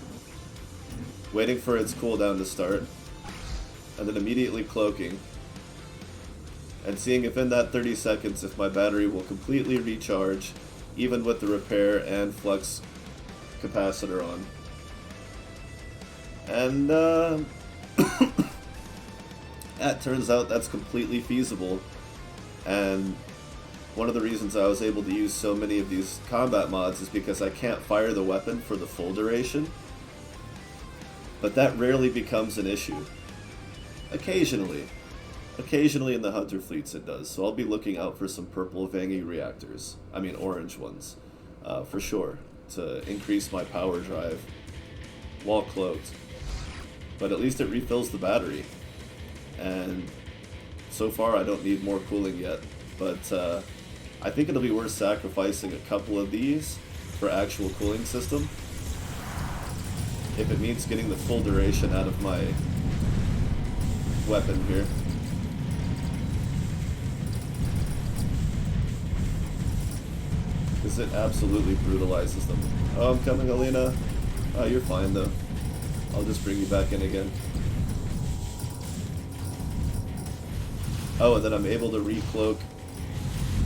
waiting for its cooldown to start, and then immediately cloaking, and seeing if in that 30 seconds if my battery will completely recharge, even with the repair and flux capacitor on. And it turns out that's completely feasible, and one of the reasons I was able to use so many of these combat mods is because I can't fire the weapon for the full duration, but that rarely becomes an issue. Occasionally in the hunter fleets it does, so I'll be looking out for some purple Vangi reactors, I mean orange ones, for sure, to increase my power drive while cloaked. But at least it refills the battery, and so far I don't need more cooling yet, but I think it'll be worth sacrificing a couple of these for actual cooling system, if it means getting the full duration out of my weapon here. Because it absolutely brutalizes them. Oh, I'm coming, Alina. Oh, you're fine though. I'll just bring you back in again. Oh, and then I'm able to recloak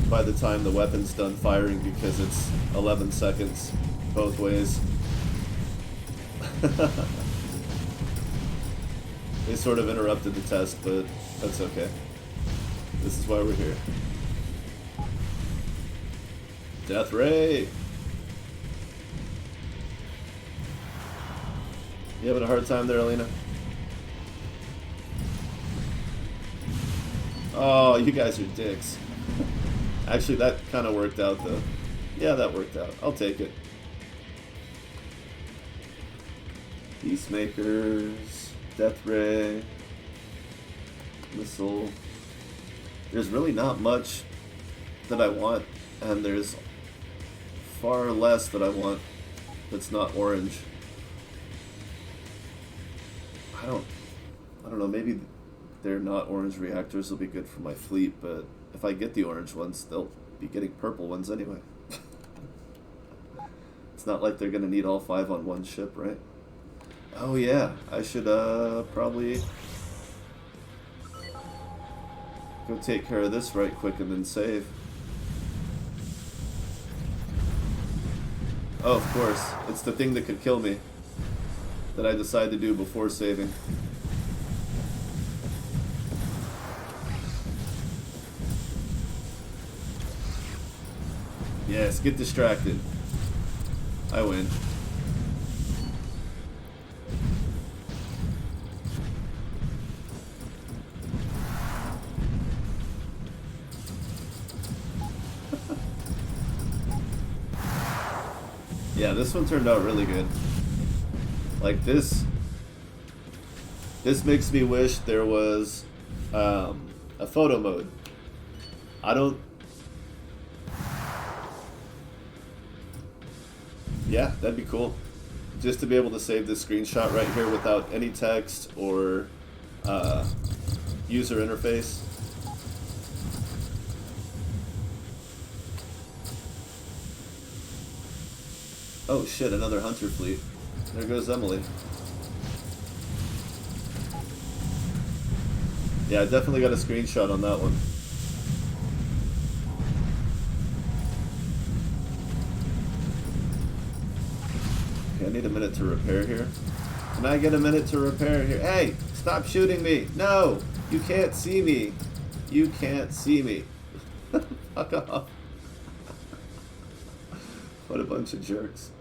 by the time the weapon's done firing because it's 11 seconds both ways. They sort of interrupted the test, but that's okay. This is why we're here. Death Ray! You having a hard time there, Alina? Oh, you guys are dicks. Actually, that kind of worked out, though. Yeah, that worked out. I'll take it. Peacemakers, Death Ray, Missile. There's really not much that I want, and there's far less that I want that's not orange. I don't know, maybe they're not orange reactors will be good for my fleet, but if I get the orange ones, they'll be getting purple ones anyway. It's not like they're gonna need all 5 on one ship, right? Oh yeah, I should probably go take care of this right quick and then save. Oh, of course, it's the thing that could kill me that I decide to do before saving. Yes, get distracted. I win. Yeah, this one turned out really good. Like this makes me wish there was a photo mode. I don't. Yeah, that'd be cool. Just to be able to save this screenshot right here without any text or user interface. Oh shit, another hunter fleet. There goes Emily. Yeah, I definitely got a screenshot on that one. Okay, I need a minute to repair here. Can I get a minute to repair here? Hey, stop shooting me! No! You can't see me! You can't see me. Fuck off. What a bunch of jerks.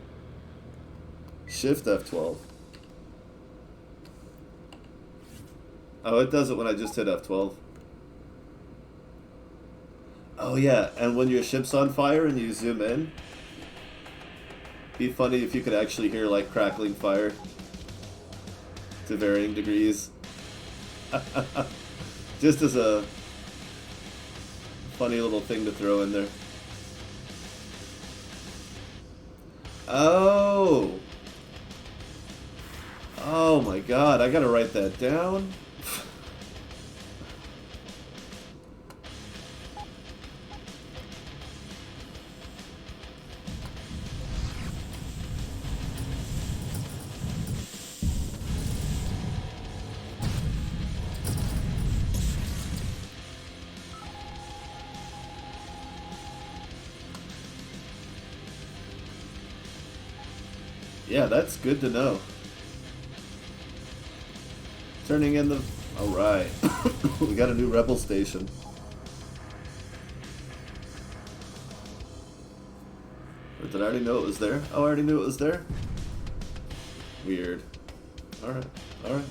Shift F12. Oh, it does it when I just hit F12. Oh yeah, and when your ship's on fire and you zoom in, be funny if you could actually hear like crackling fire to varying degrees. Just as a funny little thing to throw in there. Oh! Oh my god, I gotta write that down. Yeah, that's good to know. Turning in the... Alright. We got a new rebel station. Or did I already know it was there? Oh, I already knew it was there? Weird. Alright, alright.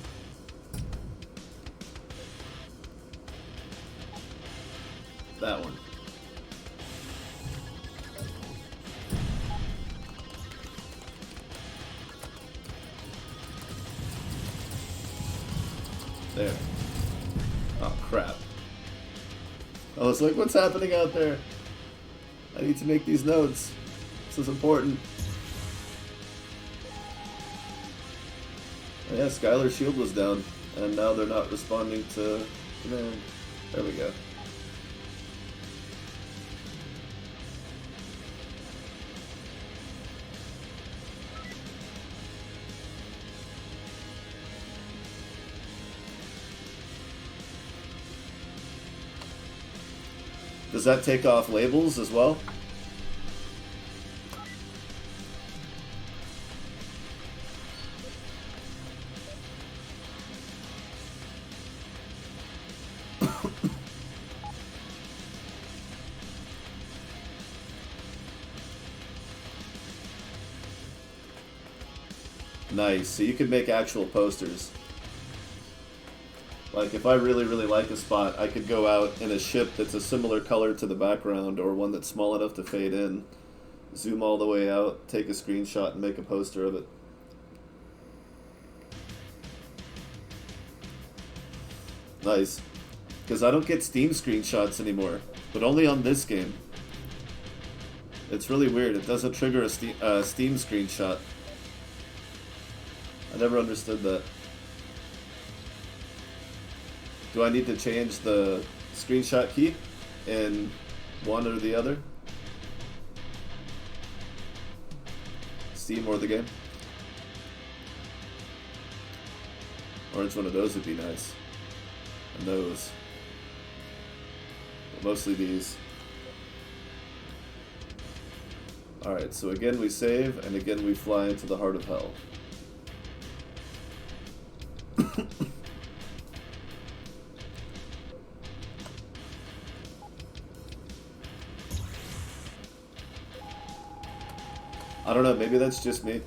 That one. There. Oh, crap. I was like, what's happening out there? I need to make these notes. This is important. Oh, yeah, Skylar's shield was down, and now they're not responding to command. There we go. Does that take off labels as well? Nice, so you can make actual posters. Like, if I really, really like a spot, I could go out in a ship that's a similar color to the background, or one that's small enough to fade in, zoom all the way out, take a screenshot, and make a poster of it. Nice. Because I don't get Steam screenshots anymore, but only on this game. It's really weird, it doesn't trigger a Steam screenshot. I never understood that. Do I need to change the screenshot key in one or the other? Steam or the game? Orange one of those would be nice. And those. But mostly these. Alright, so again we save, and again we fly into the heart of hell. I don't know, maybe that's just me.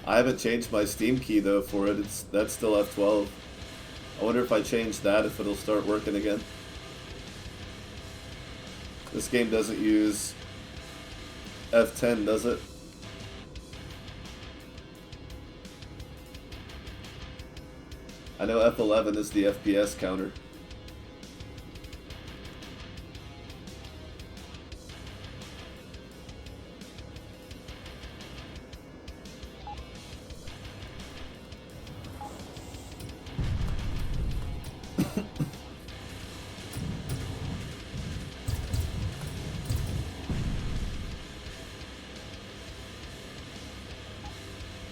I haven't changed my Steam key though for it, that's still F12. I wonder if I change that, if it'll start working again. This game doesn't use F10, does it? I know F11 is the FPS counter.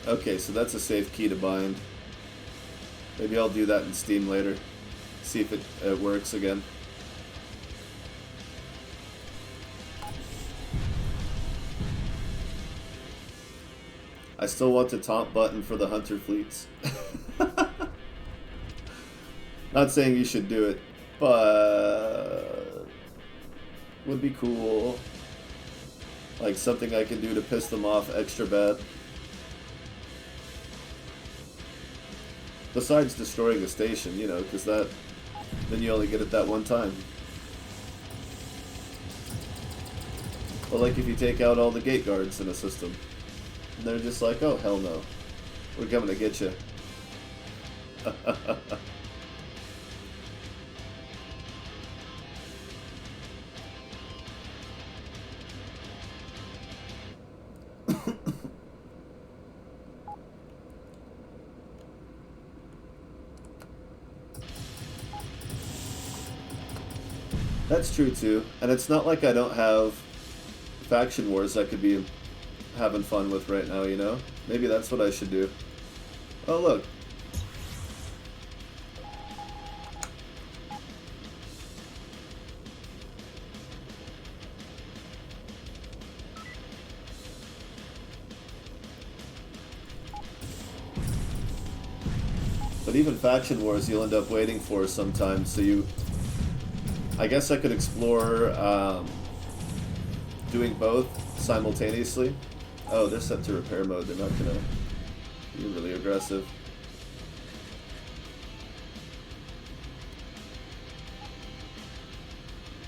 Okay, so that's a safe key to bind. Maybe I'll do that in Steam later. See if it works again. I still want the top button for the Hunter fleets. Not saying you should do it, but would be cool. Like something I can do to piss them off extra bad. Besides destroying a station, you know, because then you only get it that one time. But like if you take out all the gate guards in a system, and they're just like, oh, hell no. We're coming to get you. That's true too, and it's not like I don't have faction wars I could be having fun with right now, you know? Maybe that's what I should do. Oh look. But even faction wars you'll end up waiting for sometimes, so you... I guess I could explore doing both simultaneously. Oh, they're set to repair mode. They're not gonna be really aggressive.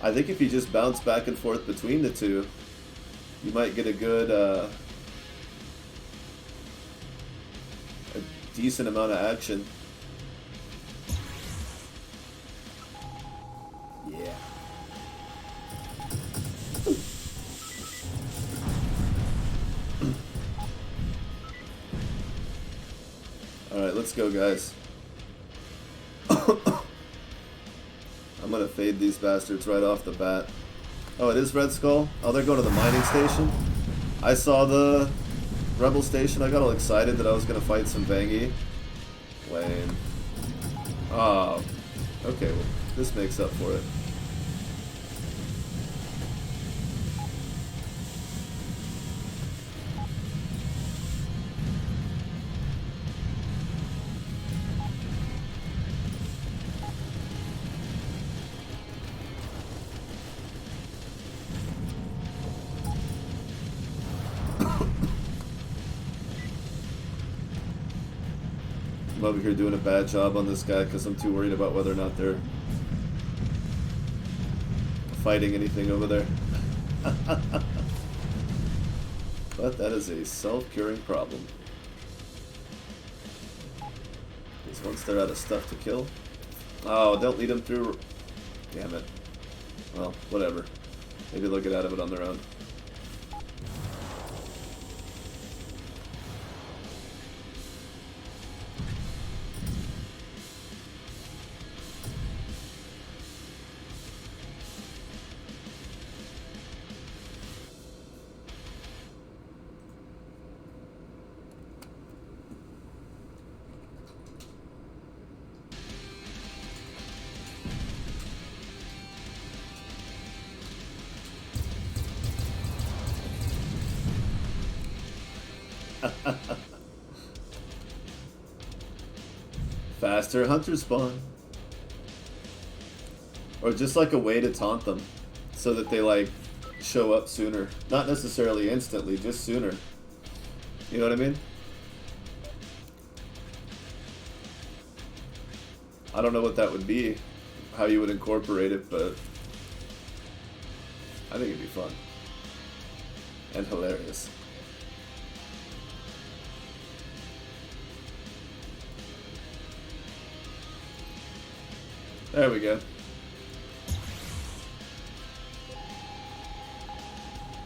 I think if you just bounce back and forth between the two, you might get a good, a decent amount of action. Alright, let's go, guys. I'm gonna fade these bastards right off the bat. Oh, it is Red Skull? Oh, they're going to the mining station? I saw the rebel station. I got all excited that I was gonna fight some Vangi. Lame. Oh, okay, well, this makes up for it. I'm over here doing a bad job on this guy because I'm too worried about whether or not they're fighting anything over there. But that is a self-curing problem. Because once they're out of stuff to kill... Oh, don't lead them through... Damn it. Well, whatever. Maybe they'll get out of it on their own. Faster hunter spawn. Or just like a way to taunt them so that they like show up sooner. Not necessarily instantly, just sooner. You know what I mean? I don't know what that would be, how you would incorporate it, but I think it'd be fun. And hilarious. There we go.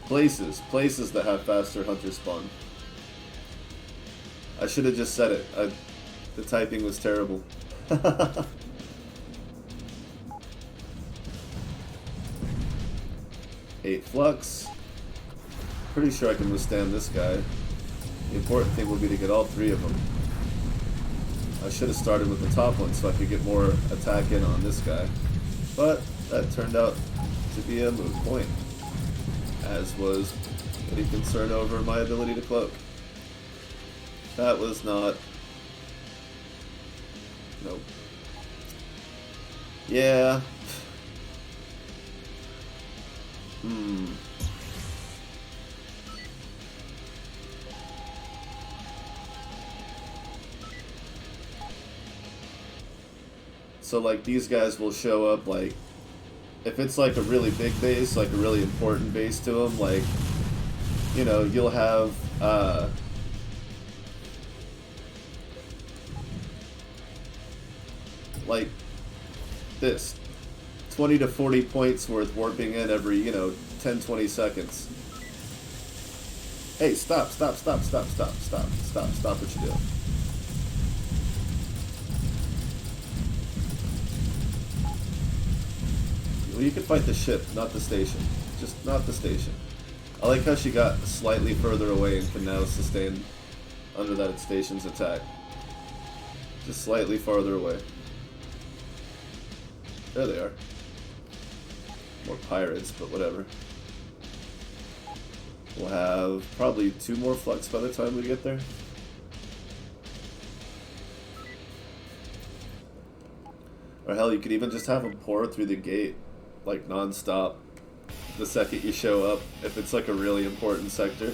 Places that have faster hunter spawn. I should have just said it. The typing was terrible. 8 flux. Pretty sure I can withstand this guy. The important thing will be to get all 3 of them. I should have started with the top one so I could get more attack in on this guy. But that turned out to be a moot point. As was any concern over my ability to cloak. That was not... Nope. Yeah. So like these guys will show up like, if it's like a really big base, like a really important base to them, like, you know, you'll have, like this, 20 to 40 points worth warping in every, you know, 10-20 seconds. Hey, stop what you're doing. Well, you can fight the ship, not the station. Just not the station. I like how she got slightly further away and can now sustain under that station's attack. Just slightly farther away. There they are. More pirates, but whatever. We'll have probably 2 more flux by the time we get there. Or hell, you could even just have them pour through the gate, like non-stop, the second you show up, if it's like a really important sector.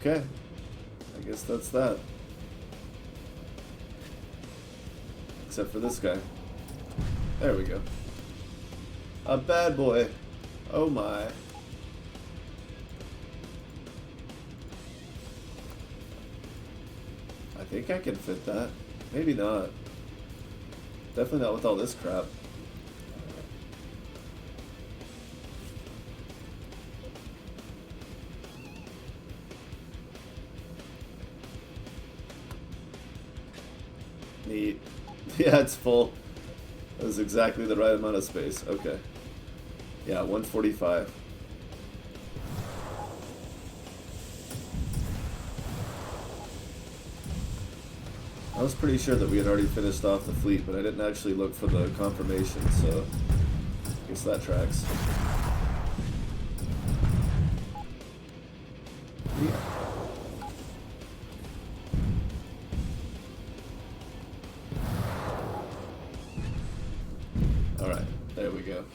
Okay, I guess that's that. Except for this guy. There we go. A bad boy. Oh my. I think I can fit that. Maybe not. Definitely not with all this crap. 8. Yeah, it's full. That was exactly the right amount of space. Okay. Yeah, 145. I was pretty sure that we had already finished off the fleet, but I didn't actually look for the confirmation, so I guess that tracks. Yeah. Alright, there we go.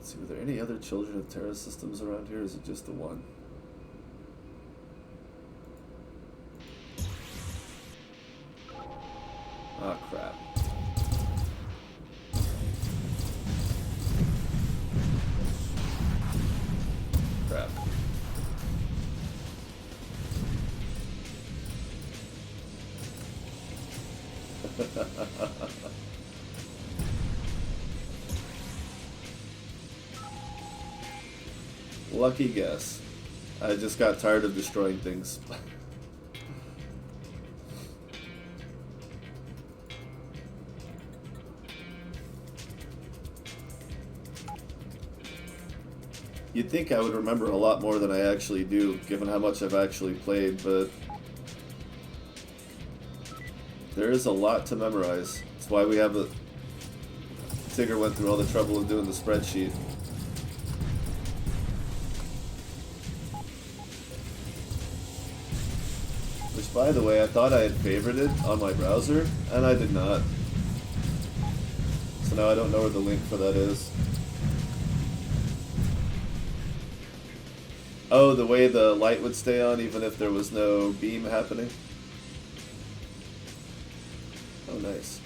Let's see, were there any other Children of Terra systems around here, or is it just the one? Ah, crap. Crap. Lucky guess. I just got tired of destroying things. You'd think I would remember a lot more than I actually do, given how much I've actually played, but there is a lot to memorize. That's why we have a... Tigger went through all the trouble of doing the spreadsheet. Which, by the way, I thought I had favorited on my browser, and I did not. So now I don't know where the link for that is. Oh, the way the light would stay on even if there was no beam happening? Oh, nice.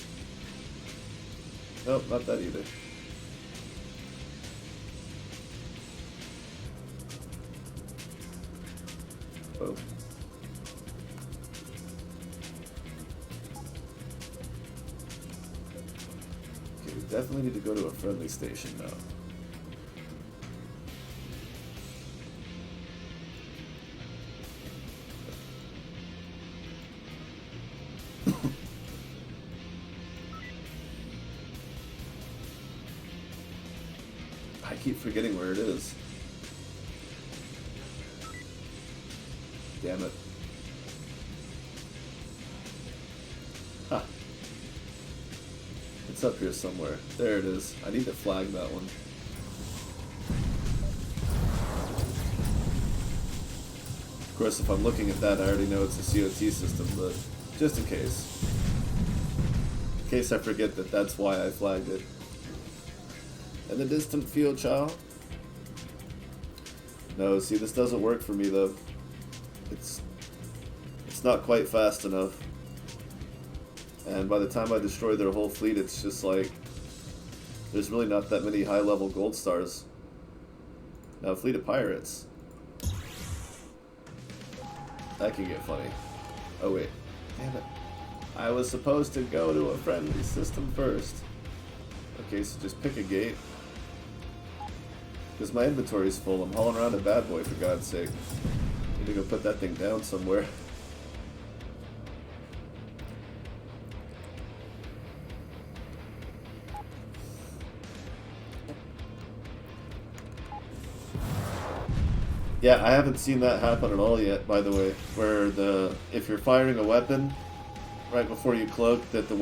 Nope, not that either. Oh. Okay, we definitely need to go to a friendly station now. I keep forgetting where it is. Damn it. Huh. It's up here somewhere. There it is. I need to flag that one. Of course, if I'm looking at that, I already know it's a COT system, but just in case. In case I forget that that's why I flagged it. In the distant field, child. No, see, this doesn't work for me though. It's not quite fast enough. And by the time I destroy their whole fleet, it's just like there's really not that many high-level gold stars. Now, a fleet of pirates. That can get funny. Oh wait, damn it! I was supposed to go to a friendly system first. Okay, so just pick a gate. Because my inventory's full. I'm hauling around a bad boy, for God's sake. Need to go put that thing down somewhere. Yeah, I haven't seen that happen at all yet, by the way. Where if you're firing a weapon, right before you cloak, that the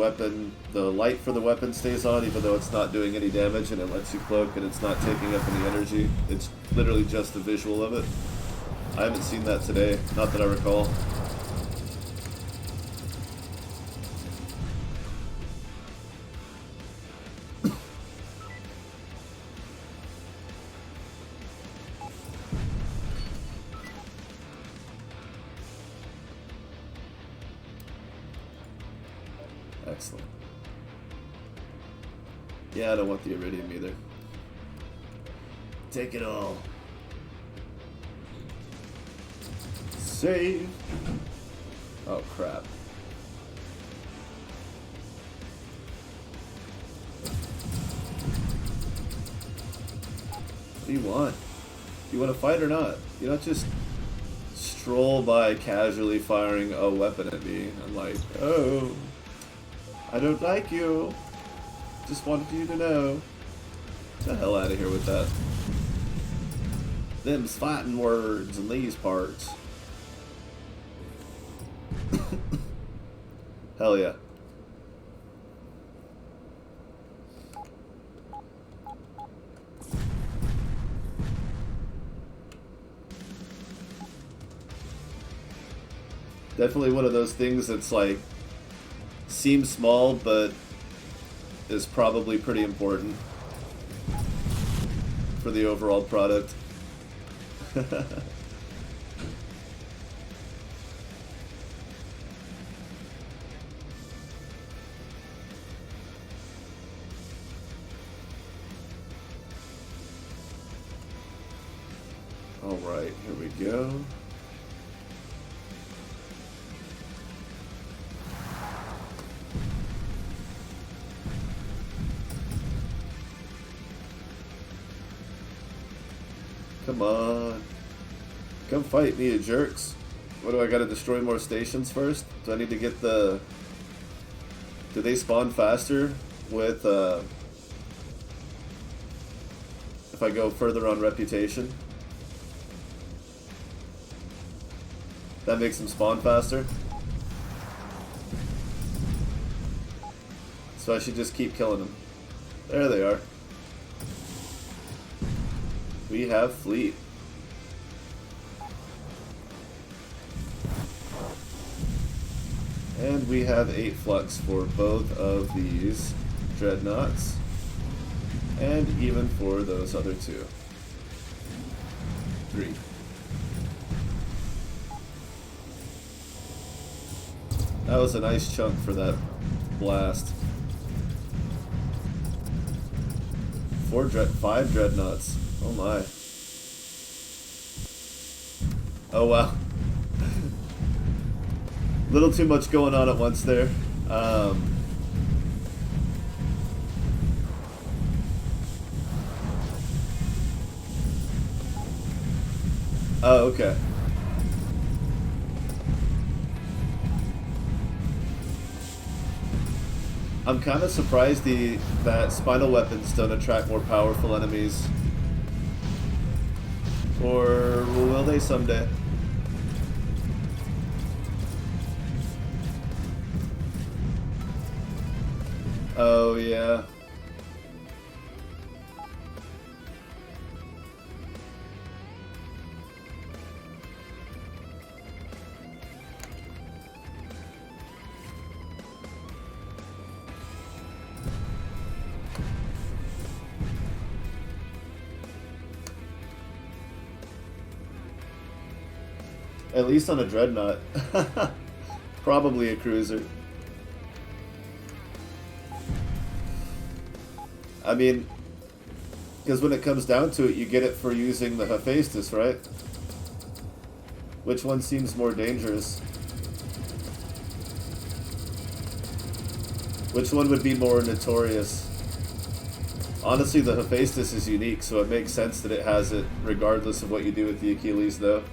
light for the weapon stays on even though it's not doing any damage, and it lets you cloak and it's not taking up any energy. It's literally just the visual of it. I haven't seen that today, not that I recall. Excellent. Yeah, I don't want the iridium either. Take it all. Save. Oh crap. What do you want? Do you want to fight or not? You don't just stroll by casually firing a weapon at me. I'm like, oh, I don't like you. Just wanted you to know. Get the hell out of here with that. Them's fighting words in these parts. Hell yeah. Definitely one of those things that's like, seems small, but is probably pretty important for the overall product. Alright, here we go. Come on. Come fight me, you jerks. What do I gotta destroy more stations first? Do I need to get the... Do they spawn faster with, if I go further on reputation? That makes them spawn faster? So I should just keep killing them. There they are. We have fleet. And we have 8 flux for both of these dreadnoughts. And even for those other 2. 3. That was a nice chunk for that blast. 5 dreadnoughts. Oh my. Oh wow. Little too much going on at once there. Oh, okay. I'm kind of surprised that spinal weapons don't attract more powerful enemies. Or will they someday? Oh, yeah. At least on a dreadnought. Probably a cruiser. I mean, because when it comes down to it, you get it for using the Hephaestus, right? Which one seems more dangerous? Which one would be more notorious? Honestly, the Hephaestus is unique, so it makes sense that it has it regardless of what you do with the Achilles, though.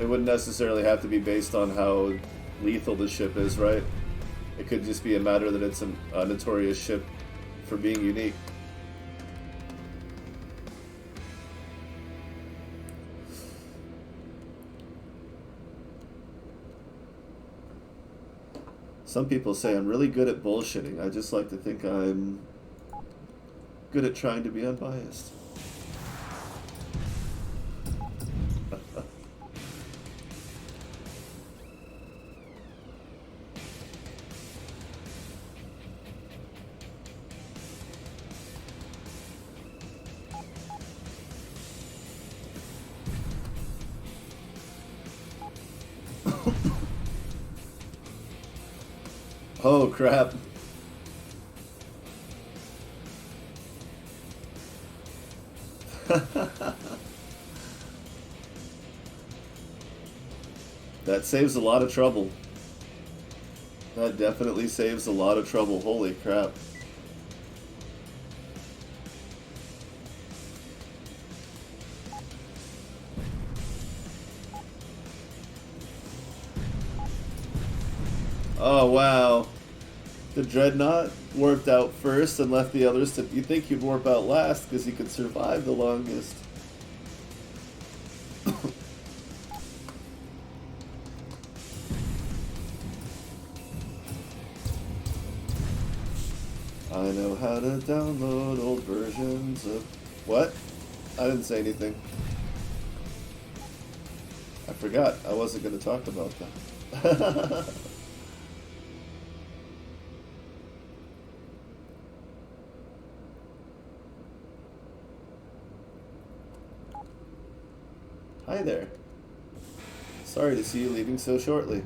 It wouldn't necessarily have to be based on how lethal the ship is, right? It could just be a matter that it's a notorious ship for being unique. Some people say I'm really good at bullshitting. I just like to think I'm good at trying to be unbiased. Oh crap. That saves a lot of trouble. That definitely saves a lot of trouble. Holy crap. Oh, wow. The Dreadnought warped out first and left the others to... You think he'd warp out last because he could survive the longest. I know how to download old versions of... What? I didn't say anything. I forgot. I wasn't going to talk about that. Hi there. Sorry to see you leaving so shortly.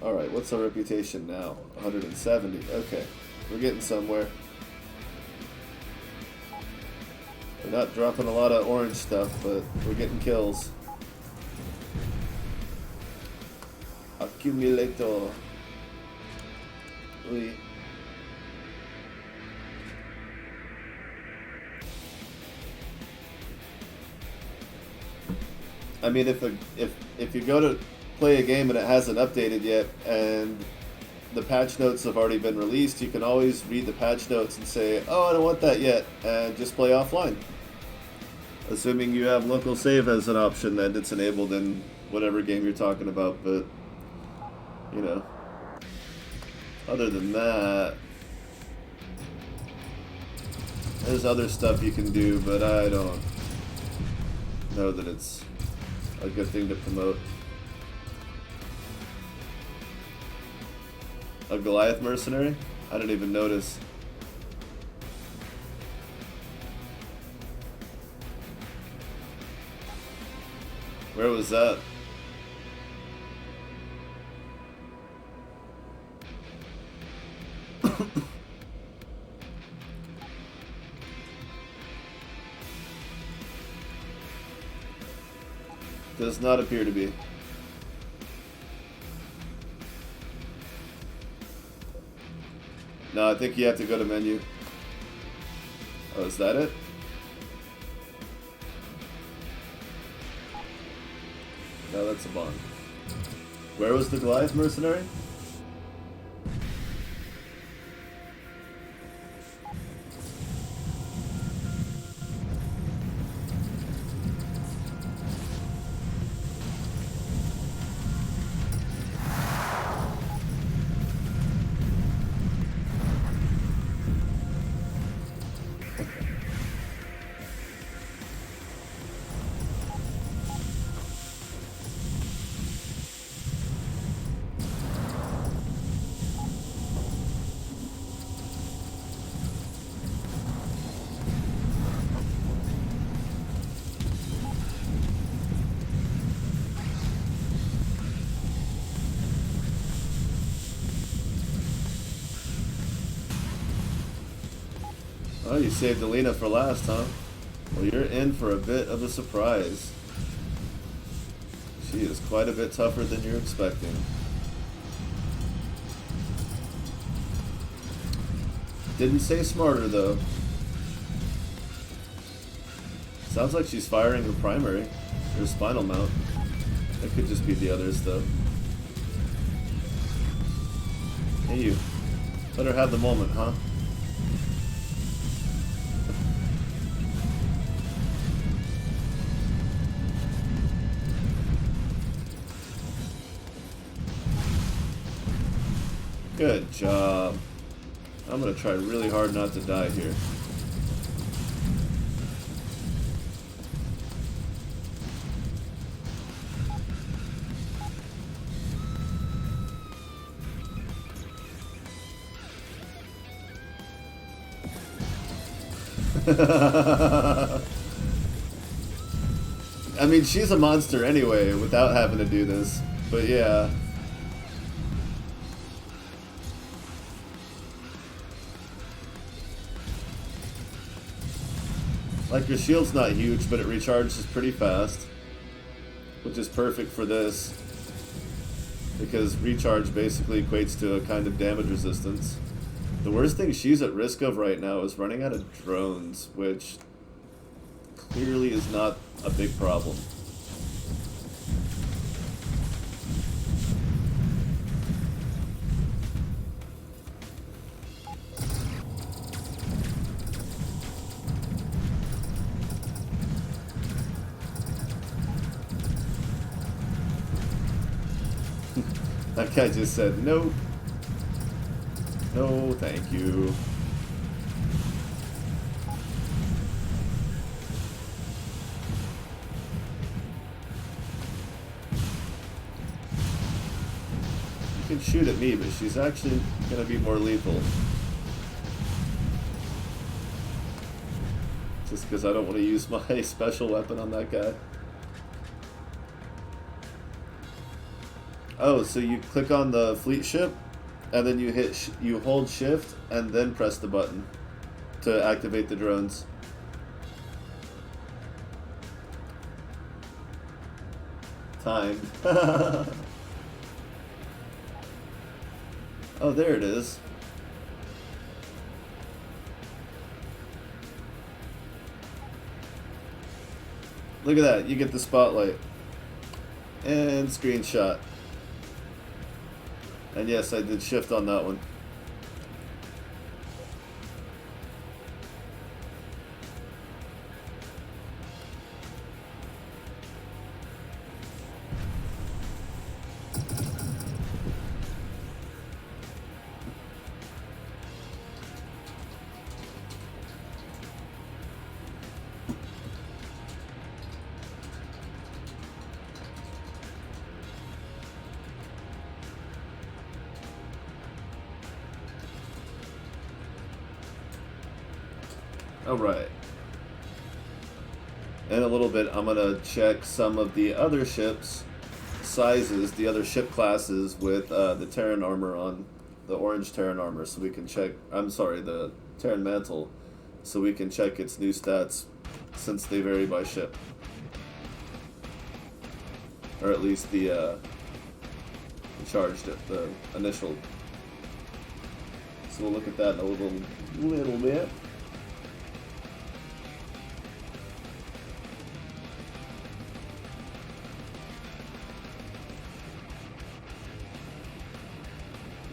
Alright, what's our reputation now? 170. Okay, we're getting somewhere. We're not dropping a lot of orange stuff, but we're getting kills. Accumulator. Oui. I mean, if you go to play a game and it hasn't updated yet, and the patch notes have already been released, you can always read the patch notes and say, "Oh, I don't want that yet," and just play offline. Assuming you have local save as an option, that it's enabled in whatever game you're talking about. But you know, other than that, there's other stuff you can do, but I don't know that it's a good thing to promote. A Goliath mercenary? I didn't even notice. Where was that? Does not appear to be. No, I think you have to go to menu. Oh, is that it? No, that's a bond. Where was the Goliath mercenary? Oh, you saved Alina for last, huh? Well, you're in for a bit of a surprise. She is quite a bit tougher than you're expecting. Didn't say smarter, though. Sounds like she's firing her primary. Her spinal mount. It could just be the others, though. Hey, you. Let her have the moment, huh? Good job. I'm gonna try really hard not to die here. I mean, she's a monster anyway, without having to do this. But yeah. Like, your shield's not huge, but it recharges pretty fast, which is perfect for this, because recharge basically equates to a kind of damage resistance. The worst thing she's at risk of right now is running out of drones, which clearly is not a big problem. That guy just said, no. No, thank you. You can shoot at me, but she's actually going to be more lethal. Just because I don't want to use my special weapon on that guy. Oh, so you click on the fleet ship, and then you hold shift, and then press the button to activate the drones. Time. Oh, there it is. Look at that, you get the spotlight. And screenshot. And yes, I did shift on that one. Alright. In a little bit, I'm going to check some of the other ships' sizes, the other ship classes with the Terran armor on, the orange Terran armor, so we can check, I'm sorry, the Terran mantle, so we can check its new stats since they vary by ship. Or at least the charged it, the initial. So we'll look at that in a little bit.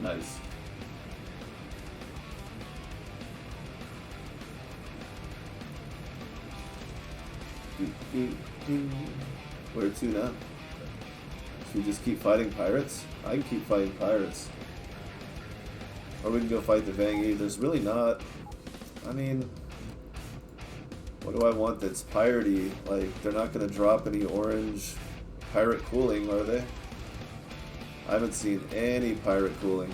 Nice. Where to now? Should we just keep fighting pirates? I can keep fighting pirates. Or we can go fight the Vangi. There's really not... I mean... What do I want that's piratey? Like, they're not going to drop any orange pirate cooling, are they? I haven't seen any pirate cooling.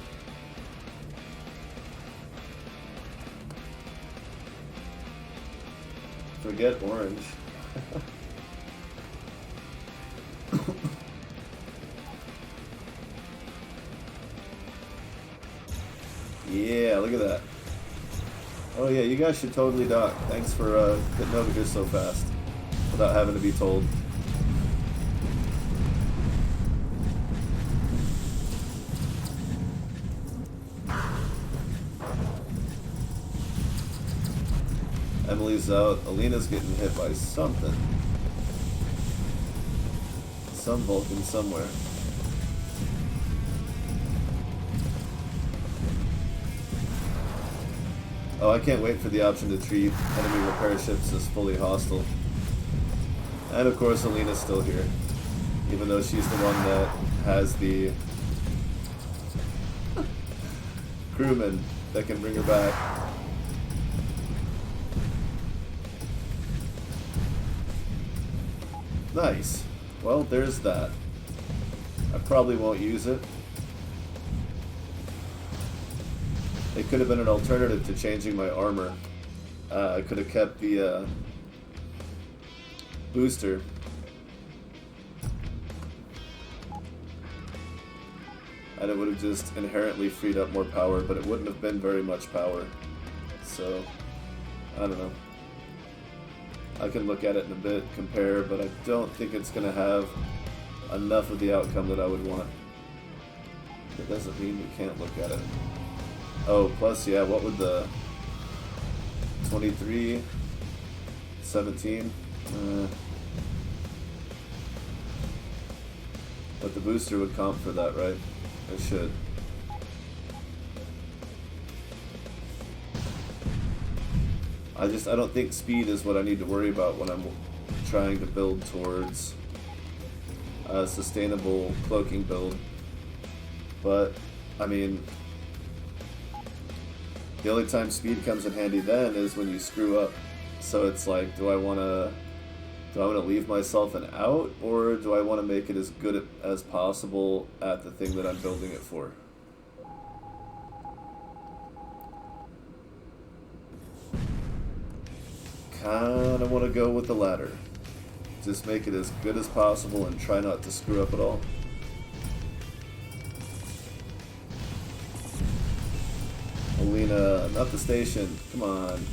Forget orange. Yeah, look at that. Oh yeah, you guys should totally dock. Thanks for getting over here so fast without having to be told. Emily's out. Alina's getting hit by something. Some Vulcan somewhere. Oh, I can't wait for the option to treat enemy repair ships as fully hostile. And of course, Alina's still here. Even though she's the one that has the crewman that can bring her back. Nice. Well, there's that. I probably won't use it. It could have been an alternative to changing my armor. I could have kept the booster. And it would have just inherently freed up more power, but it wouldn't have been very much power. So, I don't know. I can look at it in a bit, compare, but I don't think it's going to have enough of the outcome that I would want. It doesn't mean we can't look at it. Oh, plus, yeah, what would the 23, 17? But the booster would comp for that, right? It should. I don't think speed is what I need to worry about when I'm trying to build towards a sustainable cloaking build. But, I mean, the only time speed comes in handy then is when you screw up. So it's like, do I want to leave myself an out, or do I want to make it as good as possible at the thing that I'm building it for? Kinda want to go with the latter. Just make it as good as possible and try not to screw up at all. Alina, not the station. Come on.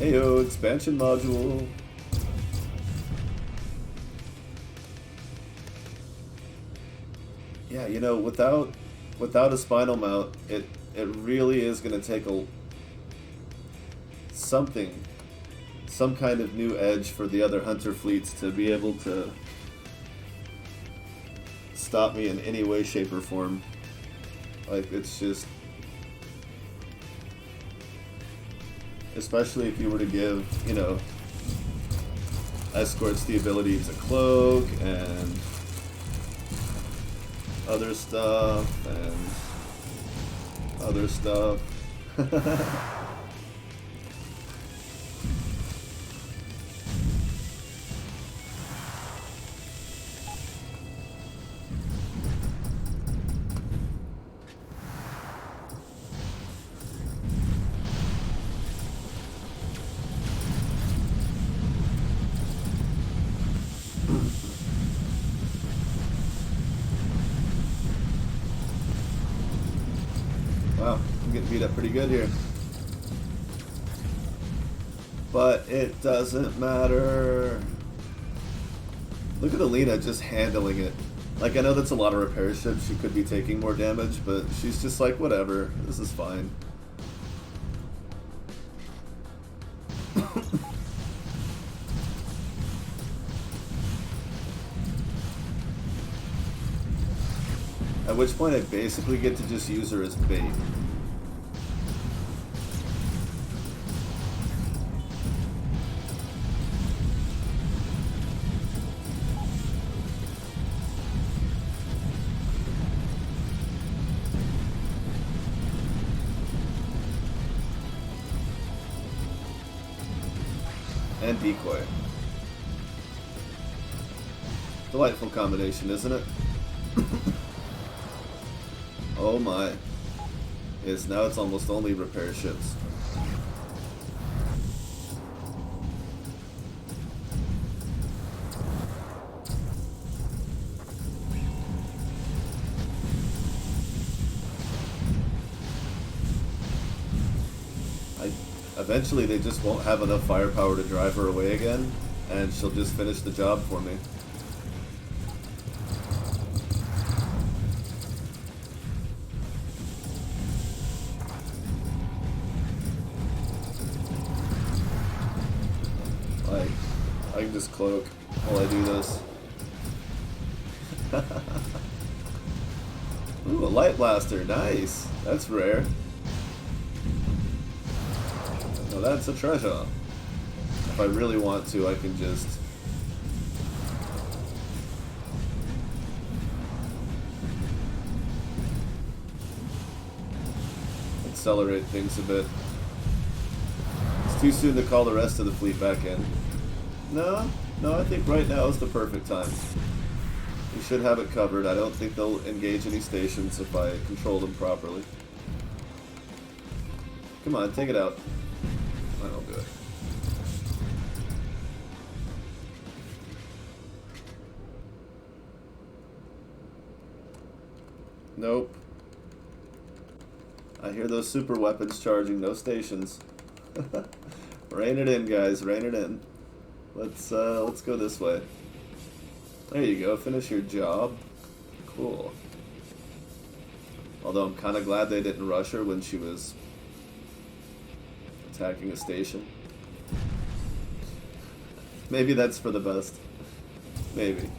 Heyo, expansion module. Yeah, you know, without a spinal mount, it really is going to take some kind of new edge for the other hunter fleets to be able to stop me in any way, shape, or form. Like, it's just... Especially if you were to give, you know, escorts the ability to cloak and other stuff and other stuff. Wow, I'm getting beat up pretty good here. But it doesn't matter. Look at Alina just handling it. Like, I know that's a lot of repair ships. She could be taking more damage, but she's just like, whatever. This is fine. At which point I basically get to just use her as bait. And decoy. Delightful combination, isn't it? Oh my. Yes, now it's almost only repair ships. Eventually they just won't have enough firepower to drive her away again, and she'll just finish the job for me. Like, I can just cloak while I do this. Ooh, a light blaster, nice. That's rare. No, that's a treasure. If I really want to, I can just... accelerate things a bit. It's too soon to call the rest of the fleet back in. No, I think right now is the perfect time. We should have it covered. I don't think they'll engage any stations if I control them properly. Come on, take it out. I'll do it. Nope. I hear those super weapons charging. No stations. Rein it in, guys. Rein it in. Let's go this way. There you go. Finish your job. Cool. Although I'm kind of glad they didn't rush her when she was attacking a station. Maybe that's for the best. Maybe.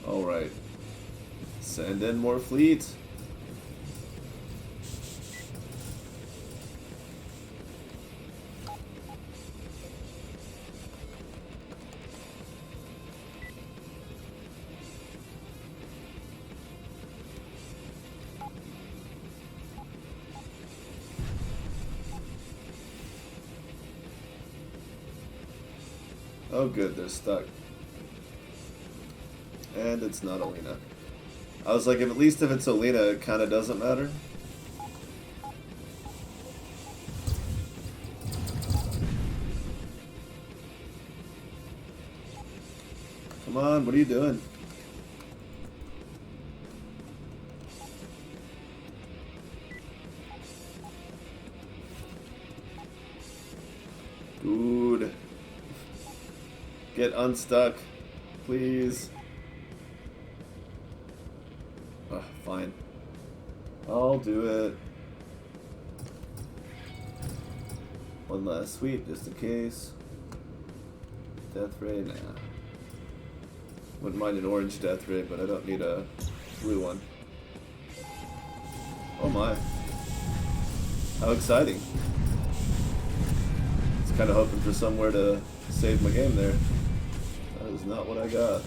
Alright. Send in more fleet. Oh good, they're stuck. And it's not Alina. I was like, at least if it's Alina, it kind of doesn't matter. Come on, what are you doing? Dude. Get unstuck, please. Fine. I'll do it. One last sweep, just in case. Death ray, nah. Wouldn't mind an orange death ray, but I don't need a blue one. Oh my. How exciting. I was kind of hoping for somewhere to save my game there. That is not what I got.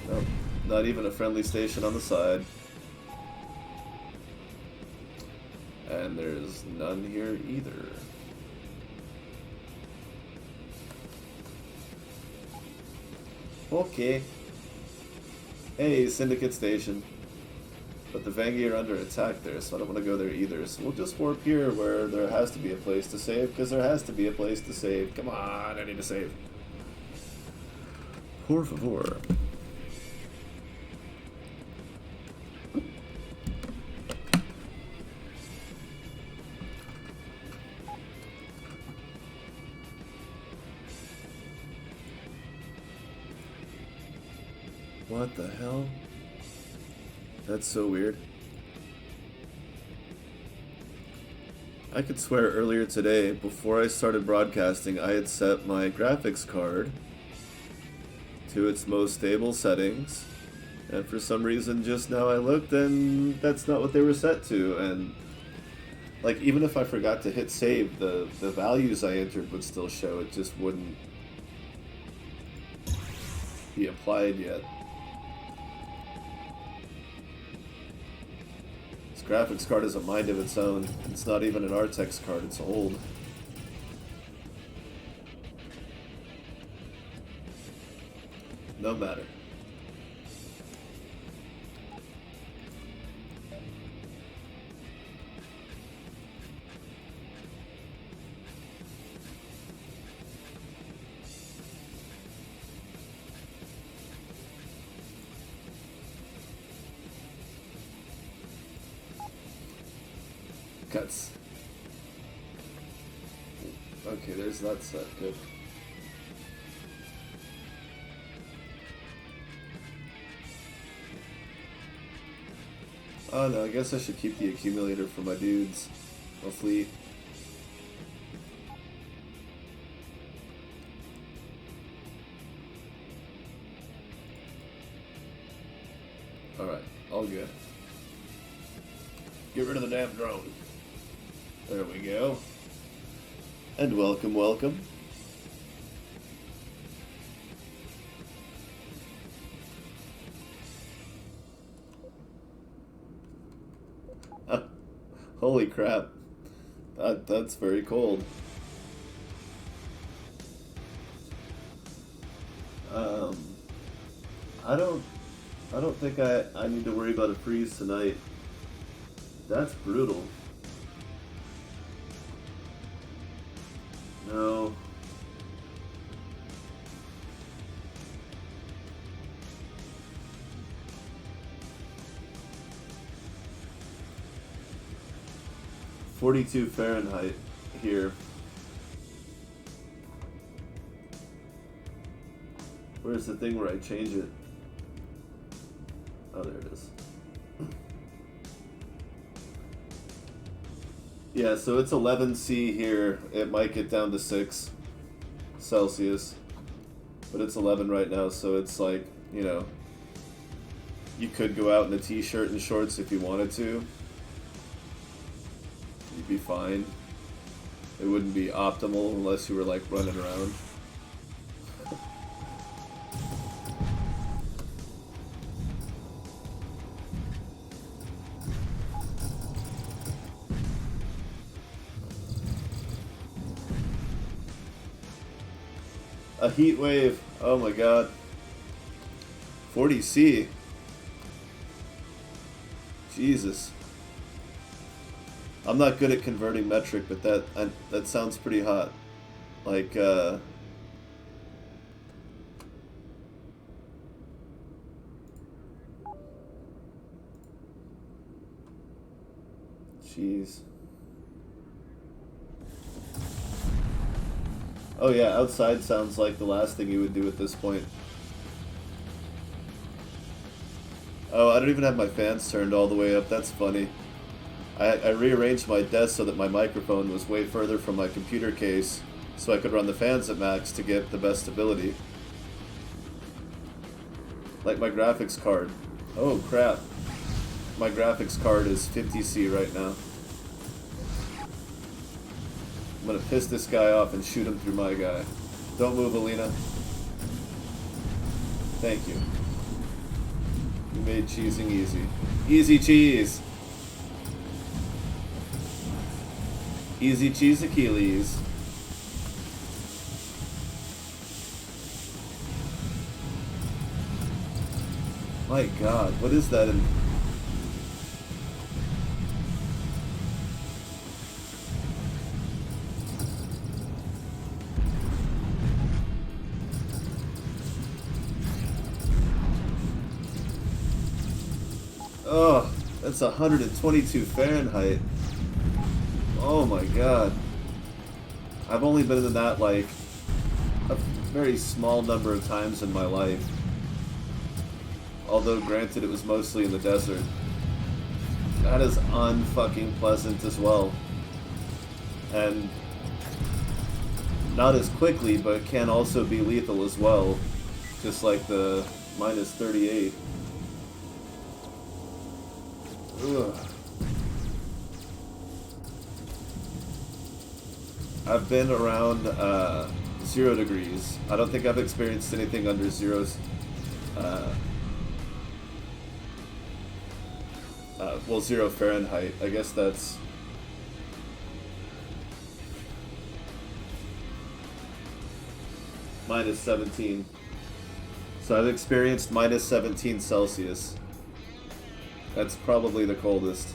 Nope, not even a friendly station on the side. And there's none here either. Okay. Hey, Syndicate Station. But the Vanguard are under attack there, so I don't want to go there either. So we'll just warp here where there has to be a place to save, because there has to be a place to save. Come on, I need to save. Por favor. What the hell? That's so weird. I could swear earlier today, before I started broadcasting, I had set my graphics card to its most stable settings, and for some reason just now I looked and that's not what they were set to, and like even if I forgot to hit save, the values I entered would still show, it just wouldn't be applied yet. Graphics card is a mind of its own. It's not even an RTX card, it's old. No matter. Cuts. Okay, there's that set. Good. Oh no, I guess I should keep the accumulator for my dudes. My fleet. Alright, all good. Get rid of the damn drone. There we go. And welcome, welcome. Holy crap. That's very cold. I don't I don't think I need to worry about a freeze tonight. That's brutal. No. .42 Fahrenheit here. Where's the thing where I change it? Oh, there it is. Yeah, so it's 11C here. It might get down to 6 Celsius, but it's 11 right now, so it's like, you know, you could go out in a t-shirt and shorts if you wanted to. You'd be fine. It wouldn't be optimal unless you were like running around. A heat wave. Oh my god. 40C. Jesus. I'm not good at converting metric, but that sounds pretty hot. Like, jeez. Oh yeah, outside sounds like the last thing you would do at this point. Oh, I don't even have my fans turned all the way up. That's funny. I rearranged my desk so that my microphone was way further from my computer case so I could run the fans at max to get the best stability. Like my graphics card. Oh crap. My graphics card is 50C right now. I'm gonna piss this guy off and shoot him through my guy. Don't move, Alina. Thank you. You made cheesing easy. Easy cheese! Easy cheese Achilles. My god, what is that in... Oh, that's 122 Fahrenheit. Oh my god. I've only been in that like a very small number of times in my life. Although granted it was mostly in the desert. That is unfucking pleasant as well. And not as quickly, but can also be lethal as well. Just like the minus 38. Ugh. I've been around 0 degrees. I don't think I've experienced anything under zeros. Well, 0 Fahrenheit. I guess that's... minus 17. So I've experienced minus 17 Celsius. That's probably the coldest.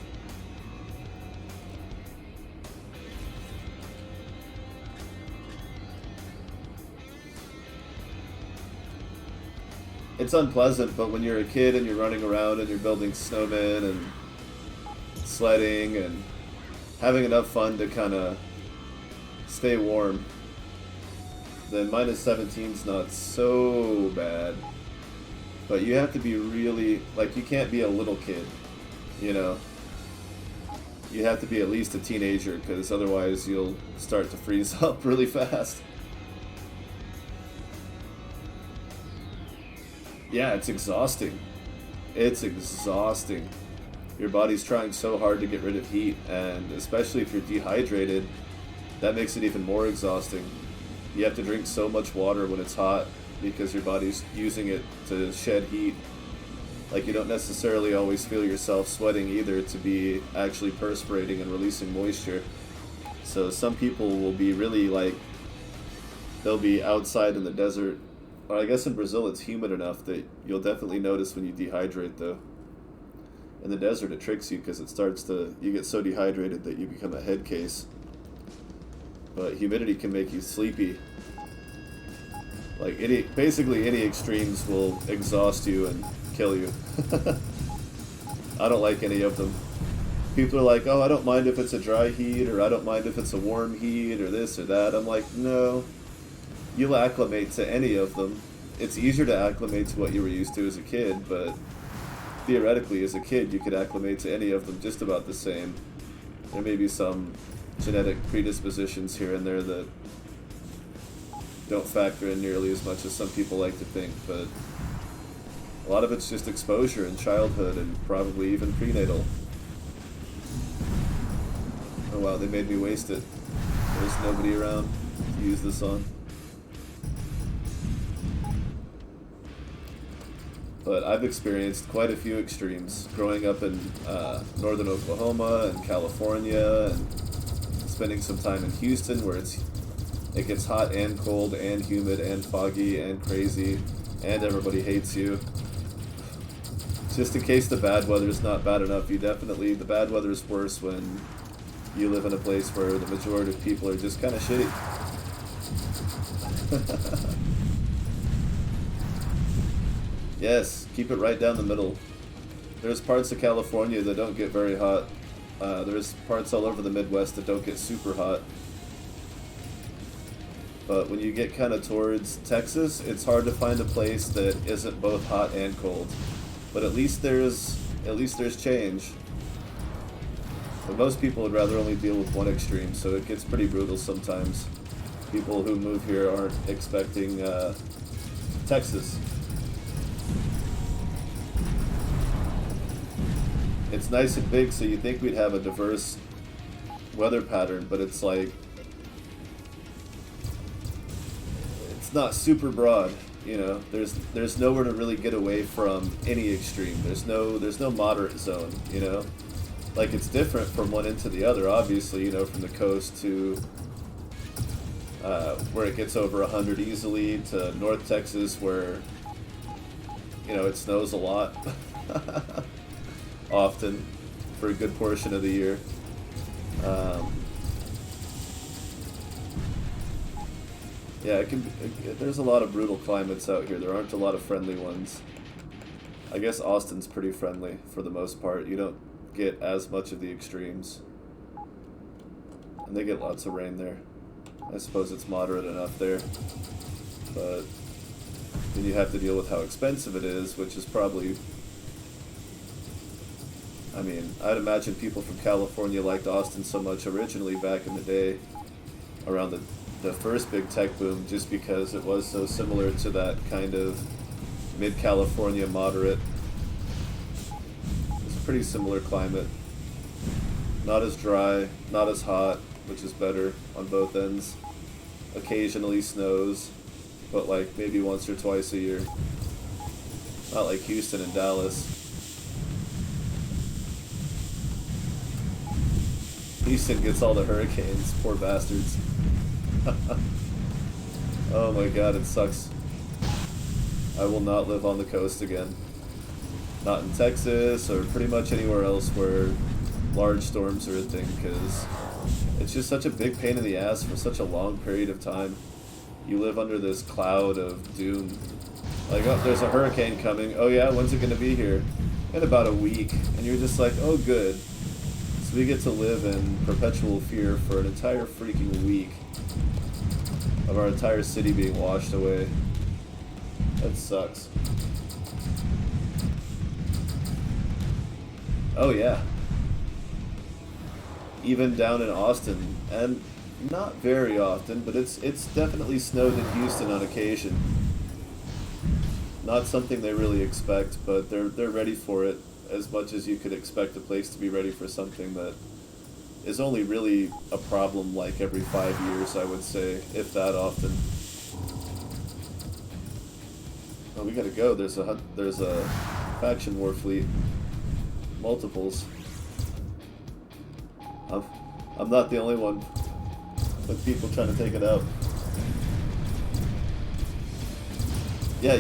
It's unpleasant, but when you're a kid and you're running around and you're building snowmen and sledding and having enough fun to kind of stay warm, then minus 17's not so bad. But you have to be really, like, you can't be a little kid, you know? You have to be at least a teenager, because otherwise you'll start to freeze up really fast. Yeah, it's exhausting. It's exhausting. Your body's trying so hard to get rid of heat, and especially if you're dehydrated, that makes it even more exhausting. You have to drink so much water when it's hot because your body's using it to shed heat. Like, you don't necessarily always feel yourself sweating either to be actually perspirating and releasing moisture. So some people will be really like, they'll be outside in the desert Or I guess in Brazil it's humid enough that you'll definitely notice when you dehydrate, though. In the desert, it tricks you because you get so dehydrated that you become a head case. But humidity can make you sleepy. Like, basically any extremes will exhaust you and kill you. I don't like any of them. People are like, oh, I don't mind if it's a dry heat, or I don't mind if it's a warm heat, or this or that. I'm like, no. You'll acclimate to any of them. It's easier to acclimate to what you were used to as a kid, but theoretically, as a kid, you could acclimate to any of them just about the same. There may be some genetic predispositions here and there that don't factor in nearly as much as some people like to think, but a lot of it's just exposure in childhood and probably even prenatal. Oh wow, they made me waste it. There's nobody around to use this on. But I've experienced quite a few extremes growing up in northern Oklahoma and California, and spending some time in Houston where it gets hot and cold and humid and foggy and crazy and everybody hates you. Just in case the bad weather's not bad enough, the bad weather's worse when you live in a place where the majority of people are just kind of shitty. Yes, keep it right down the middle. There's parts of California that don't get very hot. There's parts all over the Midwest that don't get super hot. But when you get kind of towards Texas, it's hard to find a place that isn't both hot and cold. But at least there's change. But most people would rather only deal with one extreme, so it gets pretty brutal sometimes. People who move here aren't expecting Texas. It's nice and big, so you think we'd have a diverse weather pattern, but it's like, it's not super broad, you know. There's nowhere to really get away from any extreme. There's no moderate zone, you know. Like, it's different from one end to the other, obviously, you know, from the coast to where it gets over 100 easily, to North Texas where, you know, it snows a lot. Often, for a good portion of the year. Yeah, there's a lot of brutal climates out here. There aren't a lot of friendly ones. I guess Austin's pretty friendly for the most part. You don't get as much of the extremes. And they get lots of rain there. I suppose it's moderate enough there. But then you have to deal with how expensive it is, which is probably... I mean, I'd imagine people from California liked Austin so much originally back in the day, around the first big tech boom, just because it was so similar to that kind of mid-California moderate. It's a pretty similar climate. Not as dry, not as hot, which is better on both ends. Occasionally snows, but like maybe once or twice a year. Not like Houston and Dallas. Houston gets all the hurricanes, poor bastards. Oh my god, it sucks. I will not live on the coast again. Not in Texas or pretty much anywhere else where large storms are a thing, because it's just such a big pain in the ass for such a long period of time. You live under this cloud of doom. Like, oh, there's a hurricane coming. Oh yeah, when's it going to be here? In about a week. And you're just like, oh good. So we get to live in perpetual fear for an entire freaking week of our entire city being washed away. That sucks. Oh yeah. Even down in Austin, and not very often, but it's definitely snowed in Houston on occasion. Not something they really expect, but they're ready for it. As much as you could expect a place to be ready for something that is only really a problem like every 5 years, I would say, if that often. Oh, we gotta go. There's a faction war fleet. Multiples. I'm not the only one with people trying to take it out. Yeah,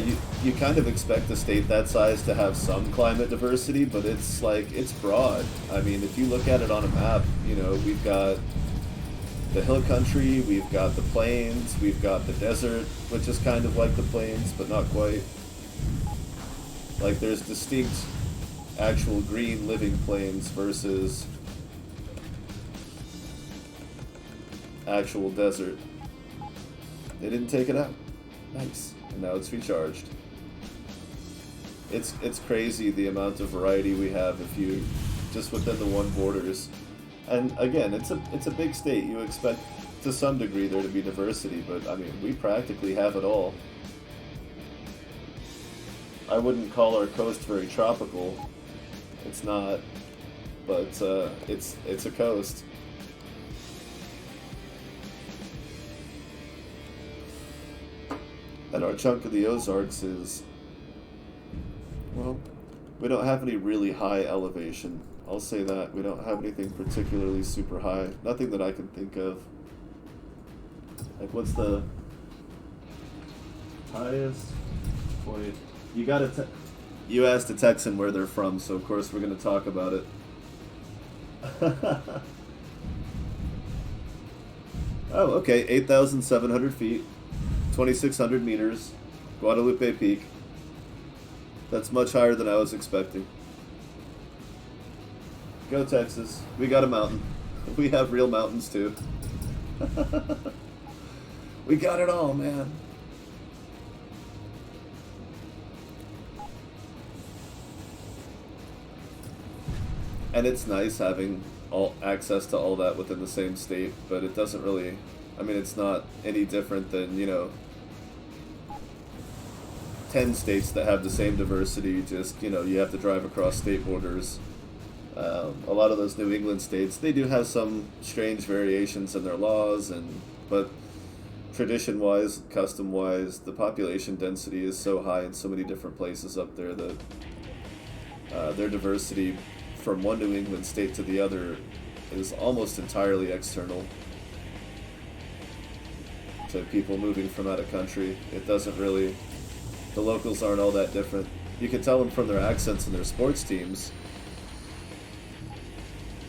you kind of expect a state that size to have some climate diversity, but it's like it's broad. I mean, if you look at it on a map, you know, we've got the hill country, we've got the plains, we've got the desert, which is kind of like the plains, but not quite. Like there's distinct actual green living plains versus actual desert. They didn't take it out. Nice. And now it's recharged. It's crazy the amount of variety we have if you just within the one borders. And again, it's a big state. You expect to some degree there to be diversity, but I mean, we practically have it all. I wouldn't call our coast very tropical. It's not, but it's a coast. And our chunk of the Ozarks is, well, we don't have any really high elevation. I'll say that. We don't have anything particularly super high. Nothing that I can think of. Like, what's the highest point? You gotta you asked a Texan where they're from, so of course we're gonna talk about it. Oh, okay. 8,700 feet. 2,600 meters, Guadalupe Peak. That's much higher than I was expecting. Go Texas. We got a mountain. We have real mountains too. We got it all, man. And it's nice having all access to all that within the same state, but it doesn't really, I mean, it's not any different than, you know, 10 states that have the same diversity, just, you know, you have to drive across state borders. A lot of those New England states, they do have some strange variations in their laws, but tradition-wise, custom-wise, the population density is so high in so many different places up there that their diversity from one New England state to the other is almost entirely external to people moving from out of country. It doesn't really, the locals aren't all that different. You can tell them from their accents and their sports teams,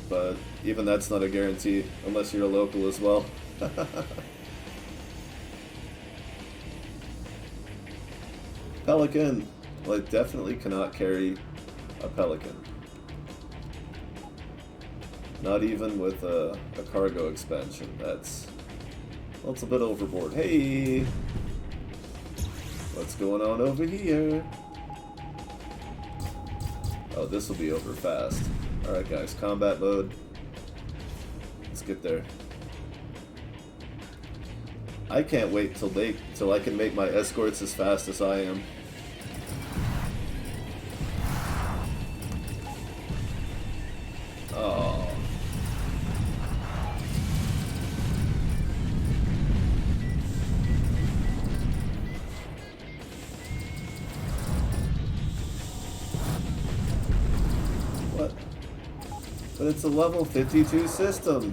but even that's not a guarantee unless you're a local as well. Pelican. Well, it definitely cannot carry a Pelican. Not even with a cargo expansion. That's a bit overboard. Hey! What's going on over here? Oh, this will be over fast. Alright guys, combat mode. Let's get there. I can't wait till I can make my escorts as fast as I am. Oh. What? But it's a level 52 system.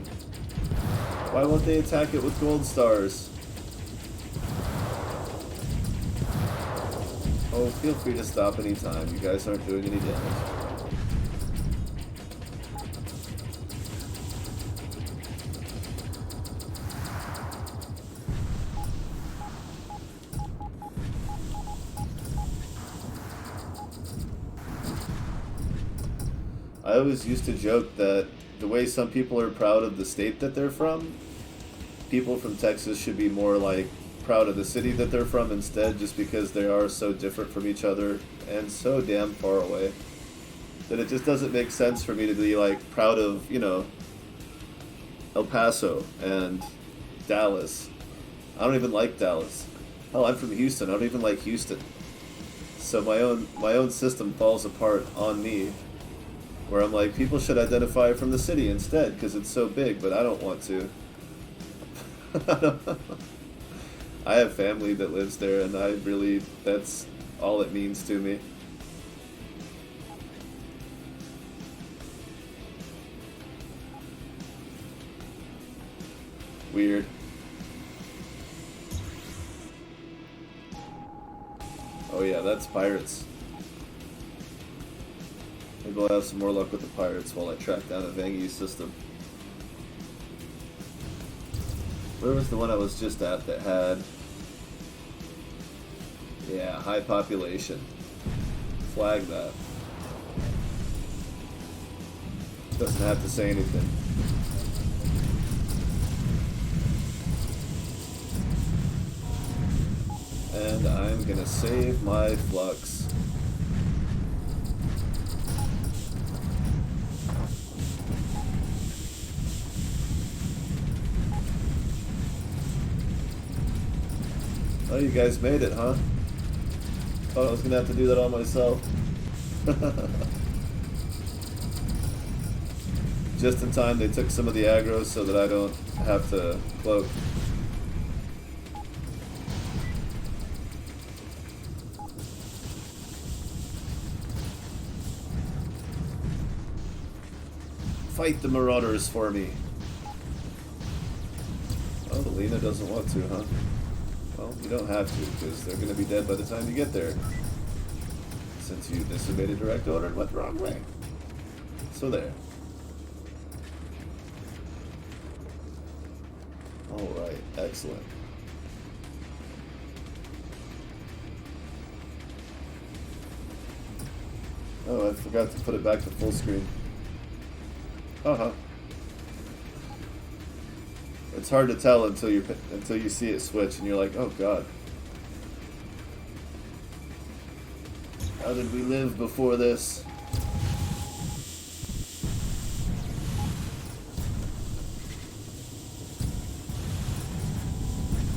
Why won't they attack it with gold stars? Oh, feel free to stop anytime. You guys aren't doing any damage. I always used to joke that the way some people are proud of the state that they're from, people from Texas should be more like proud of the city that they're from instead, just because they are so different from each other and so damn far away that it just doesn't make sense for me to be like proud of, you know, El Paso and Dallas. I don't even like Dallas. Hell, I'm from Houston. I don't even like Houston. So my own system falls apart on me, where I'm like, people should identify from the city instead because it's so big, but I don't want to. I have family that lives there, and that's all it means to me. Weird. Oh yeah, that's pirates. Maybe I'll have some more luck with the pirates while I track down a Vangi system. Where was the one I was just at that had... Yeah, high population. Flag that. Doesn't have to say anything. And I'm gonna save my flux. Oh, you guys made it, huh? Thought I was gonna have to do that all myself. Just in time, they took some of the aggro so that I don't have to cloak. Fight the marauders for me. Oh, the Lena doesn't want to, huh? Well, you don't have to, because they're going to be dead by the time you get there. Since you disobeyed a direct order and went the wrong way. So there. Alright, excellent. Oh, I forgot to put it back to full screen. Uh-huh. It's hard to tell until you see it switch and you're like, oh god. How did we live before this?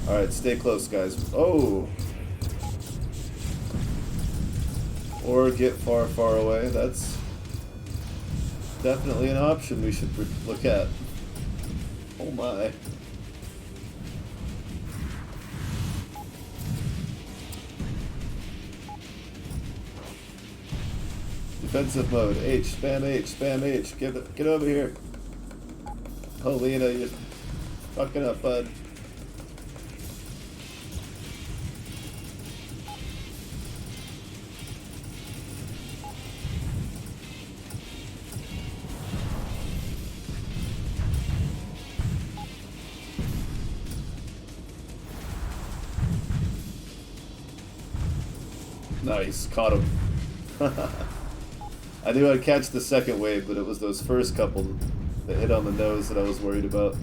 Alright, stay close, guys. Oh! Or get far, far away. That's definitely an option we should look at. Oh my. Defensive mode. H. Spam H. Spam H. Get over here. Oh, Lena, you're fucking up, bud. Nice, caught him. I knew I'd catch the second wave, but it was those first couple that hit on the nose that I was worried about.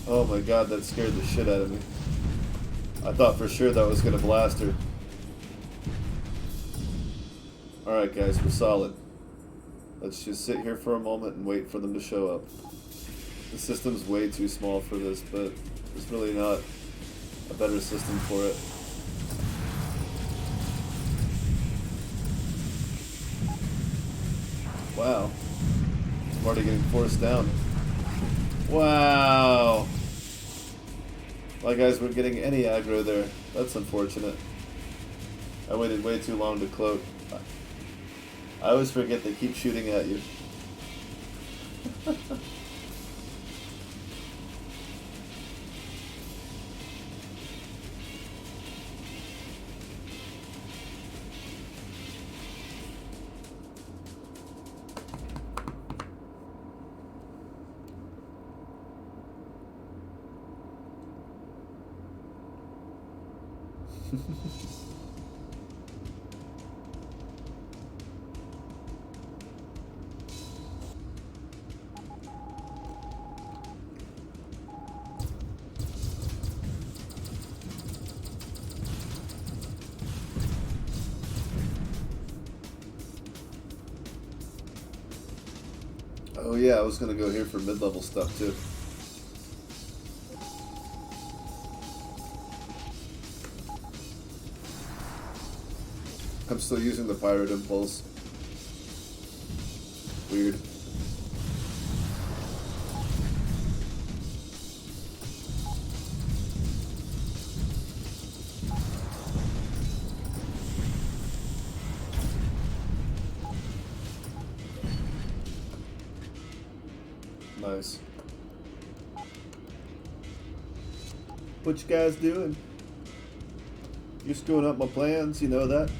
Oh my god, that scared the shit out of me. I thought for sure that was going to blast her. Alright guys, we're solid. Let's just sit here for a moment and wait for them to show up. The system's way too small for this, but there's really not a better system for it. Wow. I'm already getting forced down. Wow. My guys weren't getting any aggro there. That's unfortunate. I waited way too long to cloak. I always forget they keep shooting at you. Oh yeah, I was gonna go here for mid-level stuff too. I'm still using the pirate impulse. Weird. Nice. What you guys doing? You're screwing up my plans, you know that?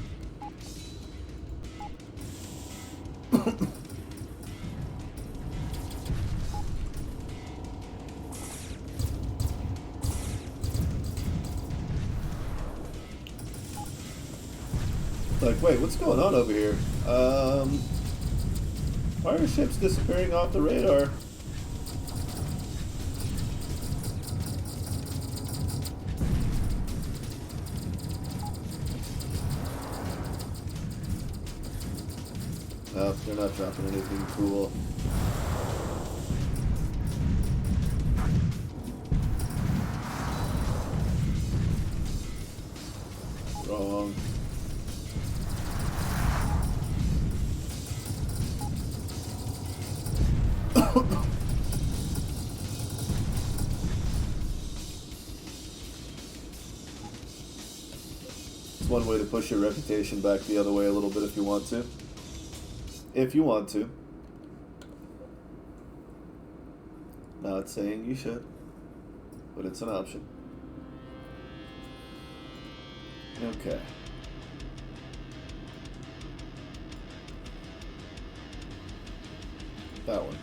Like, wait, what's going on over here? Why are ships disappearing off the radar? Oh, they're not dropping anything cool. Wrong. It's one way to push your reputation back the other way a little bit if you want to. If you want to. Not saying you should, but it's an option. Okay. That one.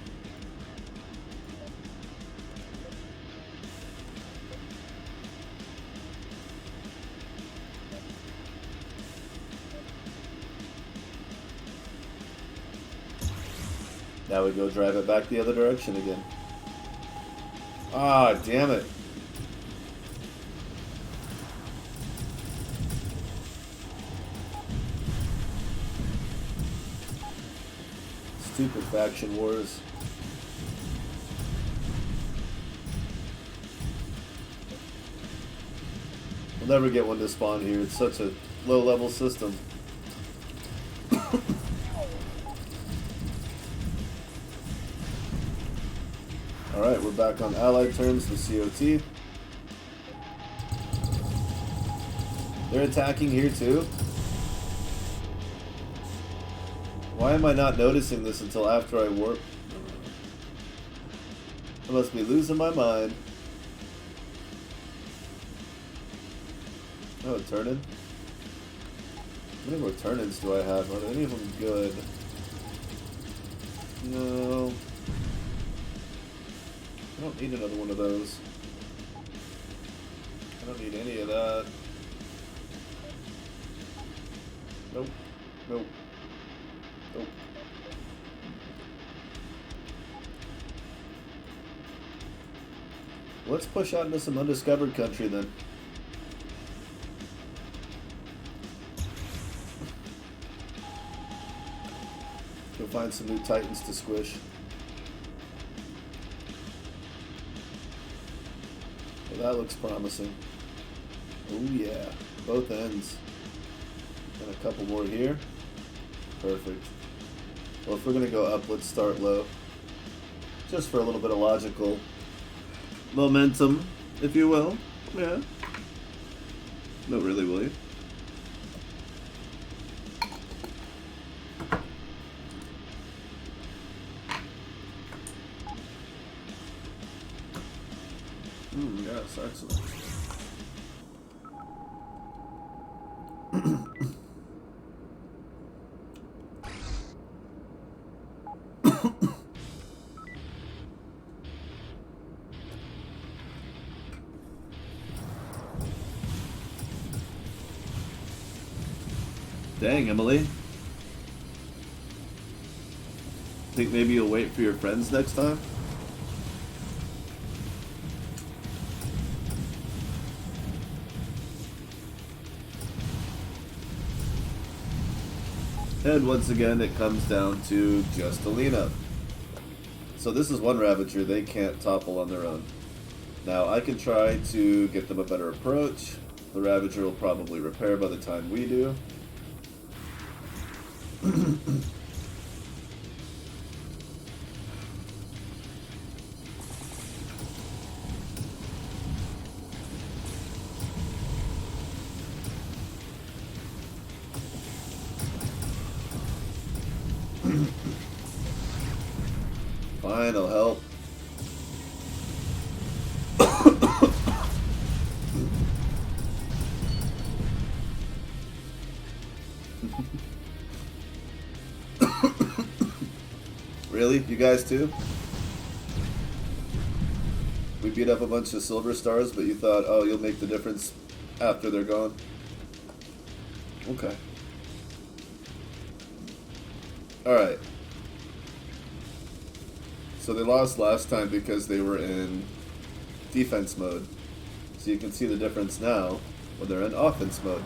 Now we go drive it back the other direction again. Ah, damn it. Stupid faction wars. We'll never get one to spawn here. It's such a low-level system. Alright, we're back on allied terms with COT. They're attacking here too? Why am I not noticing this until after I warp? I must be losing my mind. Oh, turn-in? How many more turn-ins do I have? Are any of them good? No. I don't need another one of those. I don't need any of that. Nope. Nope. Nope. Let's push out into some undiscovered country then. Go find some new titans to squish. That looks promising. Oh yeah, both ends. And a couple more here. Perfect. Well, if we're gonna go up, let's start low. Just for a little bit of logical momentum, if you will. Yeah. No, really, will you? Yes, excellent. Dang, Emily. Think maybe you'll wait for your friends next time? And once again, it comes down to just Alina. So this is one Ravager they can't topple on their own. Now, I can try to get them a better approach. The Ravager will probably repair by the time we do. Fine, I'll help. Really? You guys too? We beat up a bunch of silver stars, but you thought, oh, you'll make the difference after they're gone? Okay. Alright. So they lost last time because they were in defense mode. So you can see the difference now when they're in offense mode.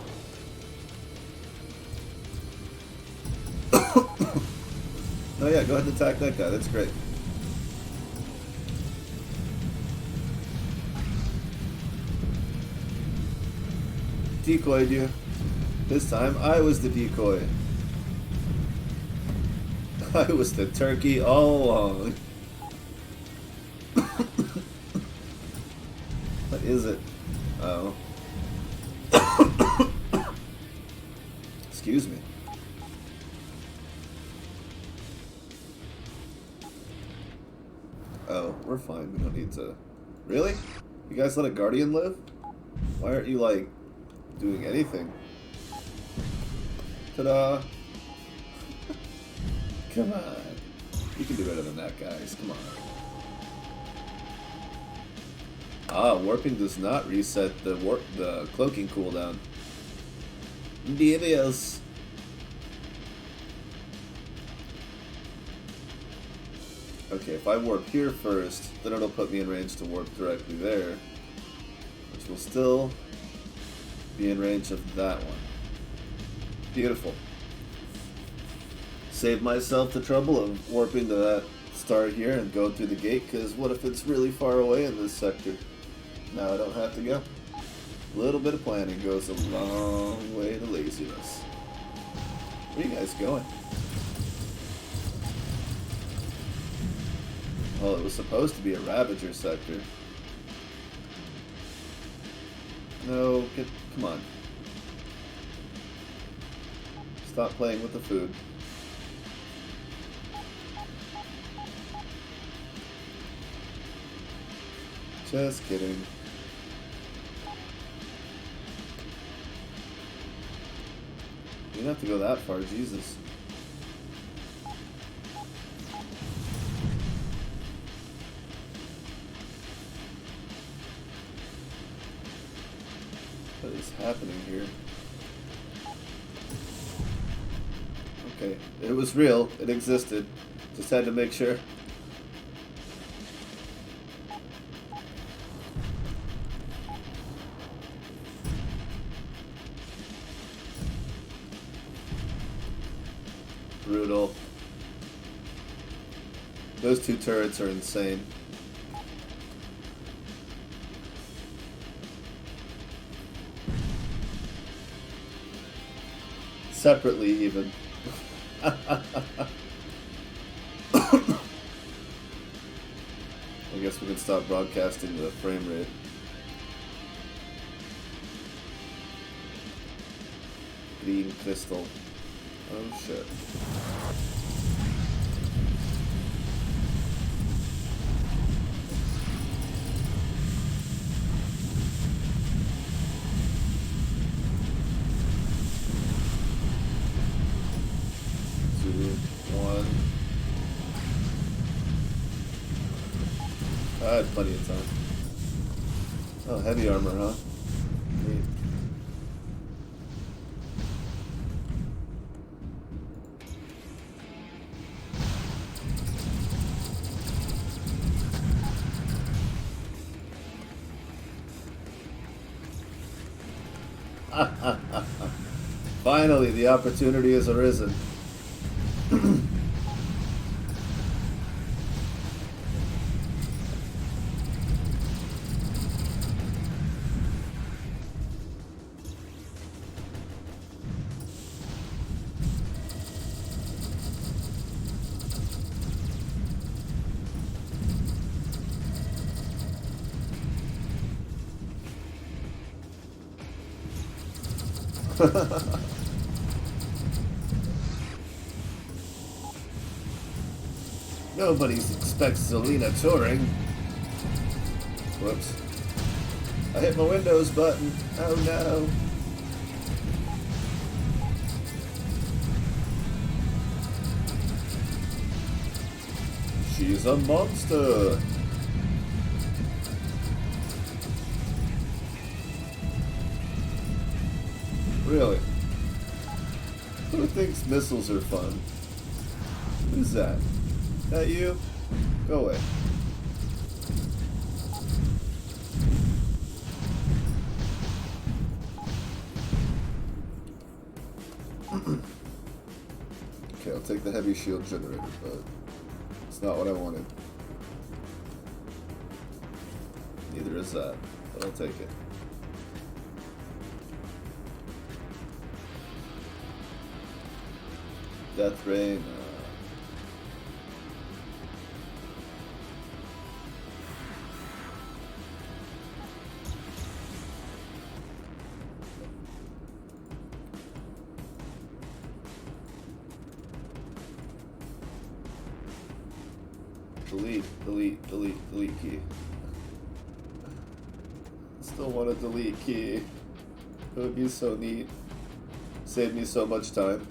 Oh yeah, go ahead and attack that guy. That's great. Decoyed you. This time I was the decoy. I was the turkey all along. What is it? Oh. Excuse me. Oh, we're fine. We don't need to... Really? You guys let a guardian live? Why aren't you, like, doing anything? Ta-da! Come on. You can do better than that, guys. Come on. Ah, warping does not reset the cloaking cooldown. Devious. Okay, if I warp here first, then it'll put me in range to warp directly there, which will still be in range of that one. Beautiful. Save myself the trouble of warping to that star here and go through the gate, because what if it's really far away in this sector? Now I don't have to go. A little bit of planning goes a long way to laziness. Where are you guys going? Well, it was supposed to be a Ravager sector. No, come on. Stop playing with the food. Just kidding. You don't have to go that far, Jesus. What is happening here? Okay, it was real. It existed. Just had to make sure. Brutal. Those two turrets are insane. Separately, even. I guess we can stop broadcasting the frame rate. Green crystal. Oh shit. I had plenty of time. Oh, heavy armor, huh? Neat. Finally, the opportunity has arisen. Nobody expects Zelina touring. Whoops. I hit my Windows button. Oh no. He's a monster. Really? Who thinks missiles are fun? Who's that? That you? Go away. Okay, I'll take the heavy shield generator, but it's not what I wanted. Neither is that, but I'll take it. Death Rain. Delete key. Still want a delete key. It would be so neat. Save me so much time.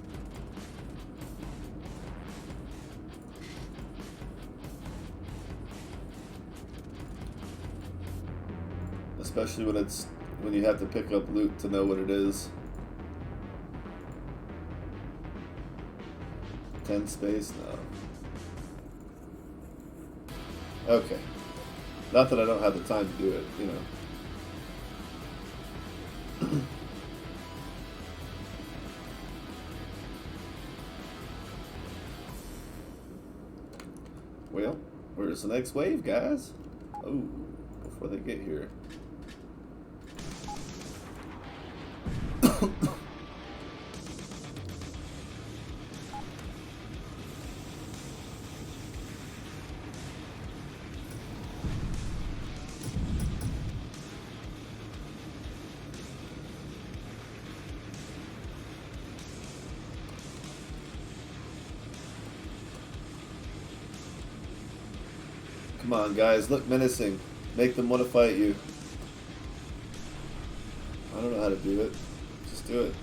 Especially when you have to pick up loot to know what it is. 10 space? No. Okay. Not that I don't have the time to do it, you know. Well, where's the next wave, guys? Oh, before they get here. Come on, guys, look menacing. Make them want to fight you. I don't know how to do it. Just do it.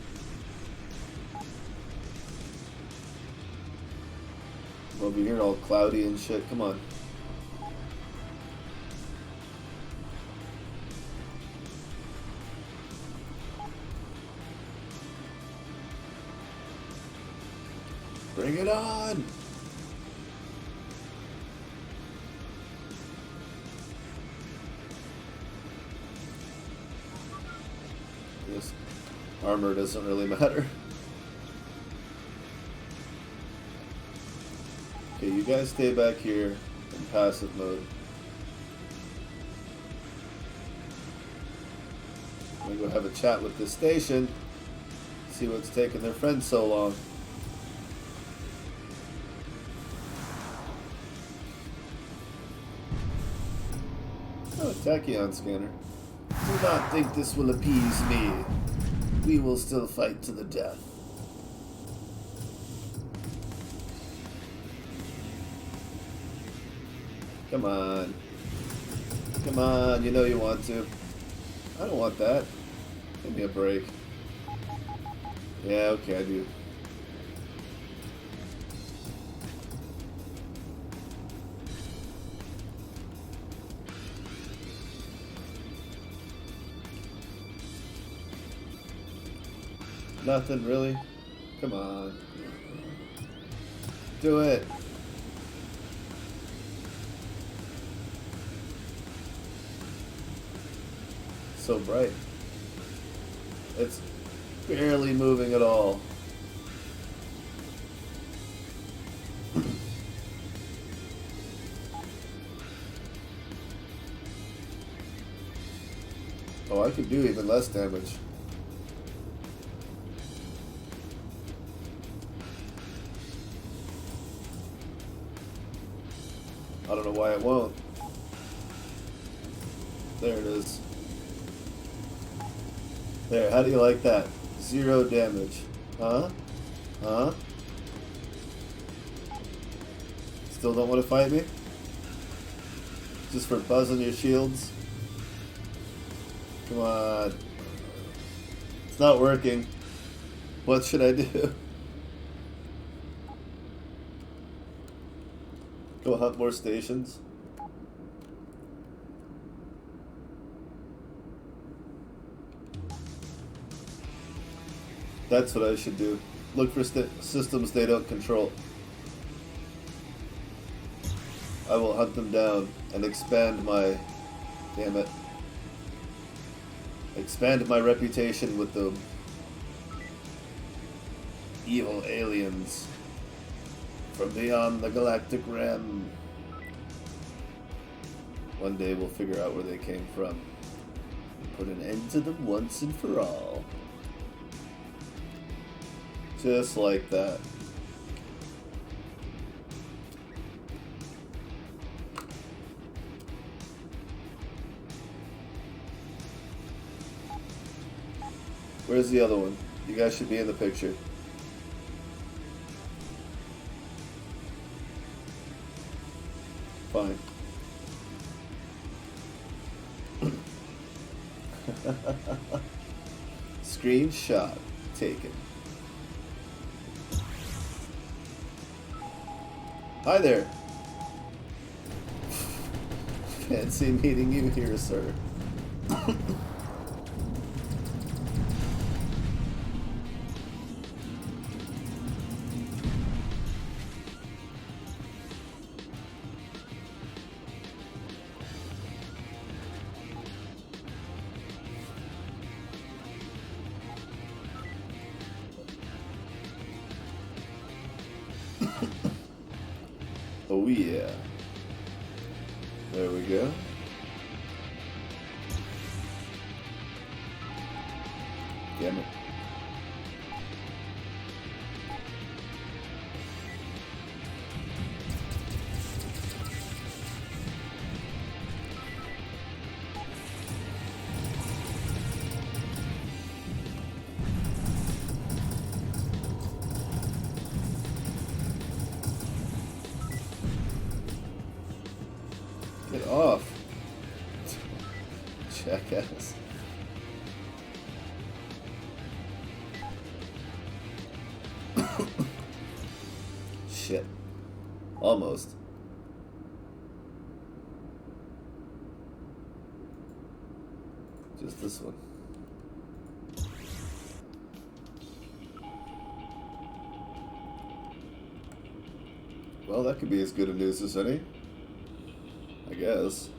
I'm over here all cloudy and shit. Come on. Bring it on! This armor doesn't really matter. Okay, you guys stay back here in passive mode. I'm gonna go have a chat with this station. See what's taking their friends so long. Oh, tachyon scanner. Do not think this will appease me. We will still fight to the death. Come on. Come on, you know you want to. I don't want that. Give me a break. Yeah, okay, I do. Nothing really? Come on. Do it. So bright. It's barely moving at all. Oh, I could do even less damage. I don't know why it won't. There it is. There, how do you like that? 0 damage. Huh? Huh? Still don't want to fight me? Just for buzzing your shields? Come on. It's not working. What should I do? Go hunt more stations. That's what I should do. Look for systems they don't control. I will hunt them down and expand my... Damn it. Expand my reputation with the evil aliens from beyond the galactic rim. One day we'll figure out where they came from and put an end to them once and for all. Just like that. Where's the other one? You guys should be in the picture. Fine. Screenshot taken. Hi there. Fancy meeting you here, sir. Oh yeah. There we go. Damn it. Get off. Jackass. Shit. Almost. Just this one. Well, that could be as good a news as any. I guess.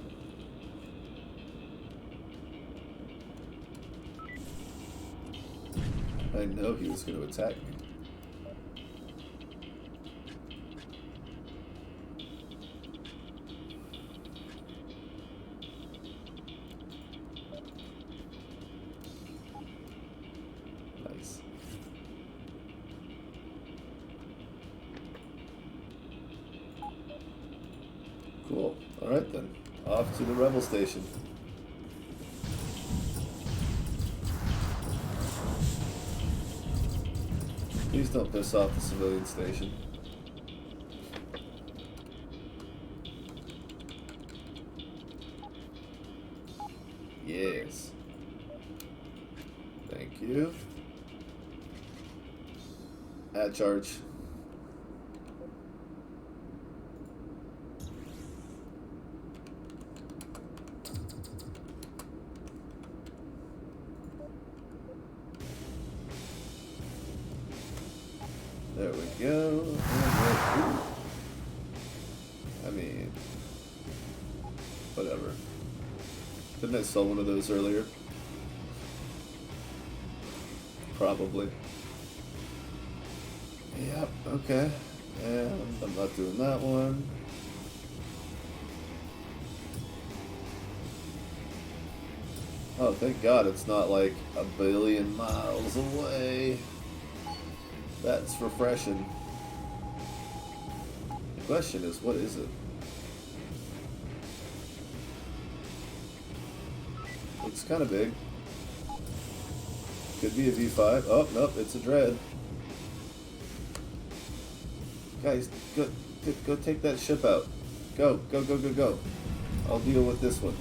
I know he was going to attack me. Nice. Cool. Alright then. Off to the rebel station. Please don't piss off the civilian station. Yes. Thank you. At charge. There we go. I mean, whatever. Didn't I sell one of those earlier? Probably. Yep, okay. And I'm not doing that one. Oh, thank God it's not like a billion miles away. That's refreshing. The question is, what is it? Looks kind of big. Could be a V5. Oh, nope, it's a Dread. Guys, go take that ship out. Go, go, go, go, go. I'll deal with this one.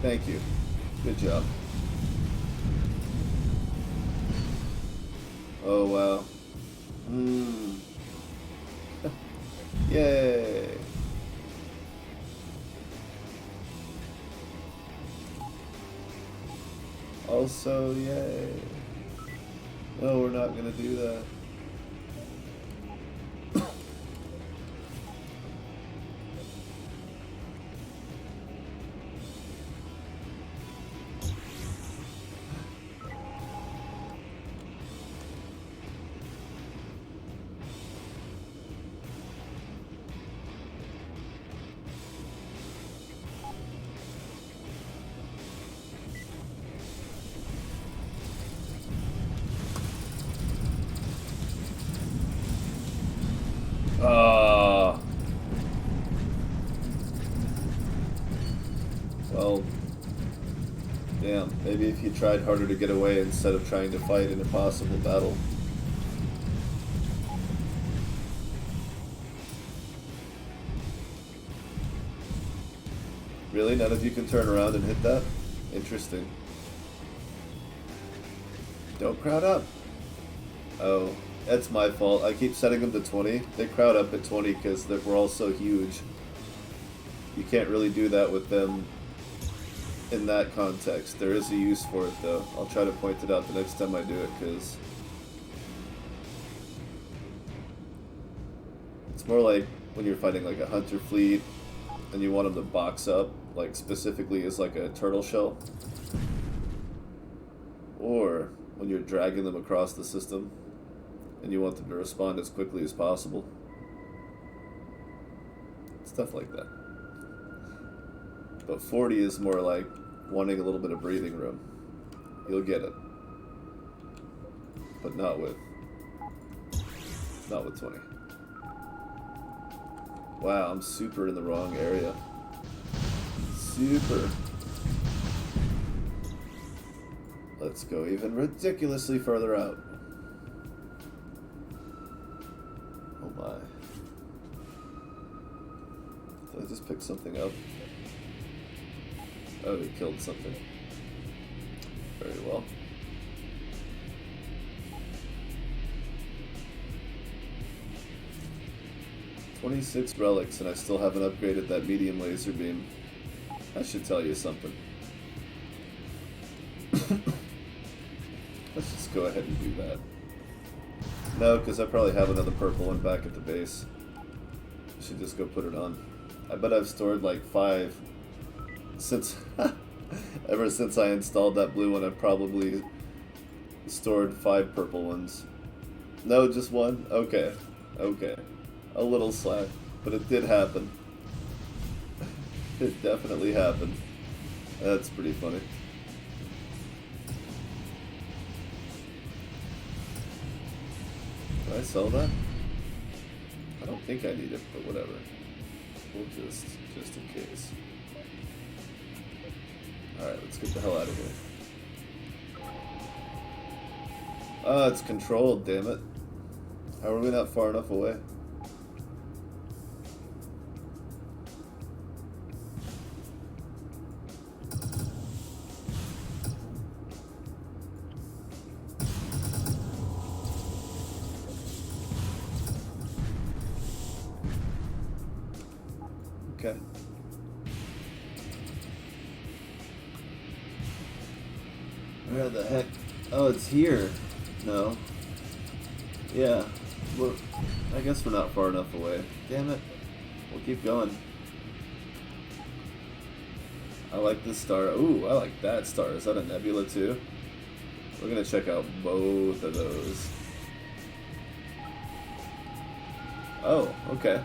Thank you. Good job. Oh, wow. Yay. also, yay. No, we're not gonna do that. Well, damn. Maybe if you tried harder to get away instead of trying to fight an impossible battle. Really? None of you can turn around and hit that? Interesting. Don't crowd up. Oh, that's my fault. I keep setting them to 20. They crowd up at 20 because we're all so huge. You can't really do that with them in that context. There is a use for it, though. I'll try to point it out the next time I do it, because it's more like when you're fighting like a hunter fleet and you want them to box up, like specifically as like a turtle shell. Or when you're dragging them across the system and you want them to respond as quickly as possible. Stuff like that. But 40 is more like wanting a little bit of breathing room. You'll get it. But not with 20. Wow, I'm super in the wrong area. Super. Let's go even ridiculously further out. Oh my. Did I just pick something up? Oh, he killed something. Very well. "26 relics, and I still haven't upgraded that medium laser beam. I should tell you something." Let's just go ahead and do that. No, because I probably have another purple one back at the base. I should just go put it on. I bet I've stored like 5 since ever since I installed that blue one. I've probably stored 5 purple ones. No, just one? Okay. Okay. A little slack, but it did happen. It definitely happened. That's pretty funny. Did I sell that? I don't think I need it, but whatever. We'll just in case. Alright, let's get the hell out of here. Ah, it's controlled, damn it. How are we not far enough away? Okay. Where the heck? Oh, it's here. No. Yeah. I guess we're not far enough away. Damn it. We'll keep going. I like this star. Ooh, I like that star. Is that a nebula too? We're gonna check out both of those. Oh, okay.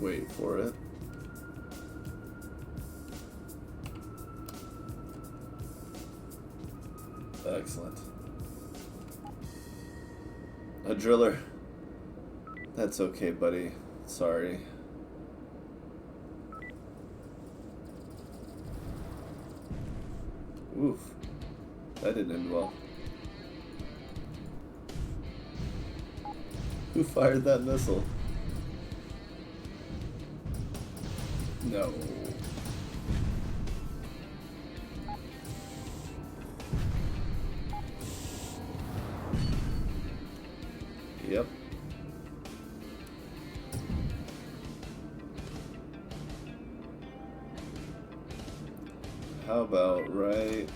Wait for it. Excellent. A driller. That's okay, buddy. Sorry. Oof. That didn't end well. Who fired that missile? No. Yep. how about right...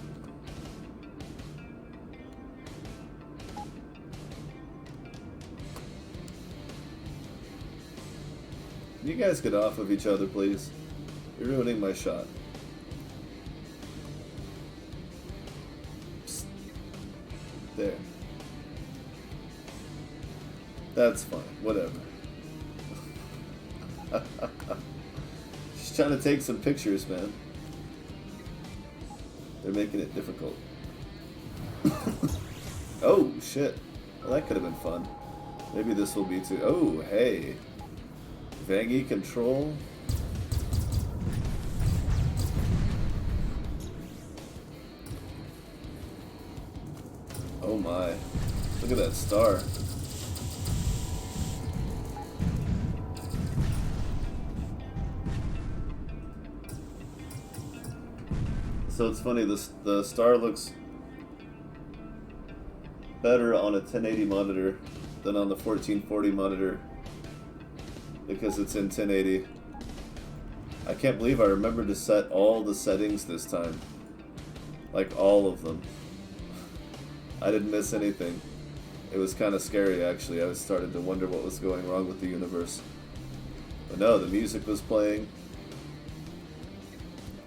You guys get off of each other, please. You're ruining my shot. Psst. There. That's fine. Whatever. Just trying to take some pictures, man. They're making it difficult. Oh, shit. Well, that could have been fun. Maybe this will be too... Oh, hey. Vangy control. Oh my. Look at that star. So it's funny, the star looks better on a 1080 monitor than on the 1440 monitor because it's in 1080. I can't believe I remembered to set all the settings this time. Like all of them. I didn't miss anything. It was kind of scary actually. I was starting to wonder what was going wrong with the universe. But no, the music was playing.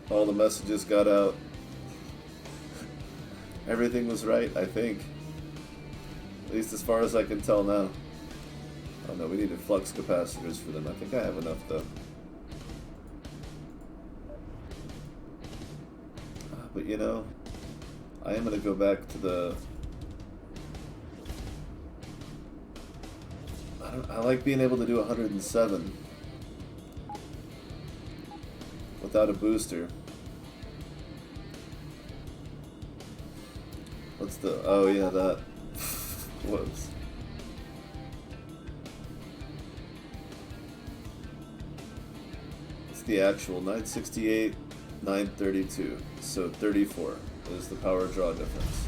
All the messages got out. Everything was right, I think. At least as far as I can tell now. Oh no, we needed flux capacitors for them. I think I have enough though. But you know, I am going to go back to the... I like being able to do 107 without a booster. What's the... Oh yeah, that... Whoops. It's the actual 968, 932. So 34 is the power draw difference.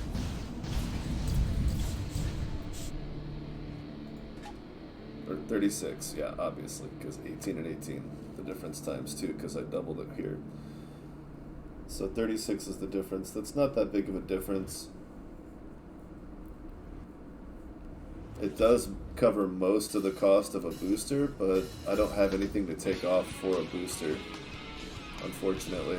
Or 36, yeah, obviously, because 18 and 18, the difference times 2, because I doubled it here. So 36 is the difference. That's not that big of a difference. It does cover most of the cost of a booster, but I don't have anything to take off for a booster, unfortunately.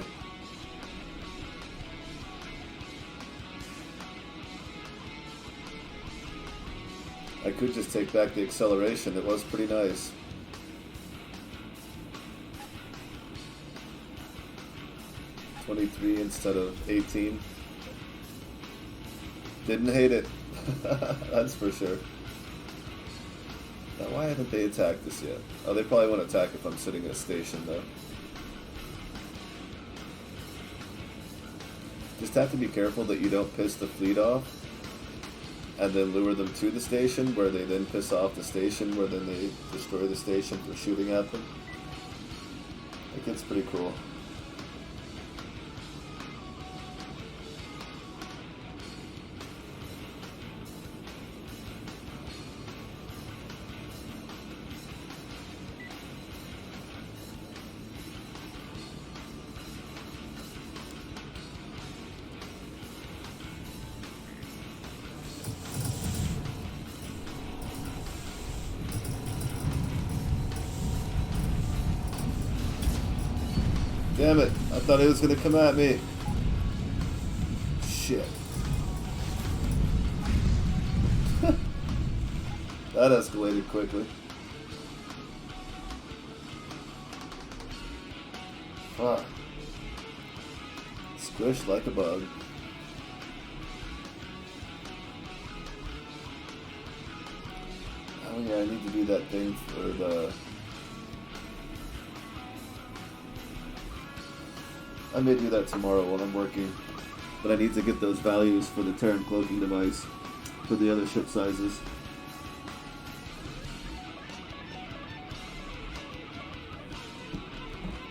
I could just take back the acceleration. It was pretty nice. $23 instead of 18. Didn't hate it. That's for sure. Now, why haven't they attacked us yet? Oh, they probably won't attack if I'm sitting in a station, though. Just have to be careful that you don't piss the fleet off and then lure them to the station, where they then piss off the station, where then they destroy the station for shooting at them. It gets pretty cool. Damn it, I thought it was going to come at me. Shit. That escalated quickly. Fuck. Squished like a bug. Oh yeah, I need to do that thing for the... I may do that tomorrow when I'm working, but I need to get those values for the Terran cloaking device for the other ship sizes.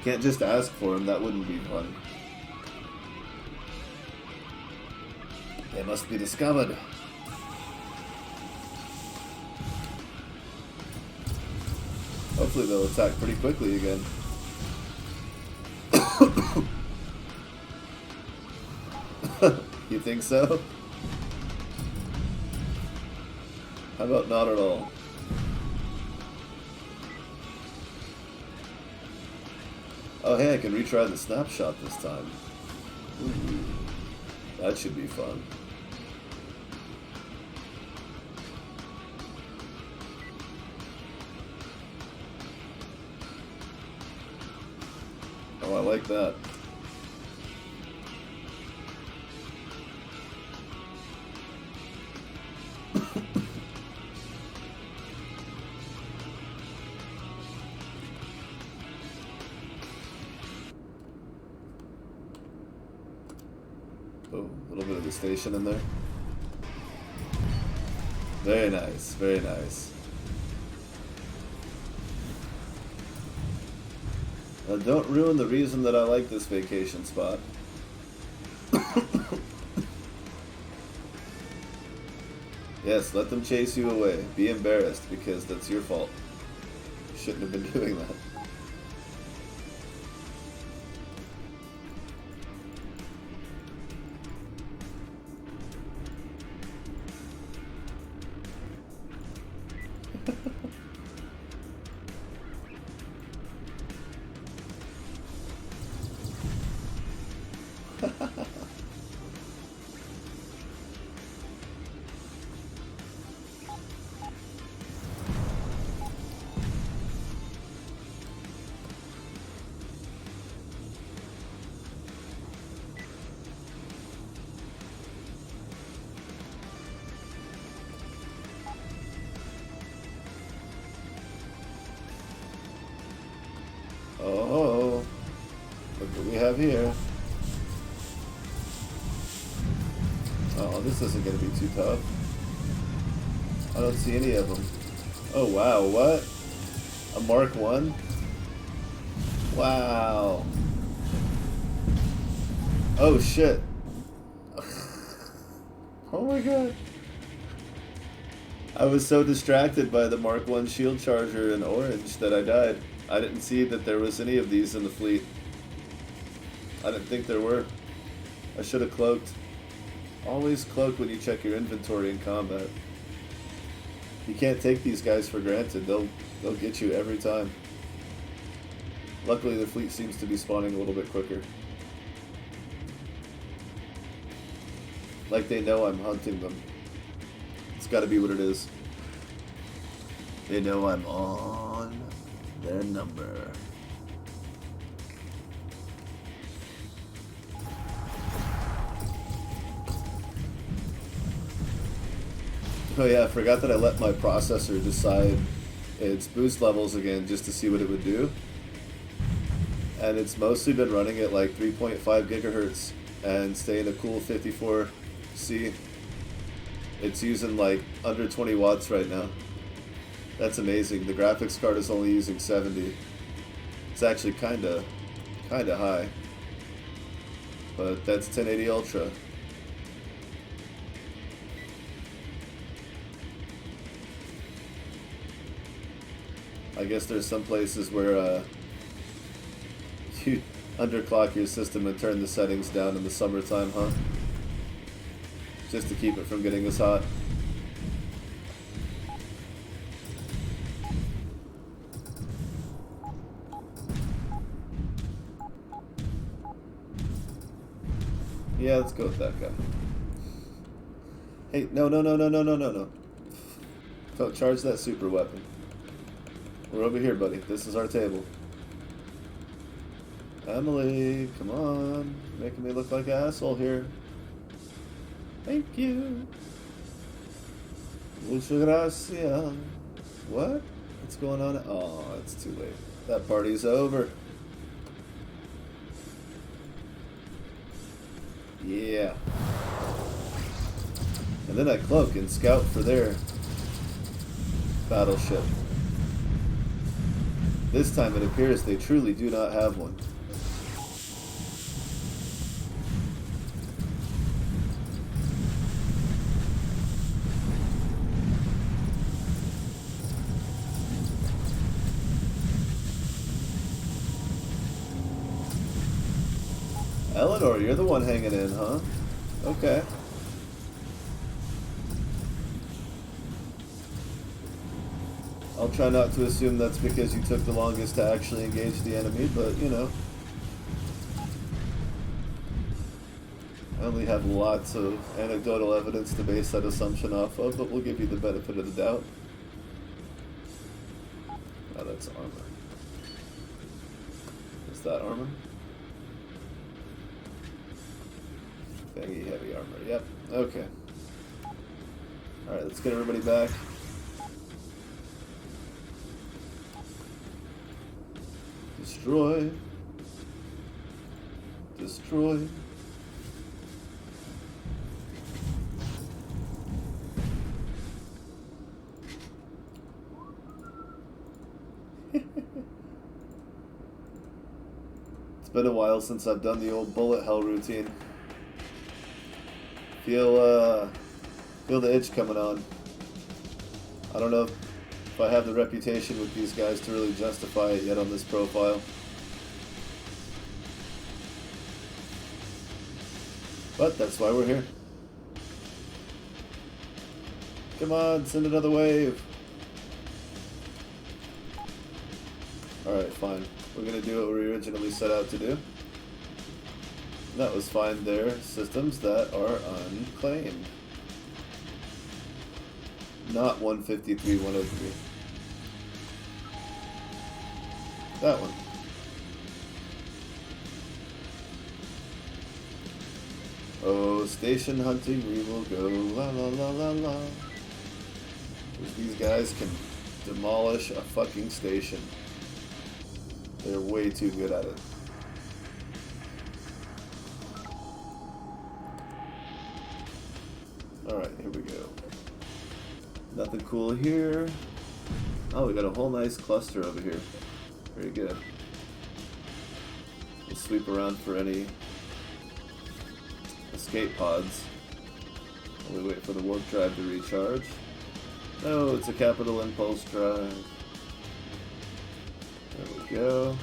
Can't just ask for them, that wouldn't be fun. They must be discovered. Hopefully they'll attack pretty quickly again. You think so? How about not at all? Oh hey, I can retry the snapshot this time. Ooh, that should be fun. Oh, I like that. Oh, a little bit of the station in there. Very nice, very nice. Now don't ruin the reason that I like this vacation spot. Yes, let them chase you away. Be embarrassed because that's your fault. You shouldn't have been doing that. Oh, look what we have here. Oh, this isn't going to be too tough. I don't see any of them. Oh, wow, what? A Mark 1? Wow. Oh, shit. Oh my god. I was so distracted by the Mark 1 shield charger in orange that I died. I didn't see that there was any of these in the fleet. I didn't think there were. I should have cloaked. Always cloak when you check your inventory in combat. You can't take these guys for granted. They'll get you every time. Luckily the fleet seems to be spawning a little bit quicker. Like they know I'm hunting them. It's gotta be what it is. They know I'm on their number. Oh yeah, I forgot that I let my processor decide its boost levels again just to see what it would do. And it's mostly been running at like 3.5 gigahertz and staying a cool 54C. It's using like under 20 watts right now. That's amazing. The graphics card is only using 70. It's actually kinda high. But that's 1080 Ultra. I guess there's some places where you underclock your system and turn the settings down in the summertime, huh? Just to keep it from getting as hot. Yeah, let's go with that guy. Hey, no. Don't charge that super weapon. We're over here, buddy. This is our table. Emily, come on. Making me look like an asshole here. Thank you. Muchas gracias. What? What's going on? Oh, it's too late. That party's over. Yeah. And then I cloak and scout for their battleship. This time it appears they truly do not have one. Eleanor, you're the one hanging in, huh? Okay. I'll try not to assume that's because you took the longest to actually engage the enemy, but you know. I only have lots of anecdotal evidence to base that assumption off of, but we'll give you the benefit of the doubt. Oh, that's armor. Is that armor? Fangy heavy armor. Yep. Okay. Alright, let's get everybody back. Destroy. Destroy. It's been a while since I've done the old bullet hell routine. Feel the itch coming on. I don't know if I have the reputation with these guys to really justify it yet on this profile. But that's why we're here. Come on, send another wave. Alright, fine. We're gonna do what we originally set out to do. And that was find their systems that are unclaimed. Not 153, 103. That one. Oh, station hunting, we will go, la la la la la. Because these guys can demolish a fucking station. They're way too good at it. Alright, here we go. Nothing cool here. Oh, we got a whole nice cluster over here. Very good. We'll sweep around for any escape pods while we wait for the warp drive to recharge. No, it's a capital impulse drive. There we go.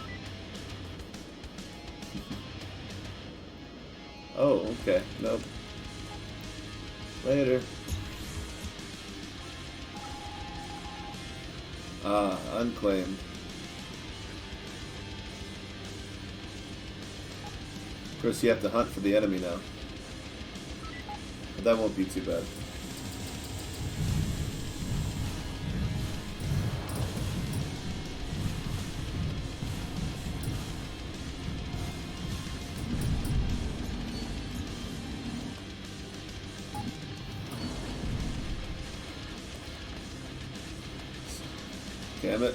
Oh, okay. Nope. Later. Ah, unclaimed. Of course, you have to hunt for the enemy now. But that won't be too bad. Damn it.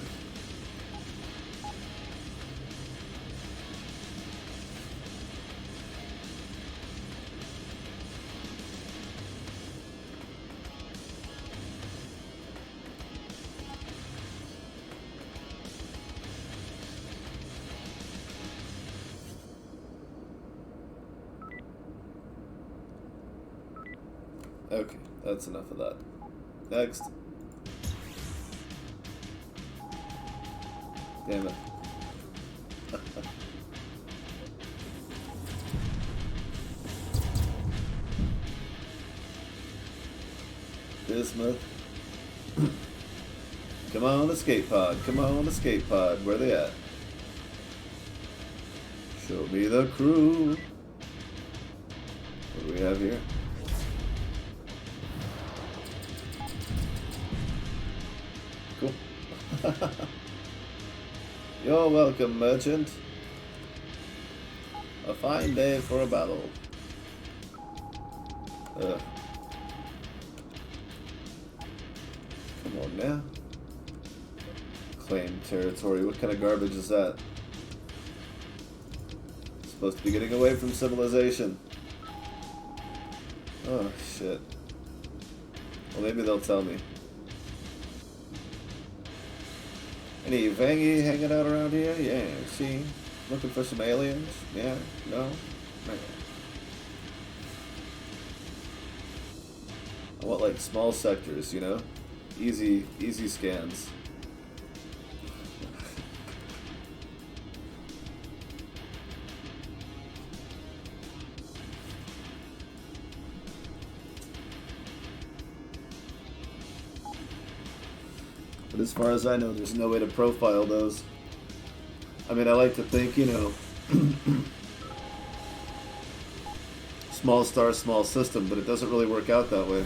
Okay, that's enough of that. Next. Damn it. Bismuth. Come on, escape pod. Come on, escape pod. Where they at? Show me the crew. What do we have here? Cool. You're welcome, merchant. A fine day for a battle. Come on now. Claim territory. What kind of garbage is that? Supposed to be getting away from civilization. Oh, shit. Well, maybe they'll tell me. Any Vangy hanging out around here? Yeah, see? Looking for some aliens? Yeah? No? Okay. I want like small sectors, you know? Easy scans. But as far as I know, there's no way to profile those. I mean, I like to think, you know, small star, small system, but it doesn't really work out that way.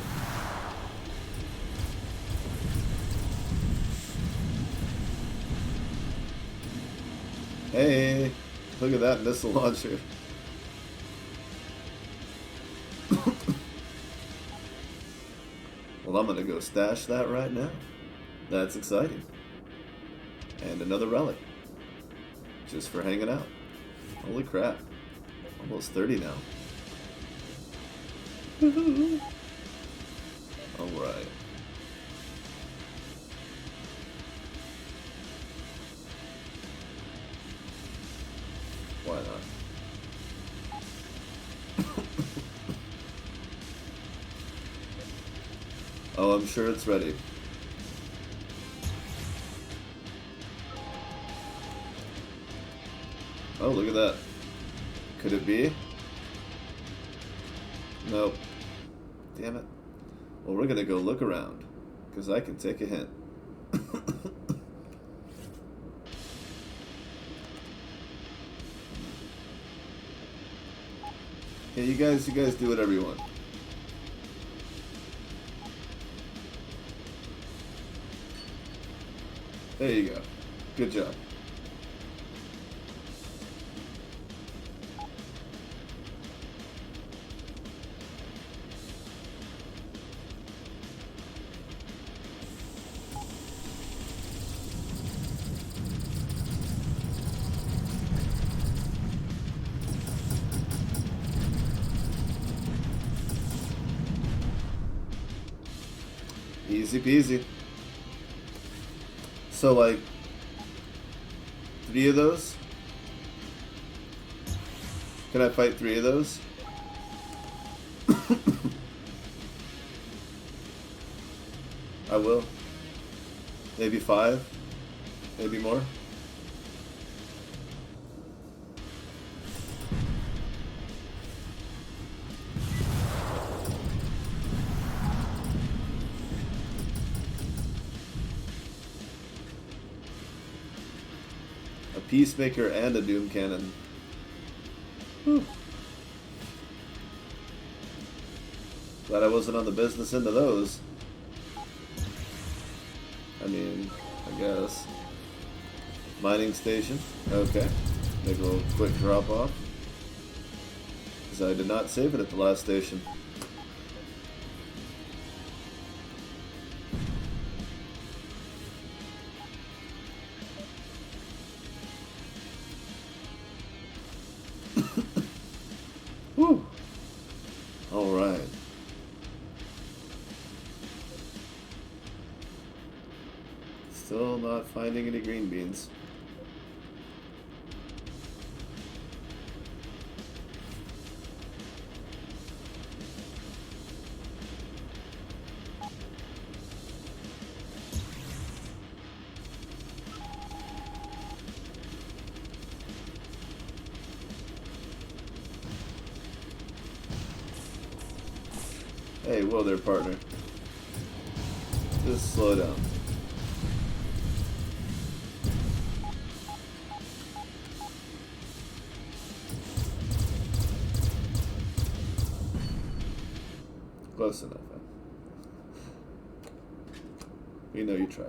Hey, look at that missile launcher. Well, I'm gonna go stash that right now. That's exciting. And another relic. Just for hanging out. Holy crap. Almost 30 now. Alright. Why not? Oh, I'm sure it's ready. Oh, look at that. Could it be? Nope. Damn it. Well, we're gonna go look around, because I can take a hint. Yeah, you guys do whatever you want. There you go. Good job. Easy peasy. So, like, 3 of those? Can I fight 3 of those? I will. Maybe 5? Maybe more? Peacemaker and a Doom Cannon. Whew. Glad I wasn't on the business end of those. I mean, I guess. Mining station. Okay. Make a little quick drop off. Because I did not save it at the last station. Whew. All right. Still not finding any green beans. Hey, whoa there, partner. Just slow down. Close enough, huh? We know you tried.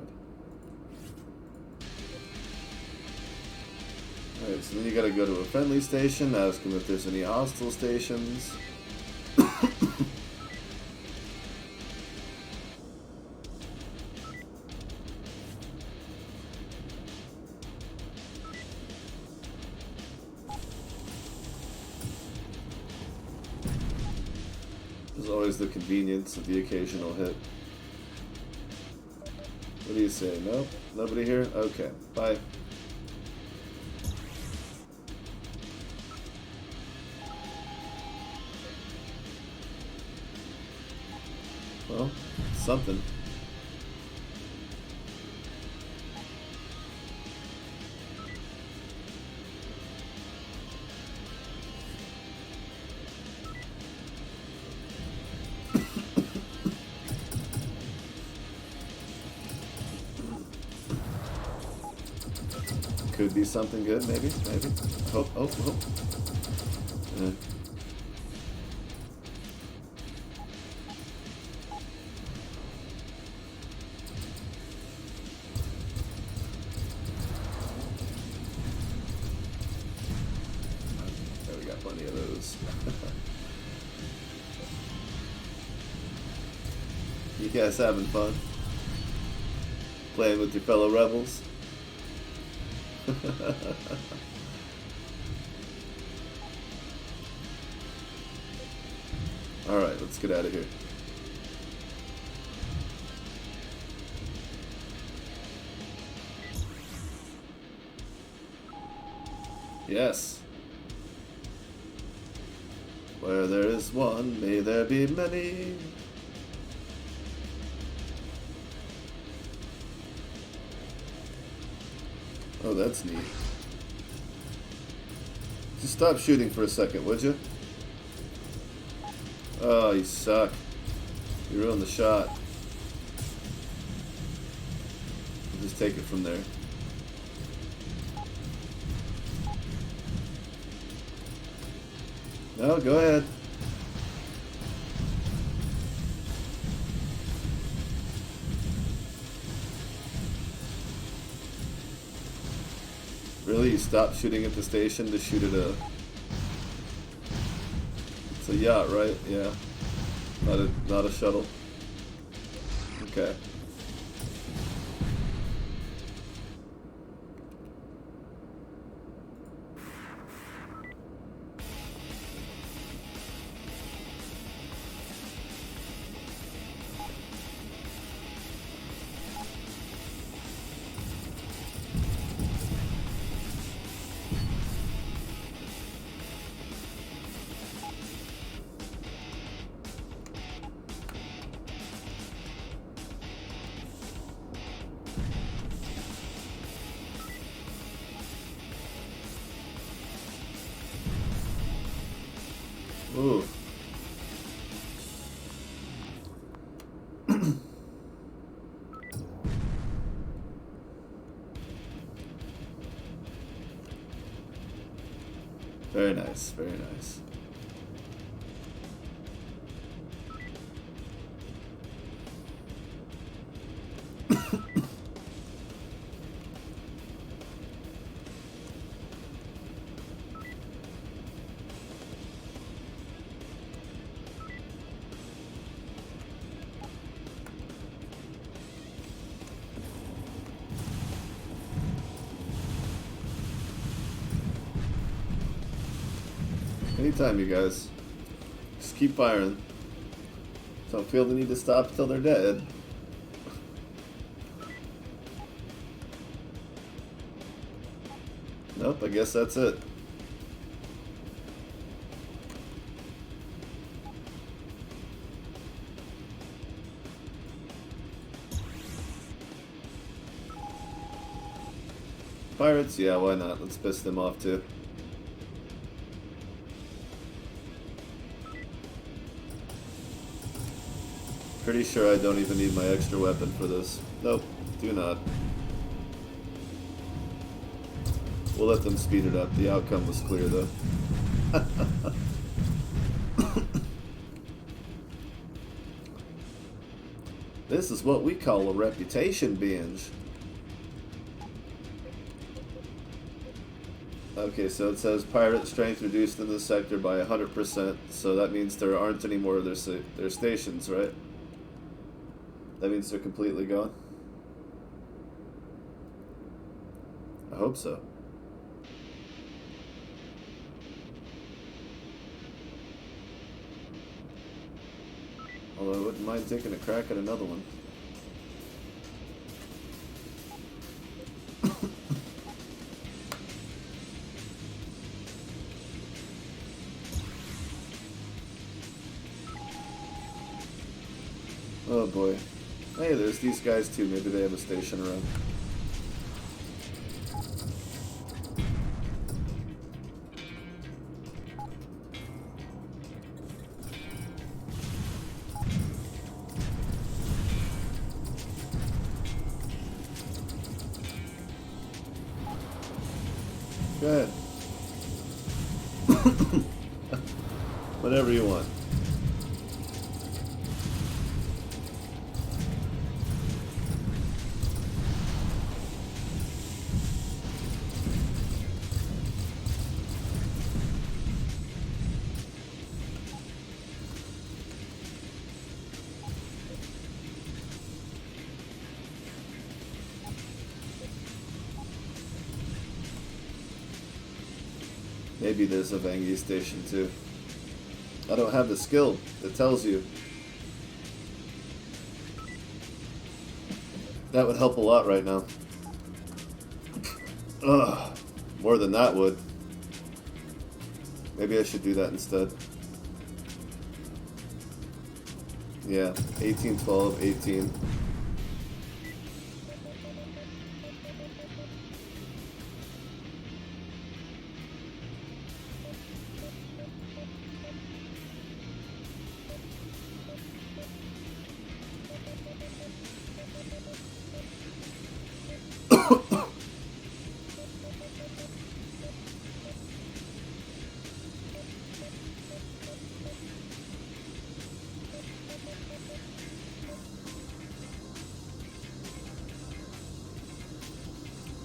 Alright, so then you gotta go to a friendly station, ask them if there's any hostile stations. There's always the convenience of the occasional hit. What do you say? Nope? Nobody here? Okay. Bye. Well, something. Could be something good, maybe, maybe. Hope. Yeah. Okay, we got plenty of those. You guys having fun? Playing with your fellow rebels? Alright, let's get out of here. Yes. Where there is one, may there be many. Oh, that's neat. Just stop shooting for a second, would you? Oh, you suck. You ruined the shot. Just take it from there. No, go ahead. Really? You stopped shooting at the station to shoot at a... It's a yacht, right? Yeah. Not a shuttle. Okay. Ooh. Very nice, very nice. Anytime, you guys. Just keep firing. Don't feel the need to stop until they're dead. Nope, I guess that's it. Pirates? Yeah, why not? Let's piss them off too. Pretty sure I don't even need my extra weapon for this. Nope, do not. We'll let them speed it up. The outcome was clear though. This is what we call a reputation binge. Okay, so it says pirate strength reduced in this sector by 100%, so that means there aren't any more of their stations, right? That means they're completely gone? I hope so. Although I wouldn't mind taking a crack at another one. Oh boy. Hey, there's these guys too. Maybe they have a station around. Go ahead. Whatever you want. Maybe there's a Vangi station too. I don't have the skill that tells you. That would help a lot right now. Ugh, more than that would. Maybe I should do that instead. Yeah, 18, 12, 18.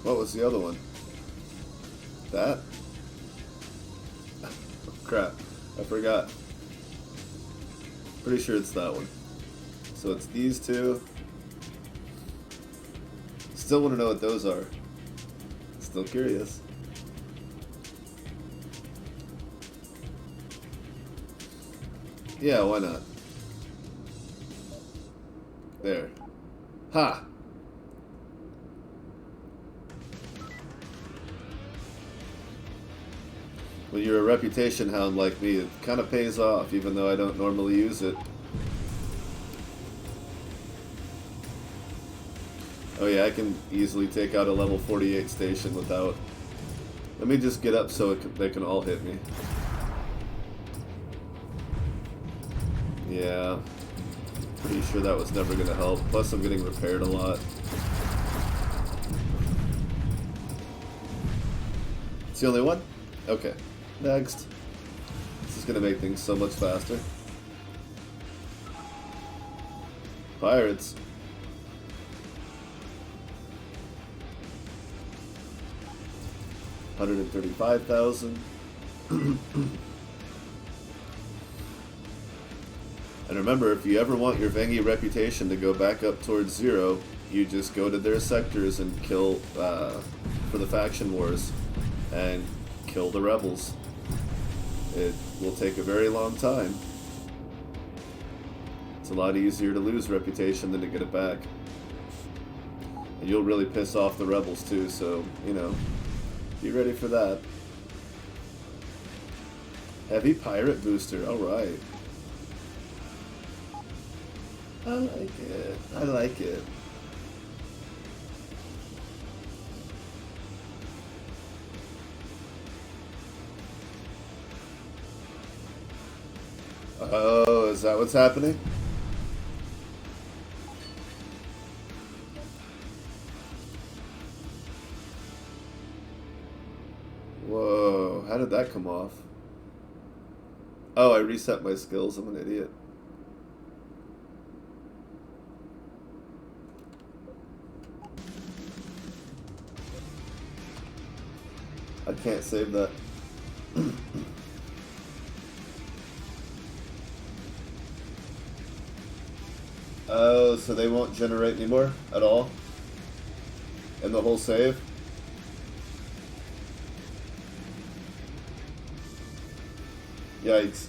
What was the other one? That? Oh, crap. I forgot. Pretty sure it's that one. So it's these two. Still want to know what those are. Still curious. Yeah, why not? There. Ha! When you're a reputation hound like me, it kind of pays off, even though I don't normally use it. Oh yeah, I can easily take out a level 48 station without... Let me just get up so they can all hit me. Yeah. Pretty sure that was never going to help. Plus I'm getting repaired a lot. It's the only one? Okay. Next. This is going to make things so much faster. Pirates. $135,000. And remember, if you ever want your Vangi reputation to go back up towards 0, you just go to their sectors and kill for the faction wars and kill the rebels. It will take a very long time. It's a lot easier to lose reputation than to get it back. And you'll really piss off the rebels too, so, you know, be ready for that. Heavy pirate booster, alright. I like it. I like it. Oh, is that what's happening? Whoa, how did that come off? Oh, I reset my skills. I'm an idiot. I can't save that. Oh, so they won't generate anymore at all? In the whole save? Yikes.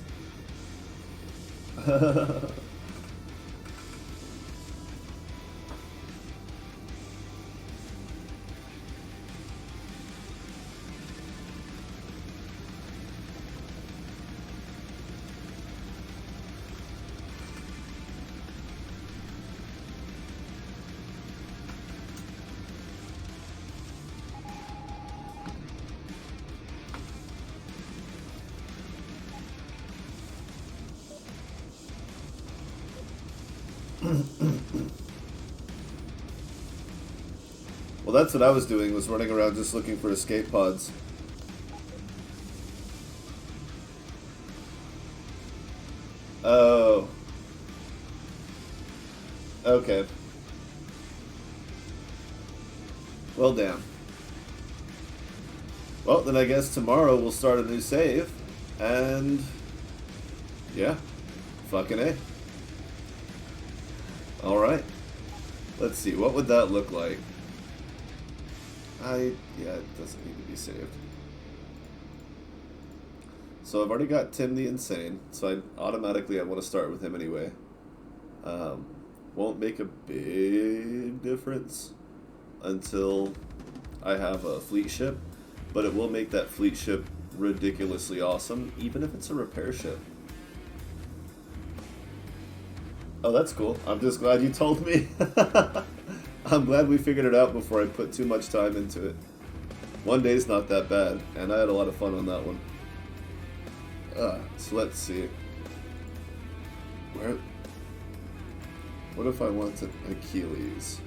Well, that's what I was doing, was running around just looking for escape pods. Oh. Okay. Well, damn. Well, then I guess tomorrow we'll start a new save. And... yeah. Fucking A. Alright. Let's see, what would that look like? Yeah, it doesn't need to be saved. So I've already got Tim the Insane, so I want to start with him anyway. Won't make a big difference until I have a fleet ship, but it will make that fleet ship ridiculously awesome, even if it's a repair ship. Oh, that's cool. I'm just glad you told me. I'm glad we figured it out before I put too much time into it. One day's not that bad, and I had a lot of fun on that one. So let's see. What if I wanted Achilles?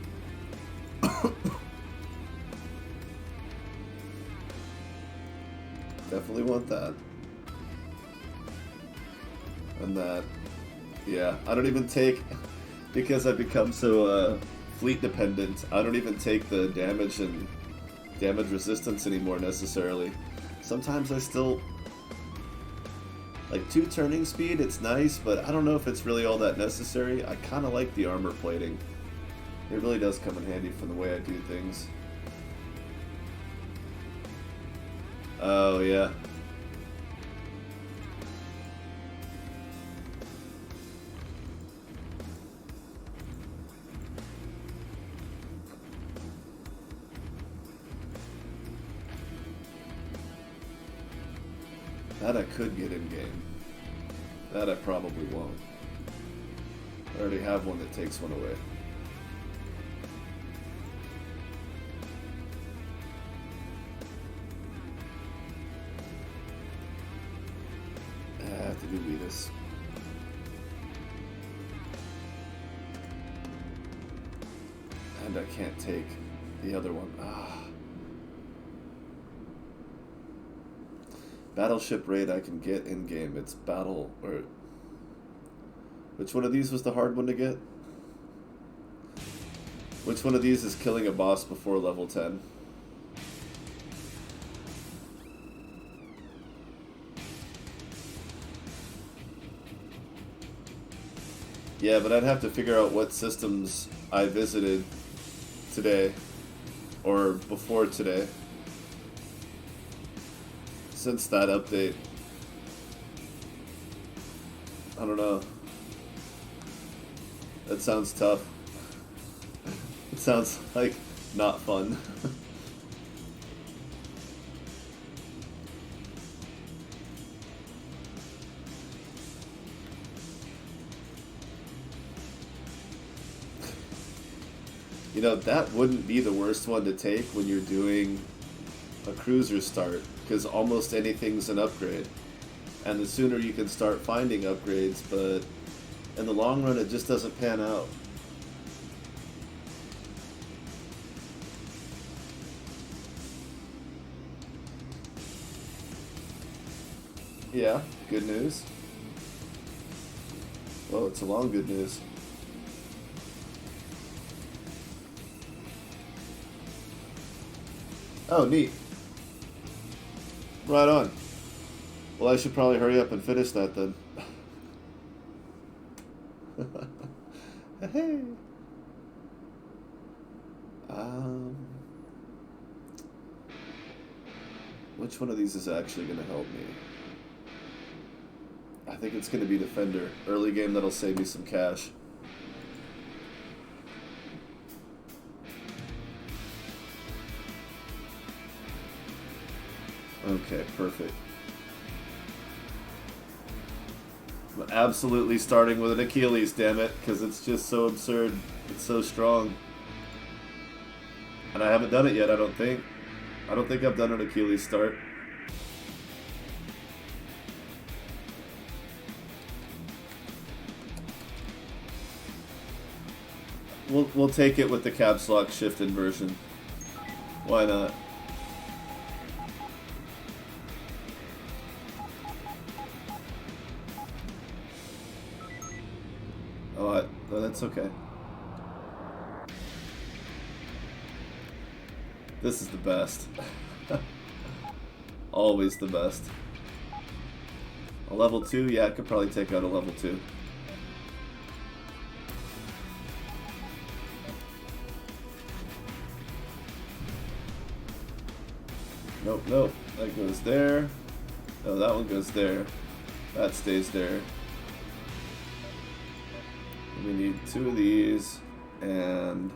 Definitely want that. And that. Yeah, I don't even take, because I've become so fleet dependent, I don't even take the damage and damage resistance anymore necessarily. Sometimes I still, like 2 turning speed, it's nice, but I don't know if it's really all that necessary. I kind of like the armor plating. It really does come in handy for the way I do things. Oh, yeah. That I could get in game. That I probably won't. I already have one that takes one away. I have to do Venus. And I can't take the other one. Battleship raid I can get in game. It's battle or which one of these was the hard one to get? Which one of these is killing a boss before level 10? Yeah, but I'd have to figure out what systems I visited today or before today. Since that update. I don't know. That sounds tough. It sounds like not fun. You know, that wouldn't be the worst one to take when you're doing a cruiser start, because almost anything's an upgrade. And the sooner you can start finding upgrades, but in the long run it just doesn't pan out. Yeah, good news. Well, it's a long good news. Oh, neat. Right on. Well, I should probably hurry up and finish that then. Hey. Which one of these is actually going to help me? I think it's going to be Defender. Early game, that'll save me some cash. Okay, perfect. I'm absolutely starting with an Achilles, damn it, because it's just so absurd. It's so strong. And I haven't done it yet, I don't think. I don't think I've done an Achilles start. We'll take it with the caps lock shift inversion. Why not? Oh, that's okay. This is the best. Always the best. A level 2? Yeah, I could probably take out a level 2. Nope, nope. That goes there. No, that one goes there. That stays there. We need 2 of these, and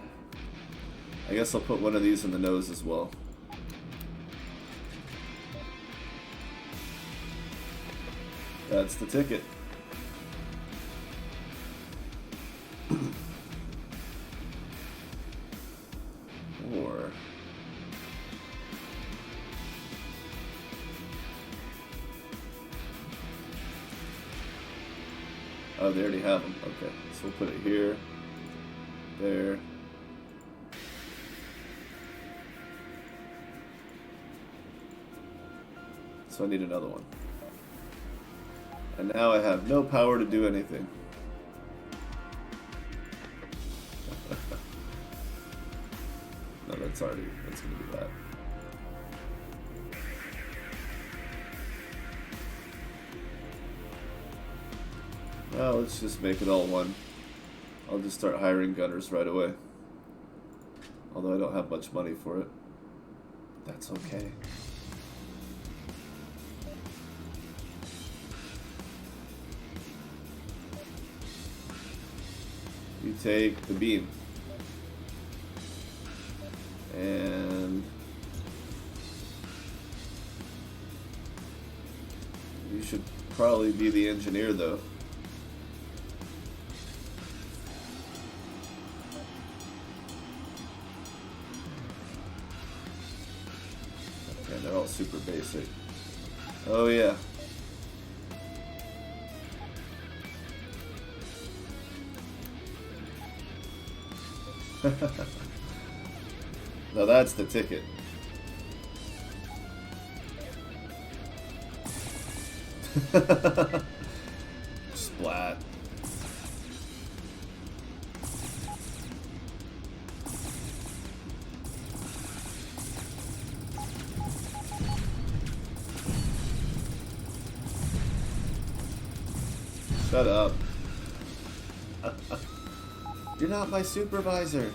I guess I'll put one of these in the nose as well. That's the ticket. Or oh, they already have them. Okay, so we'll put it here, there. So I need another one. And now I have no power to do anything. No, that's gonna be bad. Well, let's just make it all one. I'll just start hiring gunners right away. Although I don't have much money for it. That's okay. You take the beam. And you should probably be the engineer though. Okay, they're all super basic. Oh yeah. Now that's the ticket. Splat. Shut up. You're not my supervisor.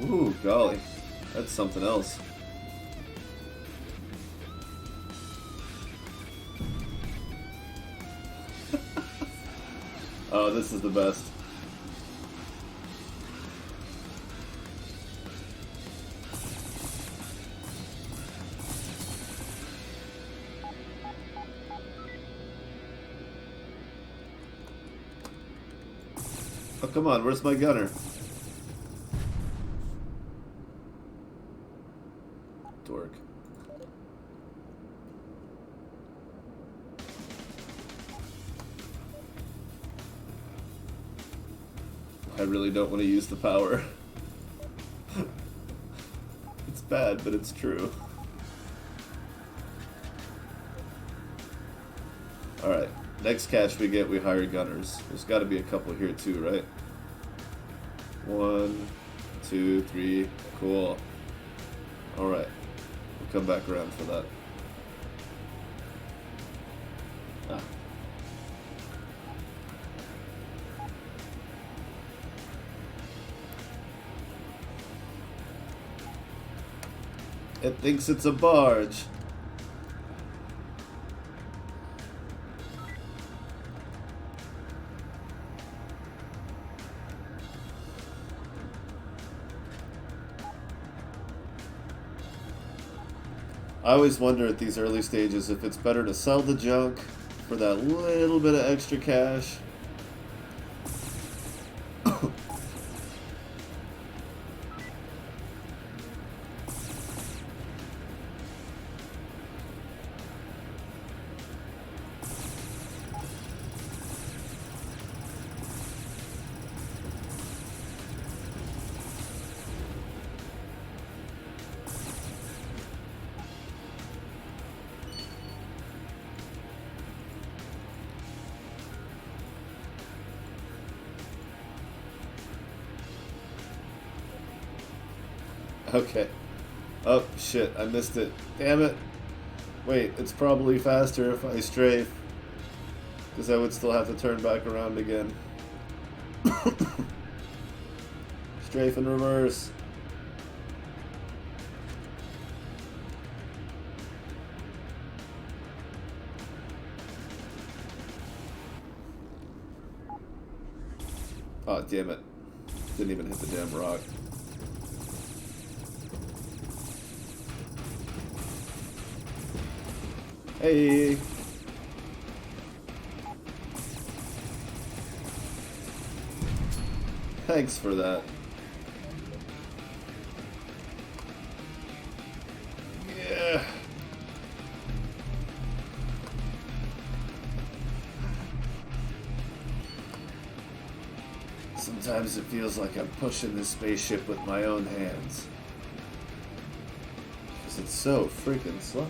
Ooh, golly. That's something else. Oh, this is the best. Oh, come on, where's my gunner? Dork. I really don't want to use the power. It's bad, but it's true. Alright, next cache we get, we hire gunners. There's got to be a couple here too, right? 1, 2, 3, cool. Alright, we'll come back around for that. Ah. It thinks it's a barge. I always wonder at these early stages if it's better to sell the junk for that little bit of extra cash. Okay. Oh, shit. I missed it. Damn it. Wait, it's probably faster if I strafe. Because I would still have to turn back around again. Strafe and reverse. Oh, damn it. Didn't even hit the damn rock. Hey! Thanks for that. Yeah. Sometimes it feels like I'm pushing this spaceship with my own hands. Because it's so freaking slow.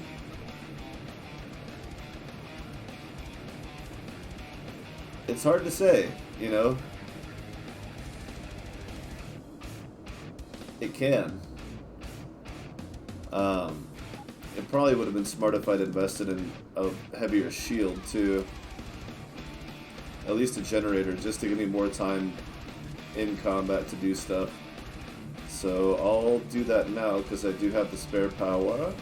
It's hard to say, you know? It can. It probably would have been smart if I'd invested in a heavier shield, too. At least a generator, just to give me more time in combat to do stuff. So I'll do that now, because I do have the spare power.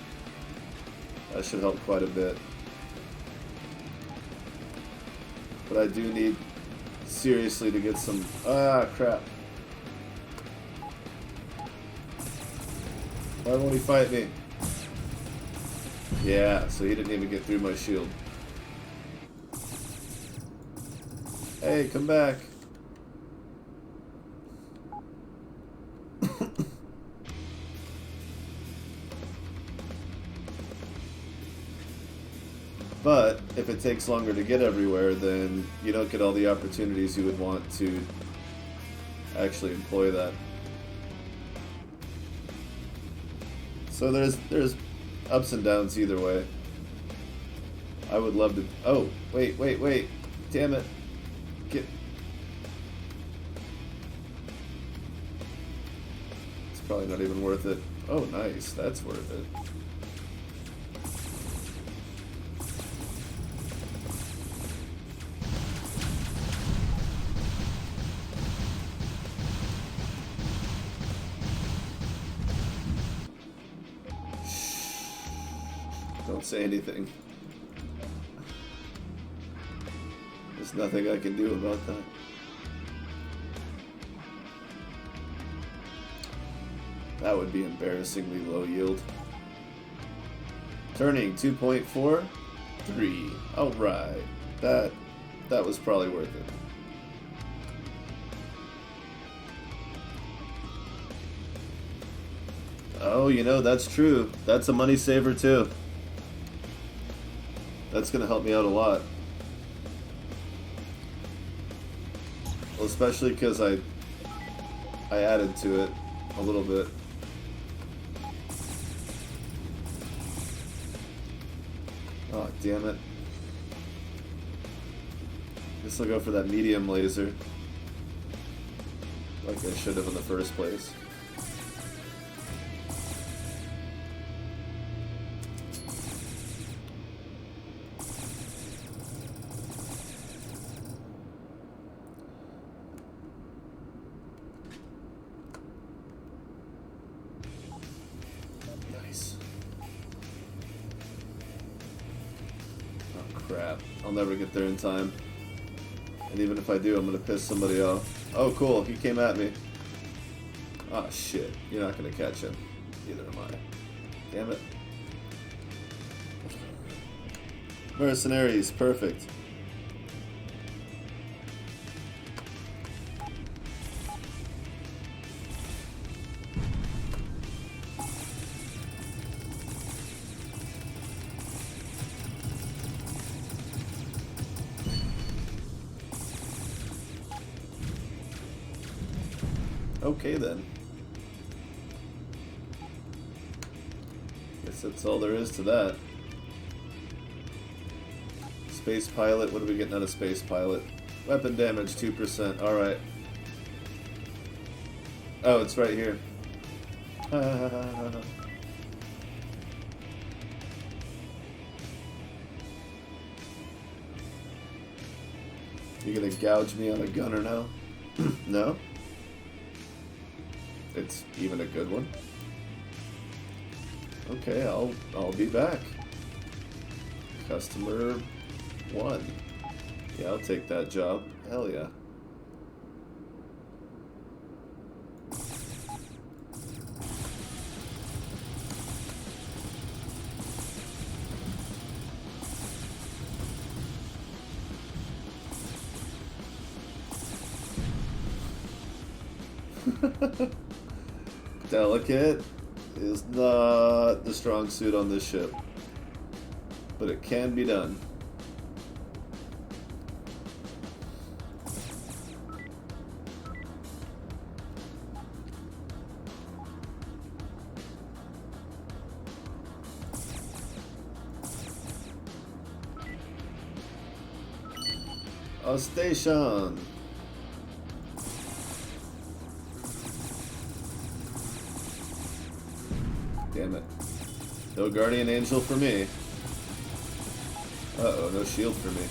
That should help quite a bit. But I do need, seriously, to get some... Ah, crap. Why won't he fight me? Yeah, so he didn't even get through my shield. Hey, come back. But if it takes longer to get everywhere, then you don't get all the opportunities you would want to actually employ that. So there's ups and downs either way. I would love to... Oh, wait. Damn it. Get... It's probably not even worth it. Oh, nice. That's worth it. Don't say anything. There's nothing I can do about that. That would be embarrassingly low yield. Turning 2.4, 3. Alright. That was probably worth it. Oh, you know, that's true. That's a money saver too. That's going to help me out a lot. Well, especially because I added to it a little bit. Oh, damn it. Guess I'll go for that medium laser. Like I should have in the first place. Crap. I'll never get there in time. And even if I do, I'm gonna piss somebody off. Oh, cool. He came at me. Ah, oh, shit. You're not gonna catch him. Neither am I. Damn it. Mercenaries. Perfect. Okay then. Guess that's all there is to that. Space pilot, what are we getting out of space pilot? Weapon damage 2%, alright. Oh, it's right here. You gonna gouge me on a gunner now? No? It's even a good one? Okay, I'll be back. Customer 1. Yeah, I'll take that job. Hell yeah. Delicate is not the strong suit on this ship, but it can be done. A station. Damn it. No guardian angel for me. Uh-oh, no shield for me.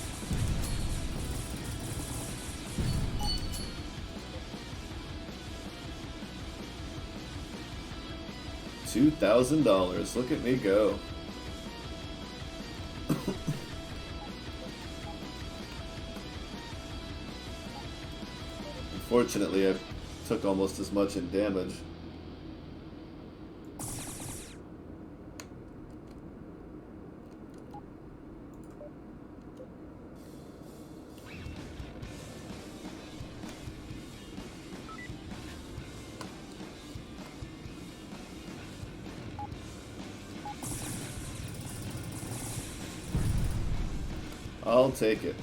$2,000. Look at me go. Unfortunately, I took almost as much in damage. I'll take it.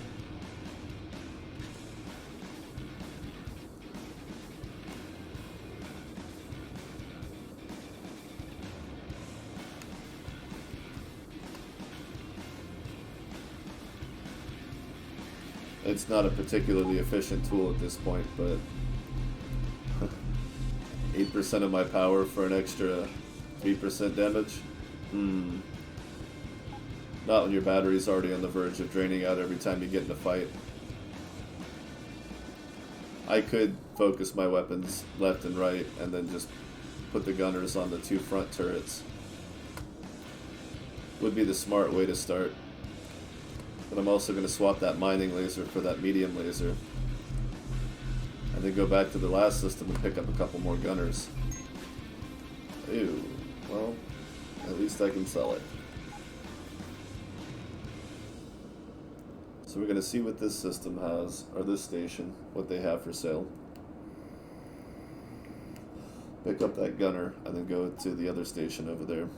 It's not a particularly efficient tool at this point, but 8% of my power for an extra 3% damage? Not when your battery's already on the verge of draining out every time you get in a fight. I could focus my weapons left and right and then just put the gunners on the 2 front turrets. Would be the smart way to start. But I'm also going to swap that mining laser for that medium laser. And then go back to the last system and pick up a couple more gunners. Ew. Well, at least I can sell it. So we're going to see what this system has, or this station, what they have for sale. Pick up that gunner, and then go to the other station over there.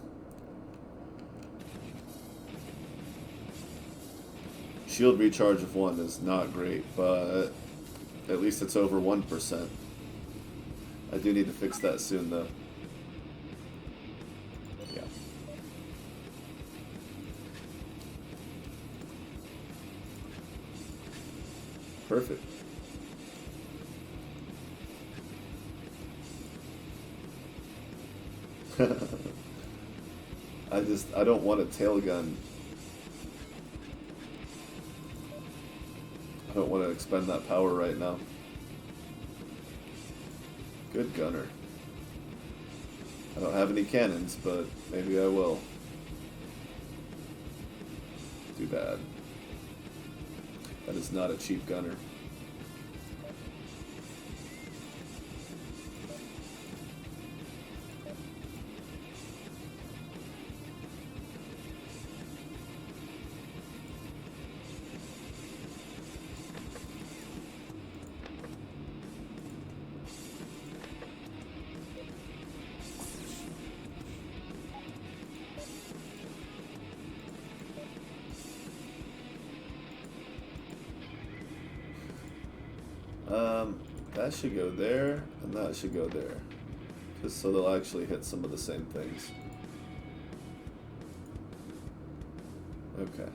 Shield recharge of 1 is not great, but at least it's over 1%. I do need to fix that soon, though. Yeah. Perfect. I don't want a tail gun. I don't want to expend that power right now. Good gunner. I don't have any cannons, but maybe I will. Too bad. That is not a cheap gunner. That should go there, and that should go there. Just so they'll actually hit some of the same things. Okay.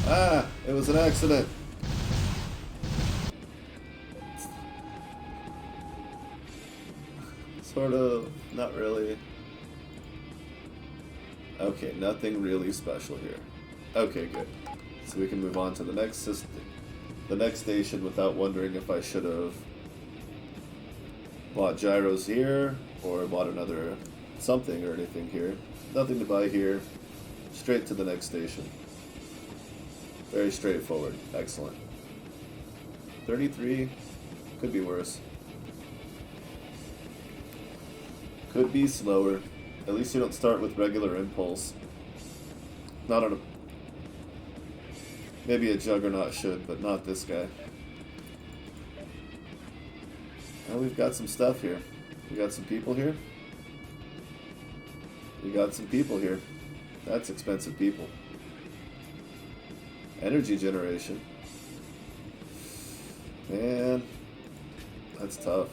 Ah! It It was an accident. Sort of. Not really. Okay, nothing really special here. Okay, good. So we can move on to the next system, the next station without wondering if I should have bought gyros here or bought another something or anything here. Nothing to buy here. Straight to the next station. Very straightforward. Excellent. 33. Could be worse. Could be slower. At least you don't start with regular impulse. Not on a... Maybe a Juggernaut should, but not this guy. And we've got some stuff here. We got some people here. We got some people here. That's expensive people. Energy generation. Man, that's tough.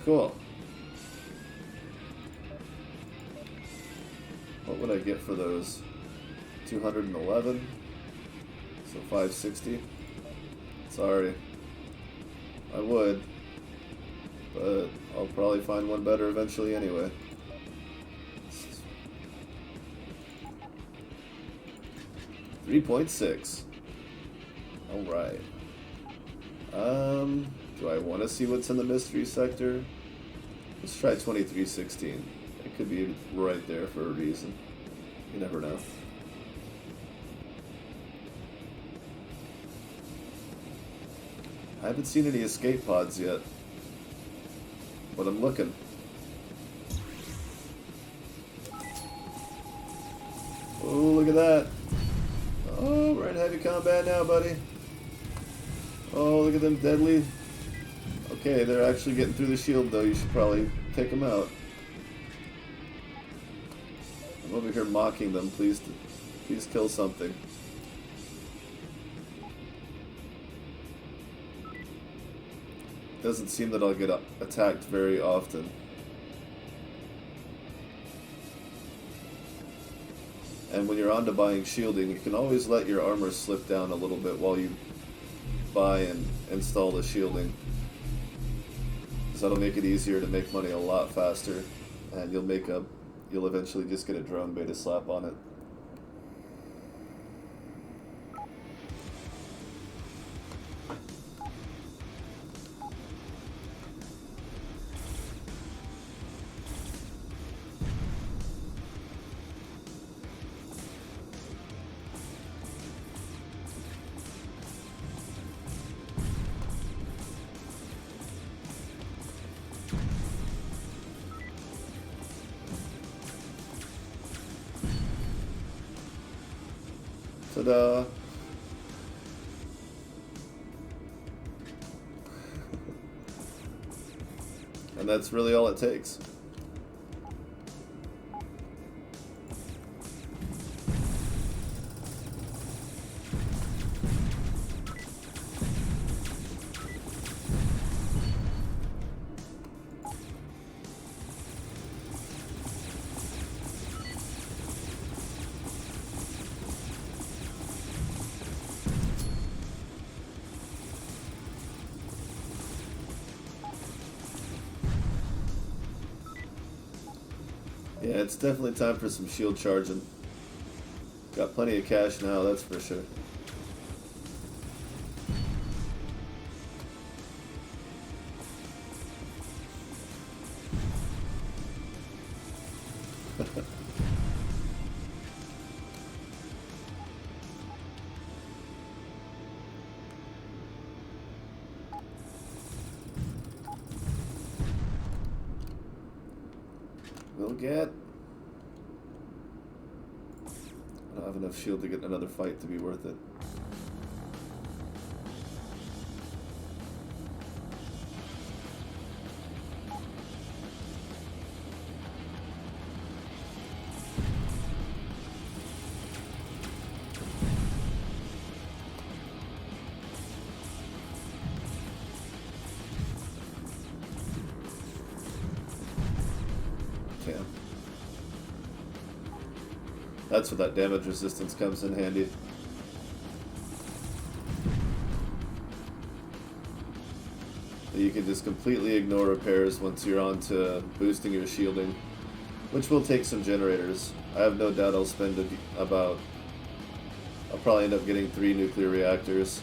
Cool. What would I get for those? 211. So 560. Sorry. I would. But I'll probably find one better eventually anyway. $3.6. Alright. Do I want to see what's in the mystery sector? Let's try 2316. It could be right there for a reason. You never know. I haven't seen any escape pods yet, but I'm looking. Oh, look at that. Oh, we're in heavy combat now, buddy. Oh, look at them deadly. Okay, they're actually getting through the shield, though. You should probably take them out. I'm over here mocking them. Please kill something. Doesn't seem that I'll get attacked very often. And when you're on to buying shielding, you can always let your armor slip down a little bit while you buy and install the shielding. Because that'll make it easier to make money a lot faster, and you'll eventually just get a drone beta slap on it. Ta-da! And that's really all it takes. Yeah, it's definitely time for some shield charging. Got plenty of cash now, that's for sure. We'll get... I don't have enough shield to get another fight to be worth it. That's where that damage resistance comes in handy. You can just completely ignore repairs once you're on to boosting your shielding, which will take some generators. I have no doubt I'll spend I'll probably end up getting 3 nuclear reactors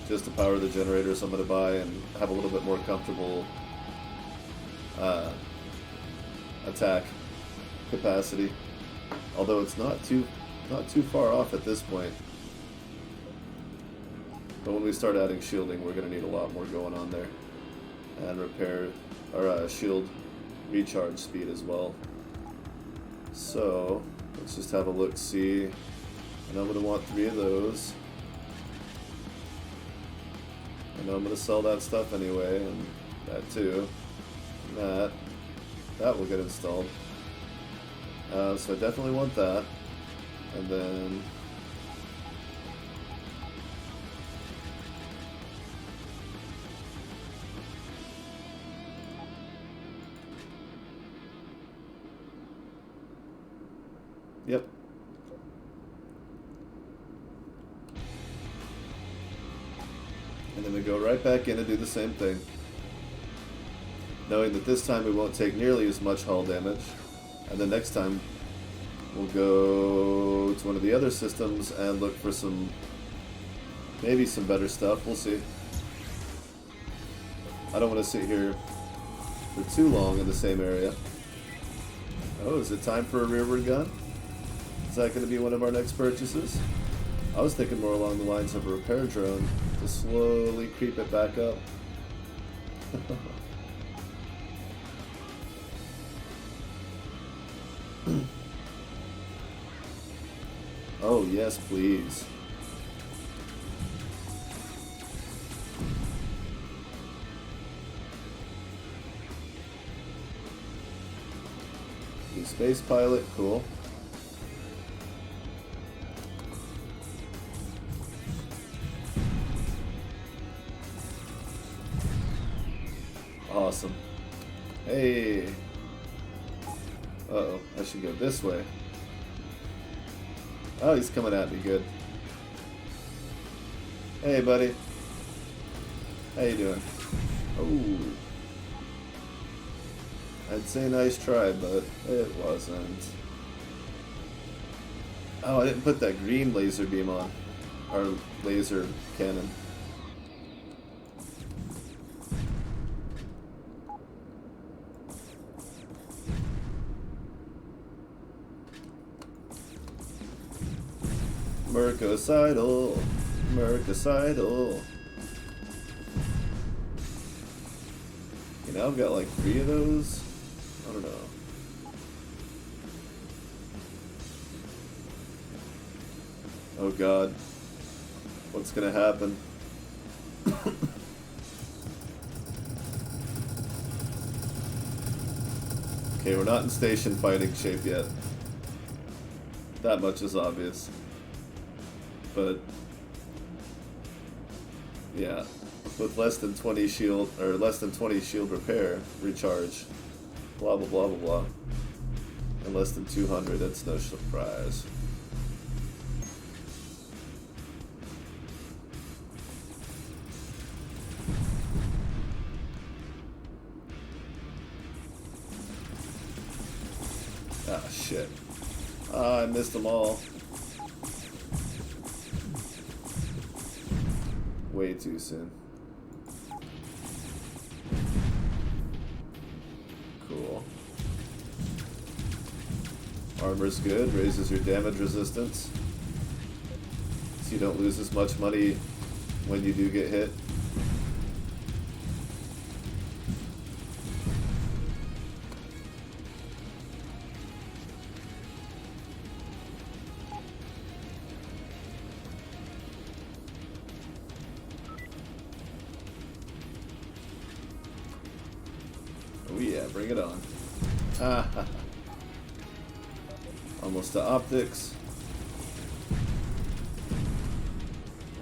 just to power the generators I'm going to buy and have a little bit more comfortable attack capacity. Although it's not too far off at this point. But when we start adding shielding, we're going to need a lot more going on there. And repair, or shield recharge speed as well. So, let's just have a look-see. And I'm going to want 3 of those. I know I'm going to sell that stuff anyway, and that too. And that will get installed. So I definitely want that. And then... Yep. And then we go right back in and do the same thing. Knowing that this time we won't take nearly as much hull damage. And the next time we'll go to one of the other systems and look for maybe some better stuff. We'll see. I don't want to sit here for too long in the same area. Oh, is it time for a rearward gun? Is that going to be one of our next purchases? I was thinking more along the lines of a repair drone to slowly creep it back up. Oh, yes, please. New space pilot, cool. Awesome. Hey. Uh-oh, I should go this way. Oh, he's coming at me good. Hey, buddy. How you doing? Oh. I'd say nice try, but it wasn't. Oh, I didn't put that green laser beam on. Or laser cannon. Mercocidal, Mercocidal. You know, I've got like 3 of those. I don't know. Oh God. What's gonna happen? Okay, we're not in station fighting shape yet. That much is obvious. But yeah, with less than 20 shield or less than 20 shield repair recharge, blah blah blah blah blah, and less than 200, that's no surprise. Ah shit! Ah, I missed them all. Way too soon. Cool. Armor's good, raises your damage resistance. So you don't lose as much money when you do get hit. Oh yeah, bring it on. Almost to optics.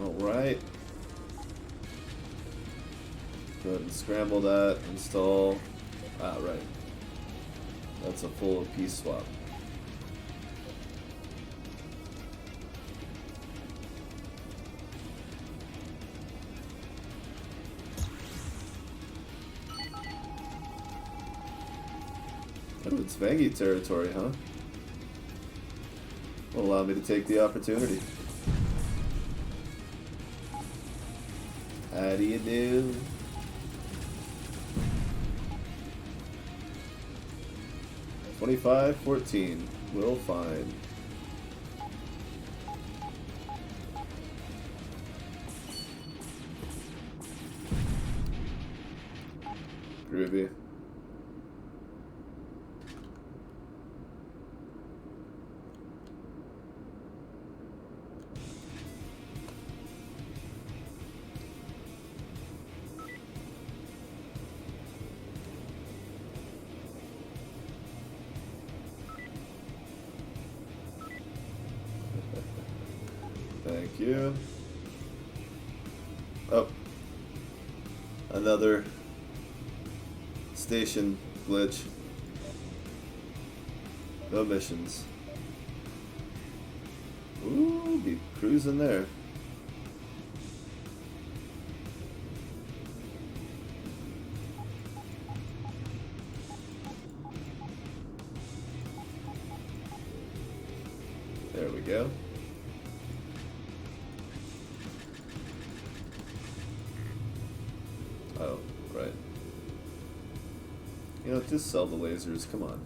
Alright. Go ahead and scramble that, install. Ah, right. That's a full piece swap. Oh, it's Vangie territory, huh? Will allow me to take the opportunity. How do you do? $25.14. We'll find. Groovy. Thank you. Oh. Another station glitch. No missions. Ooh, be cruising there. There we go. Oh, right. You know, just sell the lasers, come on.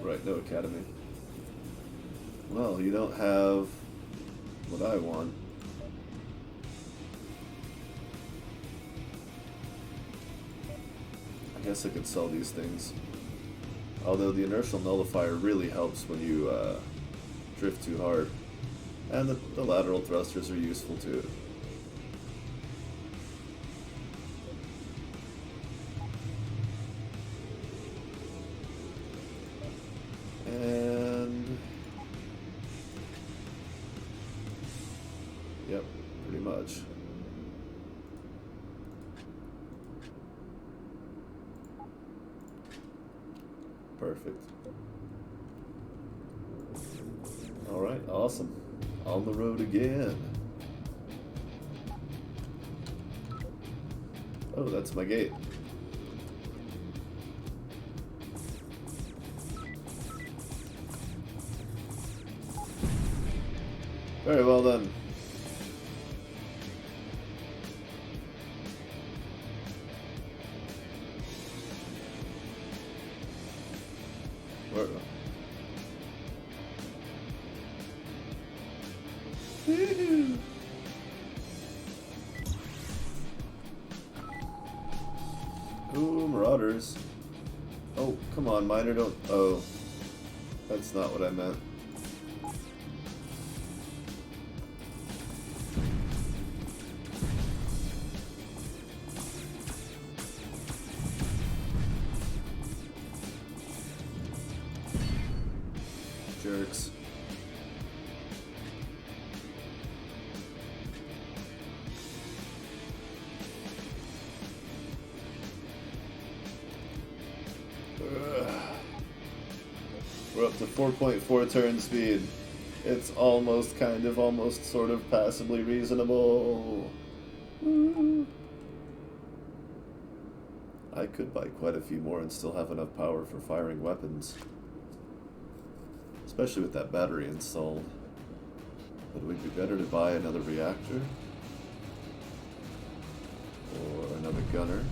Right, no academy. Well, you don't have what I want. I guess I could sell these things. Although the inertial nullifier really helps when you drift too hard. And the lateral thrusters are useful too. And yep, pretty much. Perfect. Alright, awesome. On the road again. Oh, that's my gate. Very well done. Ooh, Marauders. Oh, come on, miner, don't... Oh, that's not what I meant. Jerks. We're up to 4.4 turn speed. It's almost, kind of, almost, sort of, passably reasonable. I could buy quite a few more and still have enough power for firing weapons. Especially with that battery installed. But would it be better to buy another reactor? Or another gunner?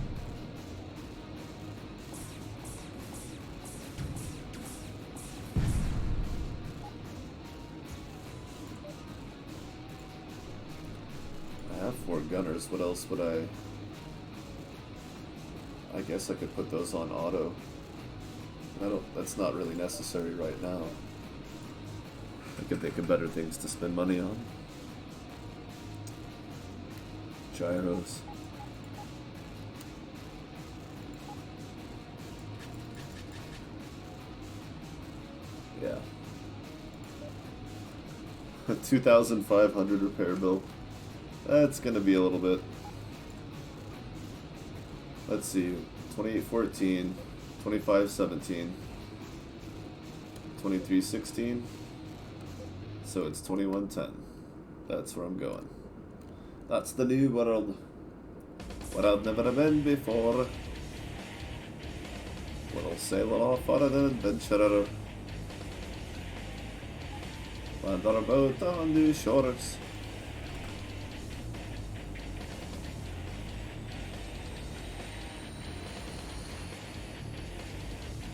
I have 4 gunners, what else would I guess I could put those on auto. That's not really necessary right now. I could think of better things to spend money on. Gyros. Yeah. 2,500 repair bill. That's gonna be a little bit. Let's see. 2814, 2517, 2316. So it's 2110. That's where I'm going. That's the new world. What I've never been before. Little sail off on an adventure. Land our boat on the shores.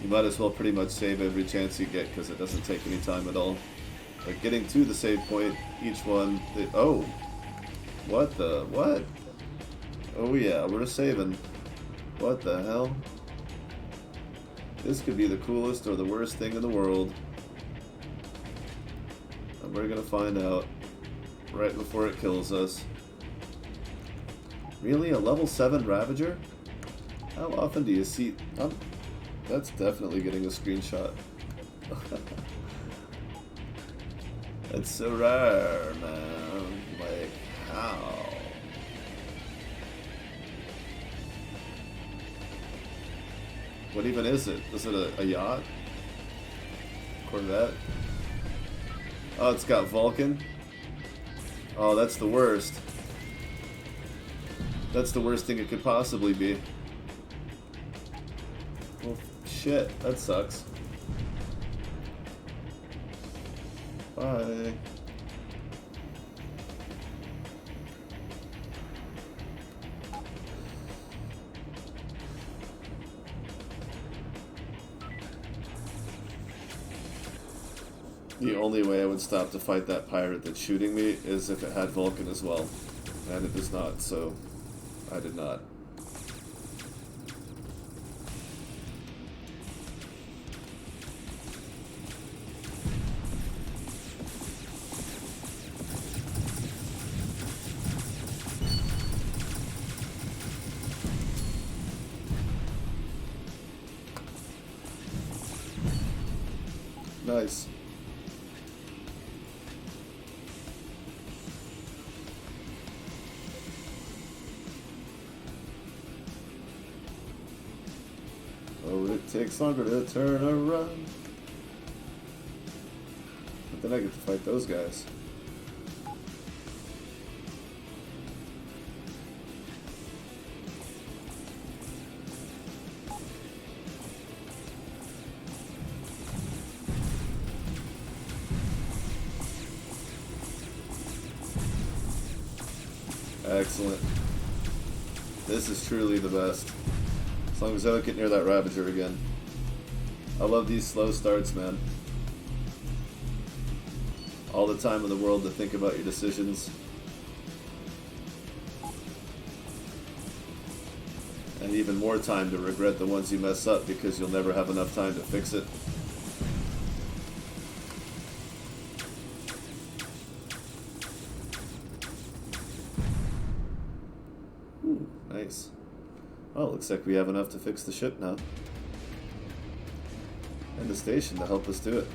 You might as well pretty much save every chance you get because it doesn't take any time at all. Like getting to the save point, each one. Oh! What the? What? Oh yeah, we're saving. What the hell? This could be the coolest or the worst thing in the world. And we're gonna find out right before it kills us. Really? A level 7 Ravager? How often do you see... that's definitely getting a screenshot. That's so rare, man. Like, how? What even is it? Is it a yacht? Corvette? Oh, it's got Vulcan? Oh, that's the worst. That's the worst thing it could possibly be. Well, shit, that sucks. Bye. The only way I would stop to fight that pirate that's shooting me is if it had Vulcan as well. And it does not, so I did not. Nice. Oh, it takes longer to turn around. But then I get to fight those guys. Excellent. This is truly the best. As long as I don't get near that Ravager again. I love these slow starts, man. All the time in the world to think about your decisions. And even more time to regret the ones you mess up because you'll never have enough time to fix it. Ooh, nice. Well, looks like we have enough to fix the ship now. And the station to help us do it.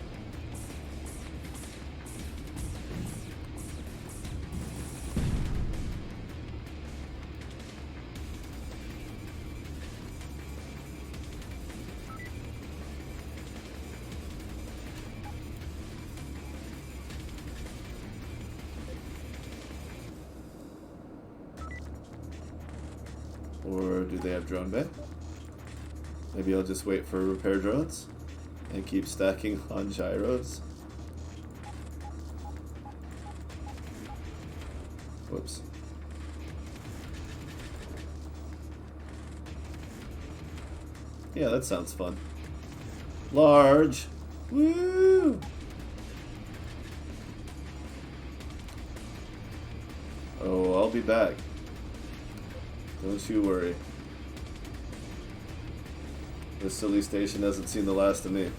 Or do they have drone bay? Maybe I'll just wait for repair drones and keep stacking on gyros. Whoops. Yeah, that sounds fun. Large! Woo! Oh, I'll be back. Don't you worry. This silly station hasn't seen the last of me.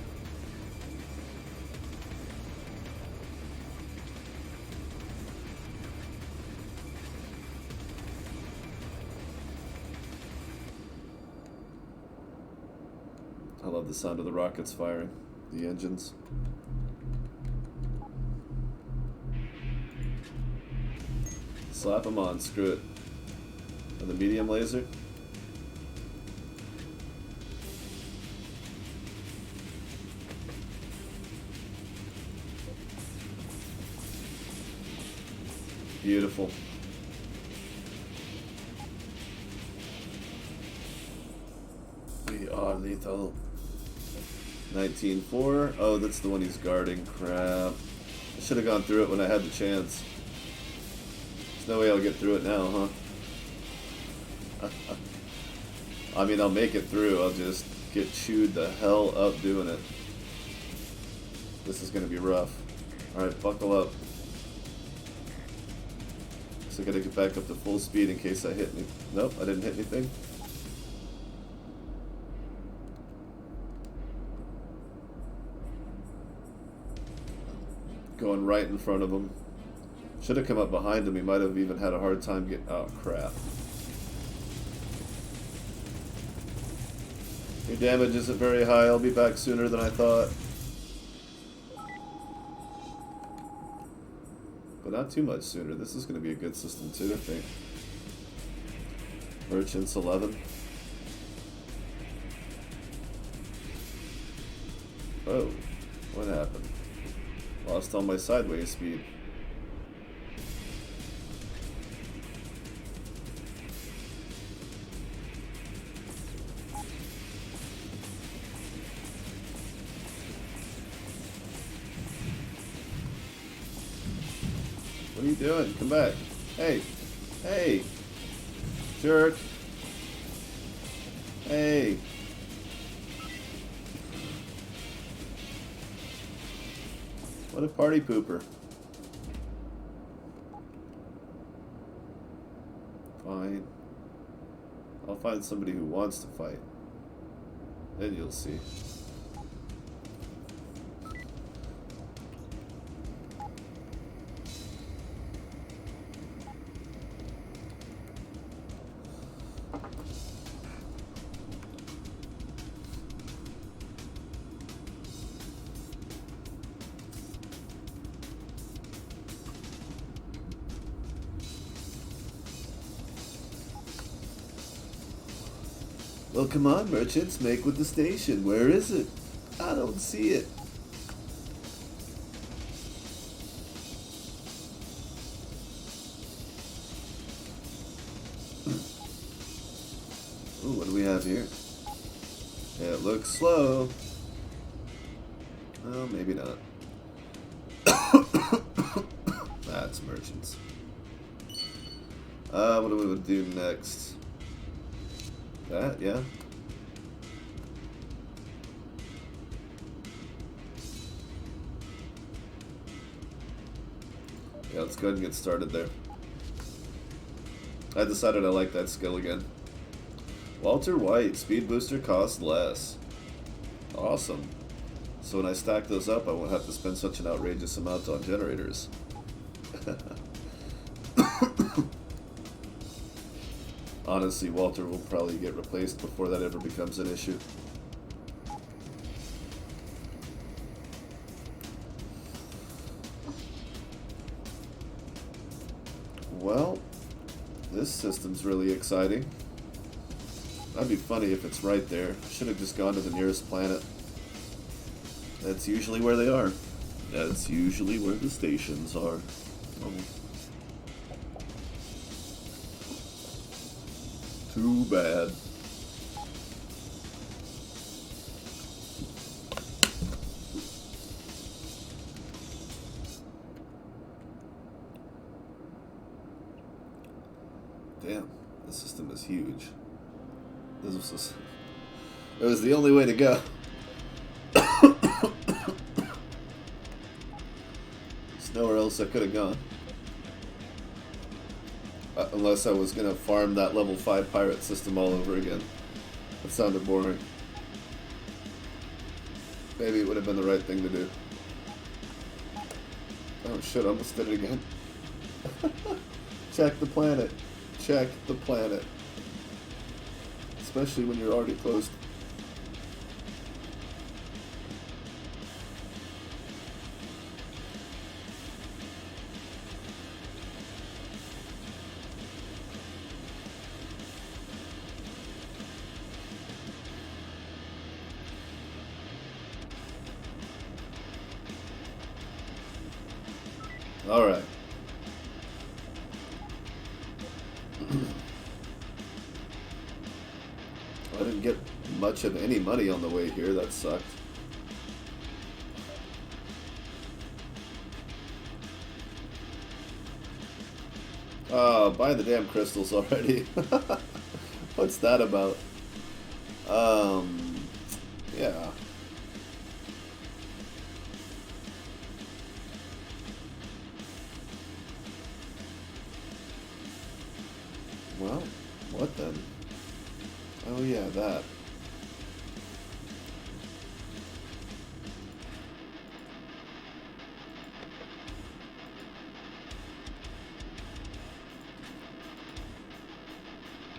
I love the sound of the rockets firing, the engines. Slap them on, screw it. And the medium laser. Beautiful. We are lethal. 19.4. Oh, that's the one he's guarding. Crap. I should have gone through it when I had the chance. There's no way I'll get through it now, huh? I mean, I'll make it through. I'll just get chewed the hell up doing it. This is going to be rough. Alright, buckle up. So I gotta get back up to full speed in case I hit me. Nope, I didn't hit anything. Going right in front of him. Should have come up behind him. He might have even had a hard time getting... Oh, crap. Your damage isn't very high. I'll be back sooner than I thought. But not too much sooner. This is going to be a good system too, I think. Merchants 11. Oh, what happened? Lost all my sideways speed. What are you doing? Come back. Hey. Hey. Jerk. Hey. What a party pooper. Fine. I'll find somebody who wants to fight. Then you'll see. Well, come on, merchants, make with the station. Where is it? I don't see it. Ooh, what do we have here? It looks slow. Oh, maybe not. That's merchants. What do we do next? That, yeah. Yeah, let's go ahead and get started there. I decided I like that skill again. Walter White, speed booster costs less. Awesome. So when I stack those up, I won't have to spend such an outrageous amount on generators. Honestly, Walter will probably get replaced before that ever becomes an issue. Well, this system's really exciting. That'd be funny if it's right there. Should have just gone to the nearest planet. That's usually where they are. That's usually where the stations are. Too bad. Damn, this system is huge. It was the only way to go. There's nowhere else I could have gone. Unless I was going to farm that level 5 pirate system all over again. That sounded boring. Maybe it would have been the right thing to do. Oh shit, I almost did it again. Check the planet. Check the planet. Especially when you're already close. All right. I didn't get much of any money on the way here. That sucked. Oh, buy the damn crystals already. What's that about? Um, yeah. Well, what then? Oh yeah, that.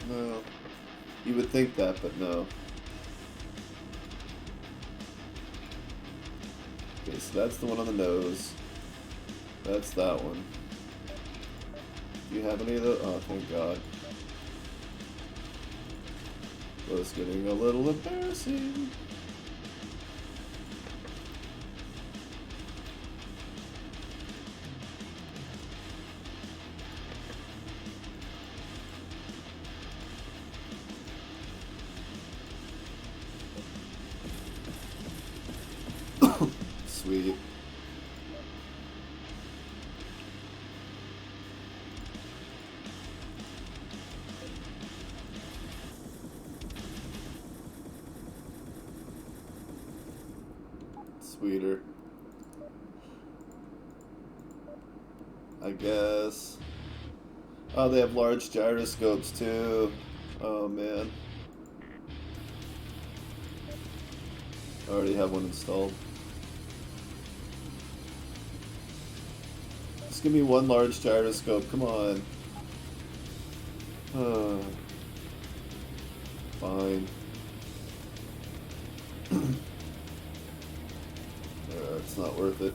No. You would think that, but no. Okay, so that's the one on the nose. That's that one. Do you have any of those? Oh, thank God. Well, it's getting a little embarrassing. Sweet. Sweeter. I guess. Oh, they have large gyroscopes too. Oh man. I already have one installed. Just give me one large gyroscope, come on. Fine. It's not worth it.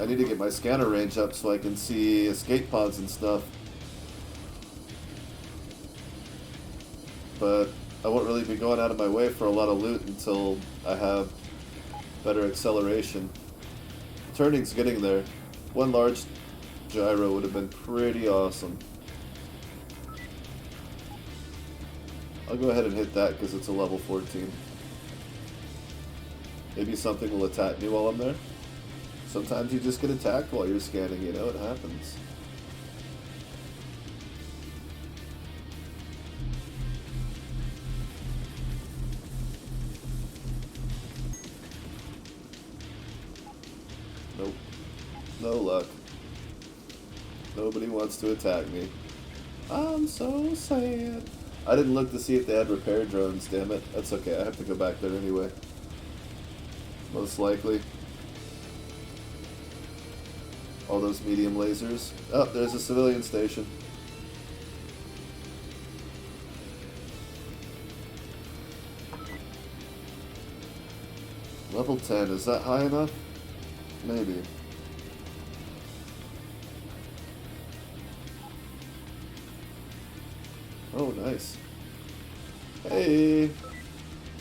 I need to get my scanner range up so I can see escape pods and stuff. But I won't really be going out of my way for a lot of loot until I have better acceleration. Turning's getting there. One large gyro would have been pretty awesome. I'll go ahead and hit that because it's a level 14. Maybe something will attack me while I'm there. Sometimes you just get attacked while you're scanning, you know, it happens. Nope. No luck. Nobody wants to attack me. I'm so sad. I didn't look to see if they had repair drones, damn it. That's okay, I have to go back there anyway. Most likely. All those medium lasers. Oh, there's a civilian station. Level 10, is that high enough? Maybe. Oh, nice. Hey!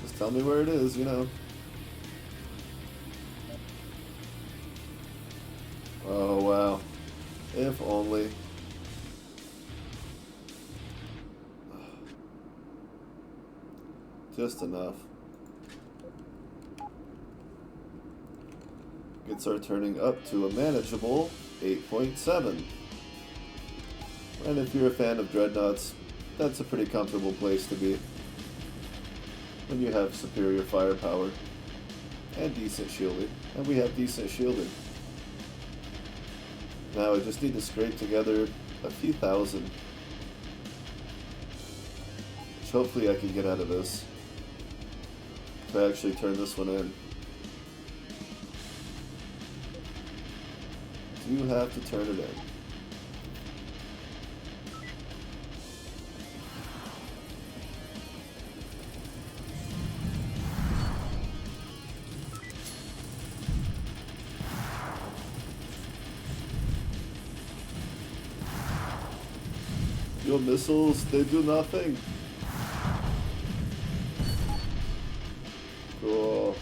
Just tell me where it is, you know. Oh, wow. If only. Just enough. Gets our turning up to a manageable 8.7. And if you're a fan of dreadnoughts, that's a pretty comfortable place to be. When you have superior firepower. And decent shielding. And we have decent shielding. Now I just need to scrape together a few thousand. Which hopefully I can get out of this. If I actually turn this one in. Do have to turn it in. Your missiles, they do nothing. Cool.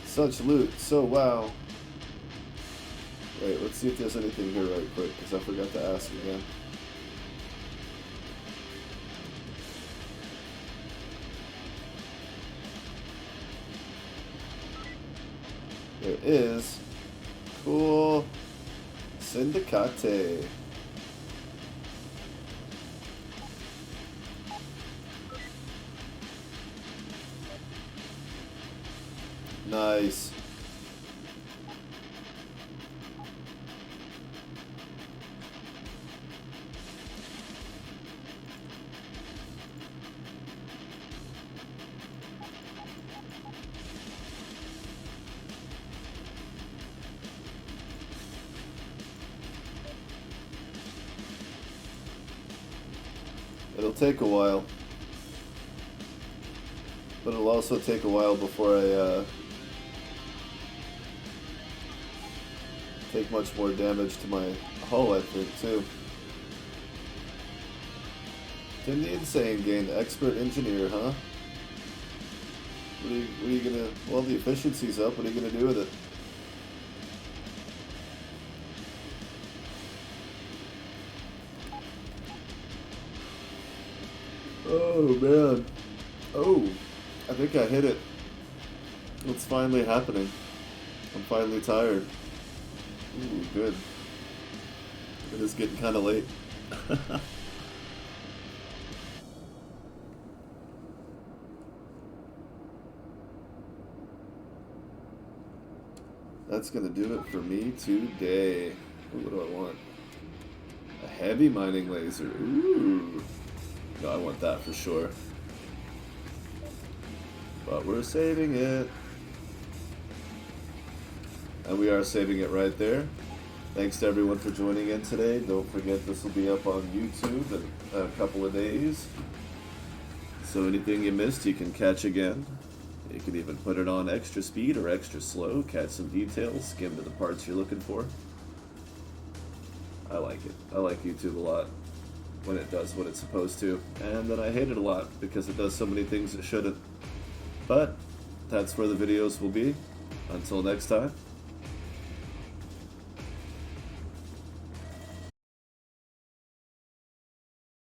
Such loot, so wow. Wait, let's see if there's anything here right quick, because I forgot to ask again. There is. Cool. Syndicate. Nice. It'll take a while. But it'll also take a while before I take much more damage to my hull, I think, too. Tim the Insane gained Expert Engineer, huh? What are you gonna... Well, the efficiency's up. What are you gonna do with it? Oh, man. Oh, I think I hit it. It's finally happening. I'm finally tired. Ooh, good. It is getting kind of late. That's gonna do it for me today. Ooh, what do I want? A heavy mining laser. Ooh. No, I want that for sure. But we're saving it. And we are saving it right there. Thanks to everyone for joining in today. Don't forget this will be up on YouTube in a couple of days. So anything you missed, you can catch again. You can even put it on extra speed or extra slow, catch some details, skim to the parts you're looking for. I like it. I like YouTube a lot when it does what it's supposed to. And then I hate it a lot because it does so many things it shouldn't. But that's where the videos will be. Until next time.